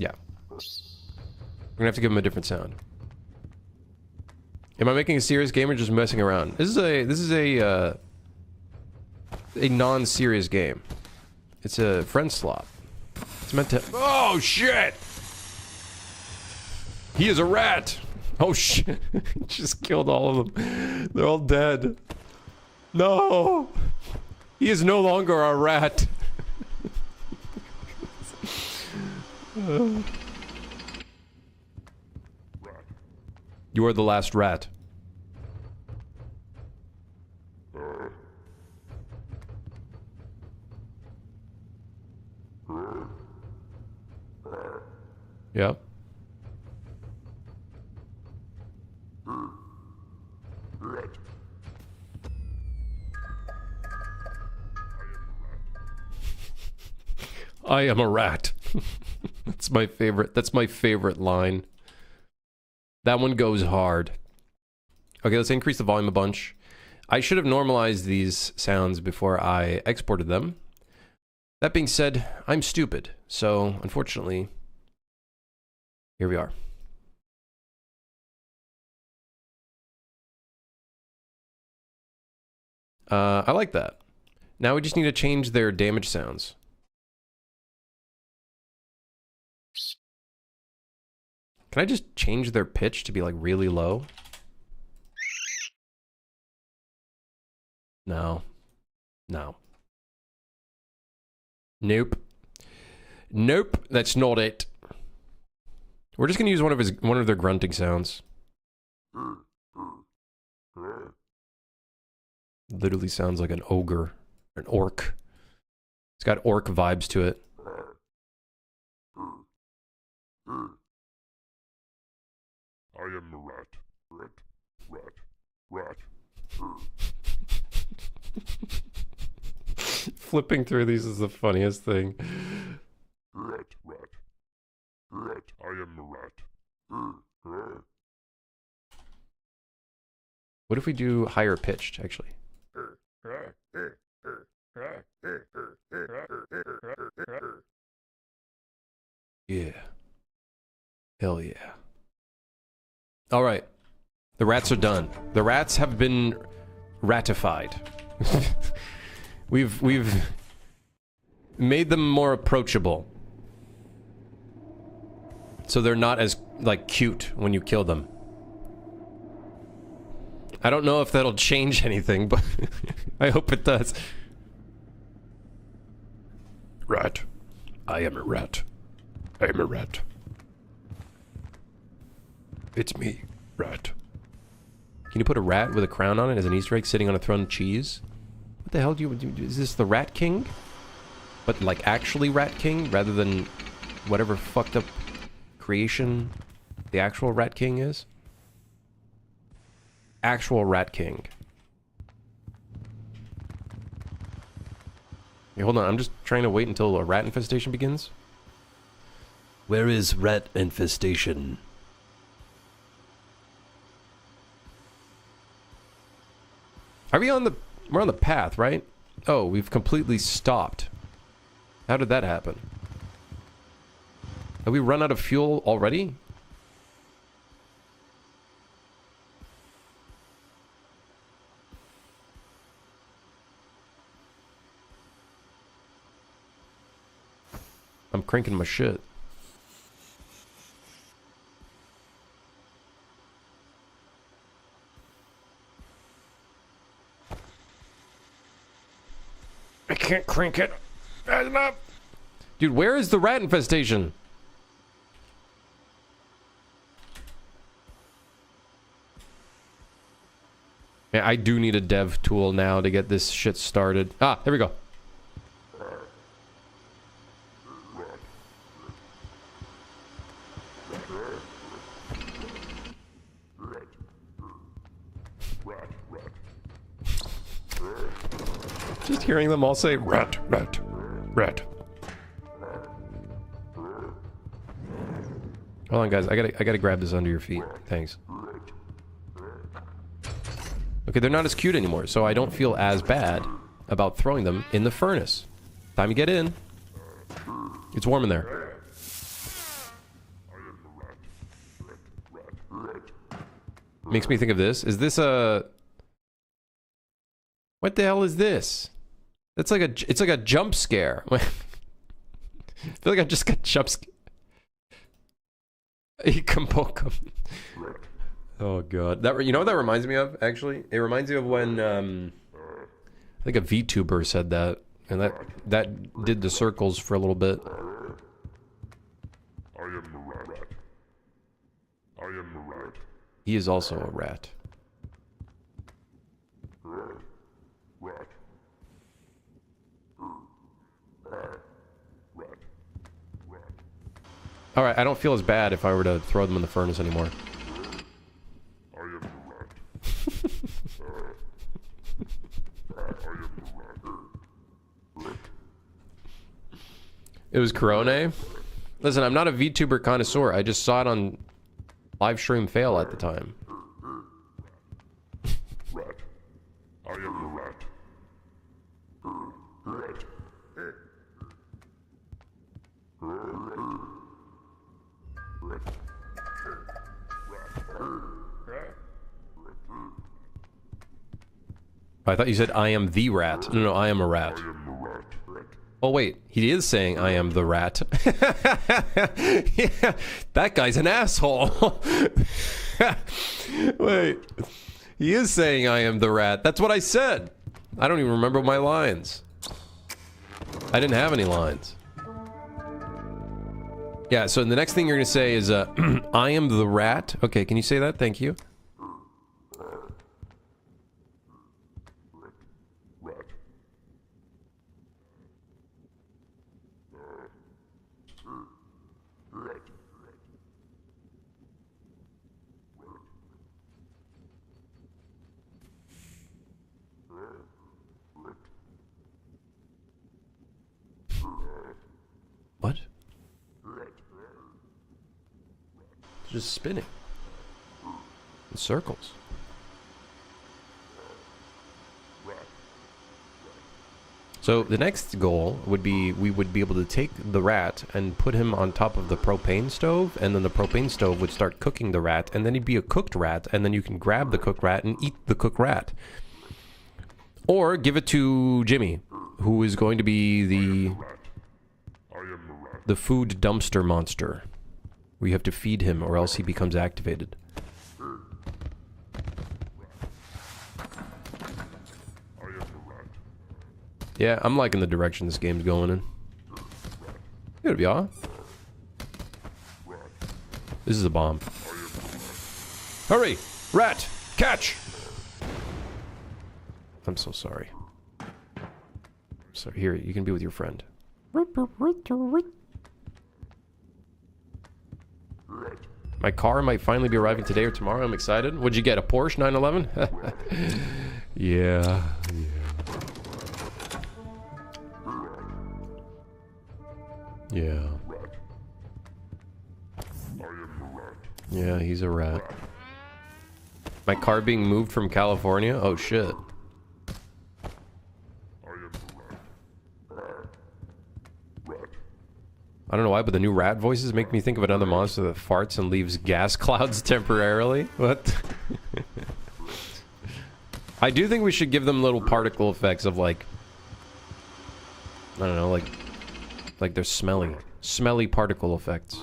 Yeah. We're gonna have to give him a different sound. Am I making a serious game or just messing around? This is a a non-serious game. It's a friendslop. It's meant to... Oh, shit! He is a rat! Oh, shit. He just killed all of them. They're all dead. No! He is no longer a rat. You are the last rat. Yep. I am a rat. That's my favorite. That's my favorite line. That one goes hard. Okay, let's increase the volume a bunch. I should have normalized these sounds before I exported them. That being said, I'm stupid. So, unfortunately, here we are. I like that. Now we just need to change their damage sounds. Can I just change their pitch to be like really low? No. No. Nope. Nope, that's not it. We're just gonna use one of their grunting sounds. Literally sounds like an ogre, an orc. It's got orc vibes to it. I am a rat. Rat. Rat. Rat. Flipping through these is the funniest thing. Rat. Rat. Rat. I am a rat. What if we do higher pitched, actually? Yeah. Hell yeah. All right. The rats are done. The rats have been ratified. We've made them more approachable. So they're not as, like, cute when you kill them. I don't know if that'll change anything, but I hope it does. Rat. I am a rat. I am a rat. It's me, rat. Can you put a rat with a crown on it as an Easter egg sitting on a throne of cheese? What the hell do you do? Is this the Rat King? But like actually Rat King rather than whatever fucked up creation the actual Rat King is? Actual Rat King. Hey, hold on, I'm just trying to wait until a rat infestation begins. Where is rat infestation? Are we on the... We're on the path, right? Oh, we've completely stopped. How did that happen? Have we run out of fuel already? I'm cranking my shit. I can't crank it fast enough. Dude, where is the rat infestation? Yeah, I do need a dev tool now to get this shit started. Ah, there we go. Just hearing them all say rat, rat, rat. Hold on, guys. I gotta grab this under your feet. Thanks. Okay, they're not as cute anymore, so I don't feel as bad about throwing them in the furnace. Time to get in. It's warm in there. Makes me think of this. Is this a... What the hell is this? It's like a jump scare. I feel like I just got jump scared. Oh god. That, you know what that reminds me of, actually? It reminds me of when I think a VTuber said that, and that did the circles for a little bit. I am the rat. I am the rat. He is also a rat. Rat. Alright, I don't feel as bad if I were to throw them in the furnace anymore. I am the rat. I am the rat. It was Corona. Listen, I'm not a VTuber connoisseur. I just saw it on live stream fail at the time. Rat. I am the rat. Rat. I thought you said I am the rat. No, I am a rat. I am the rat. Oh wait, he is saying I am the rat. Yeah, that guy's an asshole. Wait, he is saying I am the rat. That's what I said. I don't even remember my lines. I didn't have any lines. Yeah, so the next thing you're gonna say is I am the rat. Okay, can you say that? Thank you. What? It's just spinning in circles. So the next goal would be we would be able to take the rat and put him on top of the propane stove, and then the propane stove would start cooking the rat, and then he'd be a cooked rat, and then you can grab the cooked rat and eat the cooked rat. Or give it to Jimmy, who is going to be the food dumpster monster. We have to feed him or else he becomes activated. Yeah, I'm liking the direction this game's going in. Good of y'all. This is a bomb. Hurry! Rat! Catch! I'm so sorry. So here, you can be with your friend. My car might finally be arriving today or tomorrow. I'm excited. What'd you get? A Porsche 911? Yeah. Yeah. Yeah, he's a rat. My car being moved from California? Oh shit. I don't know why, but the new rat voices make me think of another monster that farts and leaves gas clouds temporarily. What? I do think we should give them little particle effects of like... I don't know, like they're smelly. Smelly particle effects.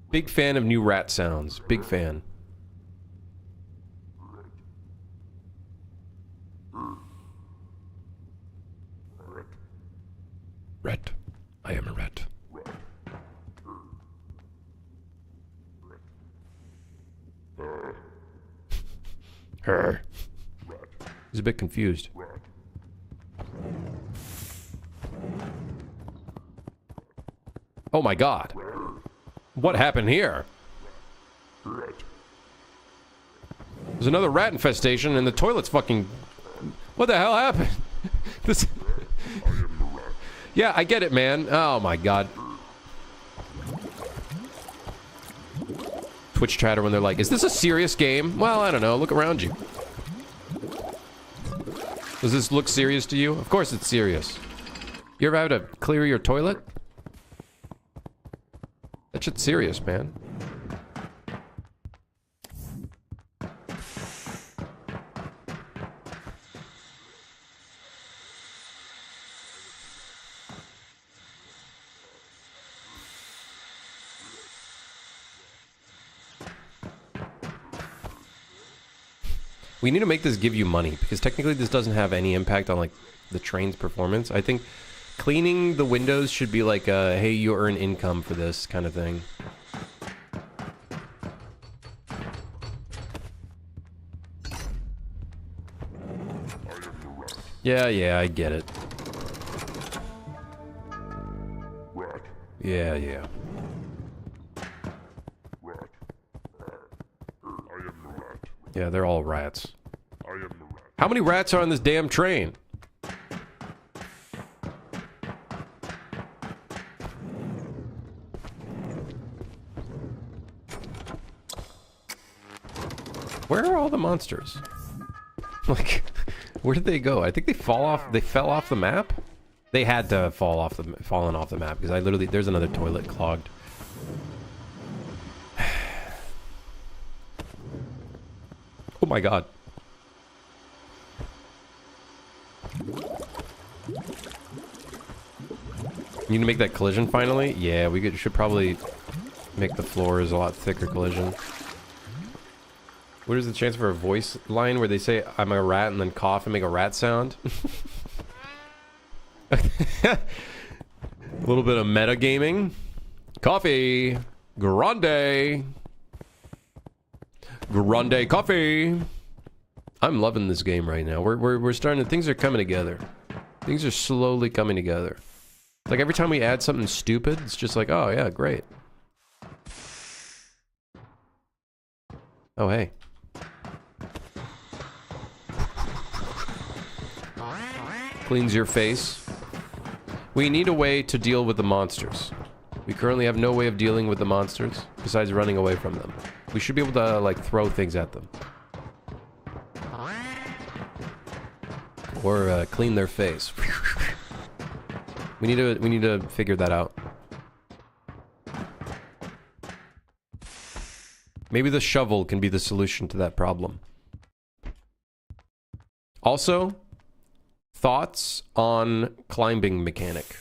Big fan of new rat sounds. Big fan. Rat. I am a rat. Her. He's a bit confused. Oh my god. What happened here? There's another rat infestation and the toilet's fucking... What the hell happened? This... Yeah, I get it, man. Oh my god. Twitch chatter when they're like, is this a serious game? Well, I don't know. Look around you. Does this look serious to you? Of course it's serious. You ever have to clear your toilet? That shit's serious, man. We need to make this give you money, because technically this doesn't have any impact on, like, the train's performance. I think cleaning the windows should be like a, hey, you earn income for this kind of thing. Yeah, I get it. Yeah. Yeah, they're all rats. How many rats are on this damn train? Where are all the monsters? Like, where did they go? I think they fall off. They fell off the map. They had to fallen off the map because I literally there's another toilet clogged. Oh my god. You need to make that collision finally? Yeah, should probably make the floors a lot thicker collision. What is the chance for a voice line where they say, I'm a rat, and then cough and make a rat sound? A little bit of metagaming. Coffee. Grande. Grande coffee. I'm loving this game right now. We're starting to... Things are coming together. Things are slowly coming together. Like, every time we add something stupid, it's just like, oh, yeah, great. Oh, hey. Cleans your face. We need a way to deal with the monsters. We currently have no way of dealing with the monsters besides running away from them. We should be able to, like, throw things at them. Or clean their face. We need to figure that out. Maybe the shovel can be the solution to that problem. Also, thoughts on climbing mechanic.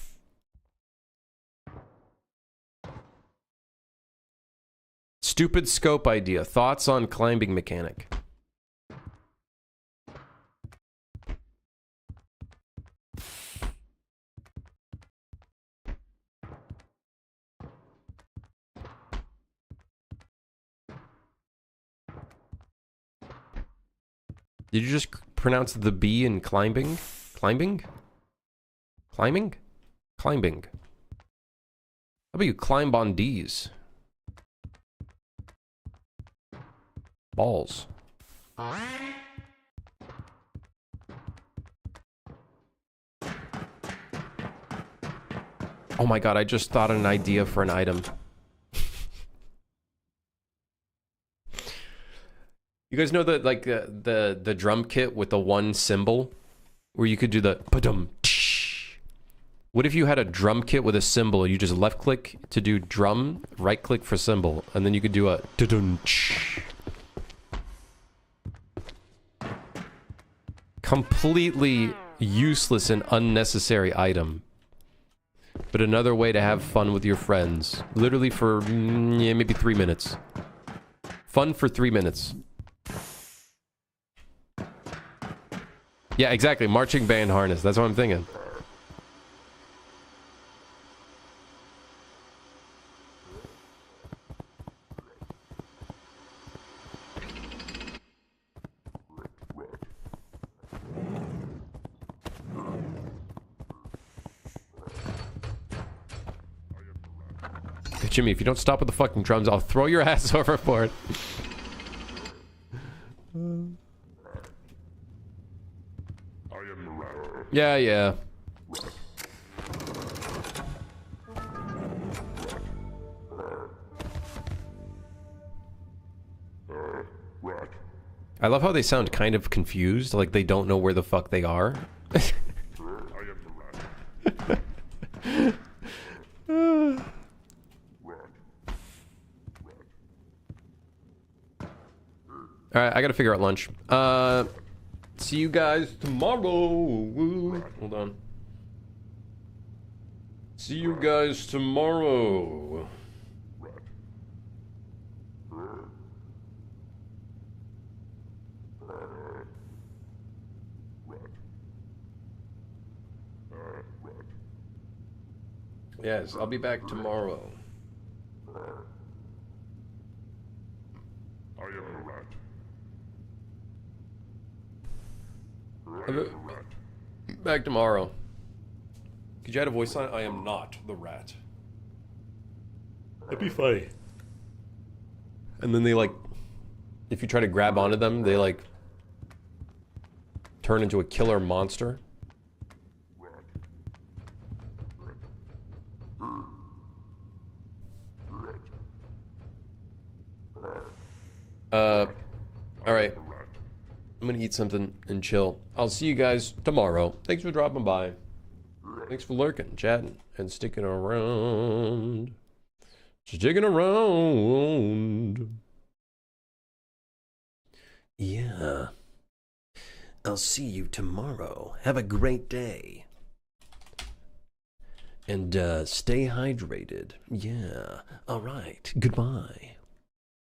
Stupid scope idea. Thoughts on climbing mechanic. Did you just pronounce the B in climbing? Climbing? Climbing? Climbing. How about you climb on D's? Balls. Oh my god, I just thought of an idea for an item. You guys know that, like, the drum kit with the one cymbal? Where you could do the ba-dum tsh. What if you had a drum kit with a cymbal, you just left click to do drum, right click for cymbal, and then you could do a da-dum tsh. Completely useless and unnecessary item. But another way to have fun with your friends. Literally for, yeah, maybe 3 minutes. Fun for 3 minutes. Yeah, exactly. Marching band harness. That's what I'm thinking. Hey, Jimmy, if you don't stop with the fucking drums, I'll throw your ass overboard. Yeah. I love how they sound kind of confused, like they don't know where the fuck they are. Alright, I gotta figure out lunch. See you guys tomorrow. Hold on. See you guys tomorrow. Yes, I'll be back tomorrow. I am a rat. I I'll am be a rat. back tomorrow. Could you add a voice line? I am not the rat. That'd be funny. And then they like, if you try to grab onto them, they like turn into a killer monster. All right. I'm gonna eat something and chill. I'll see you guys tomorrow. Thanks for dropping by. Thanks for lurking, chatting, and sticking around. Sticking around. Yeah. I'll see you tomorrow. Have a great day. And stay hydrated. Yeah. All right. Goodbye.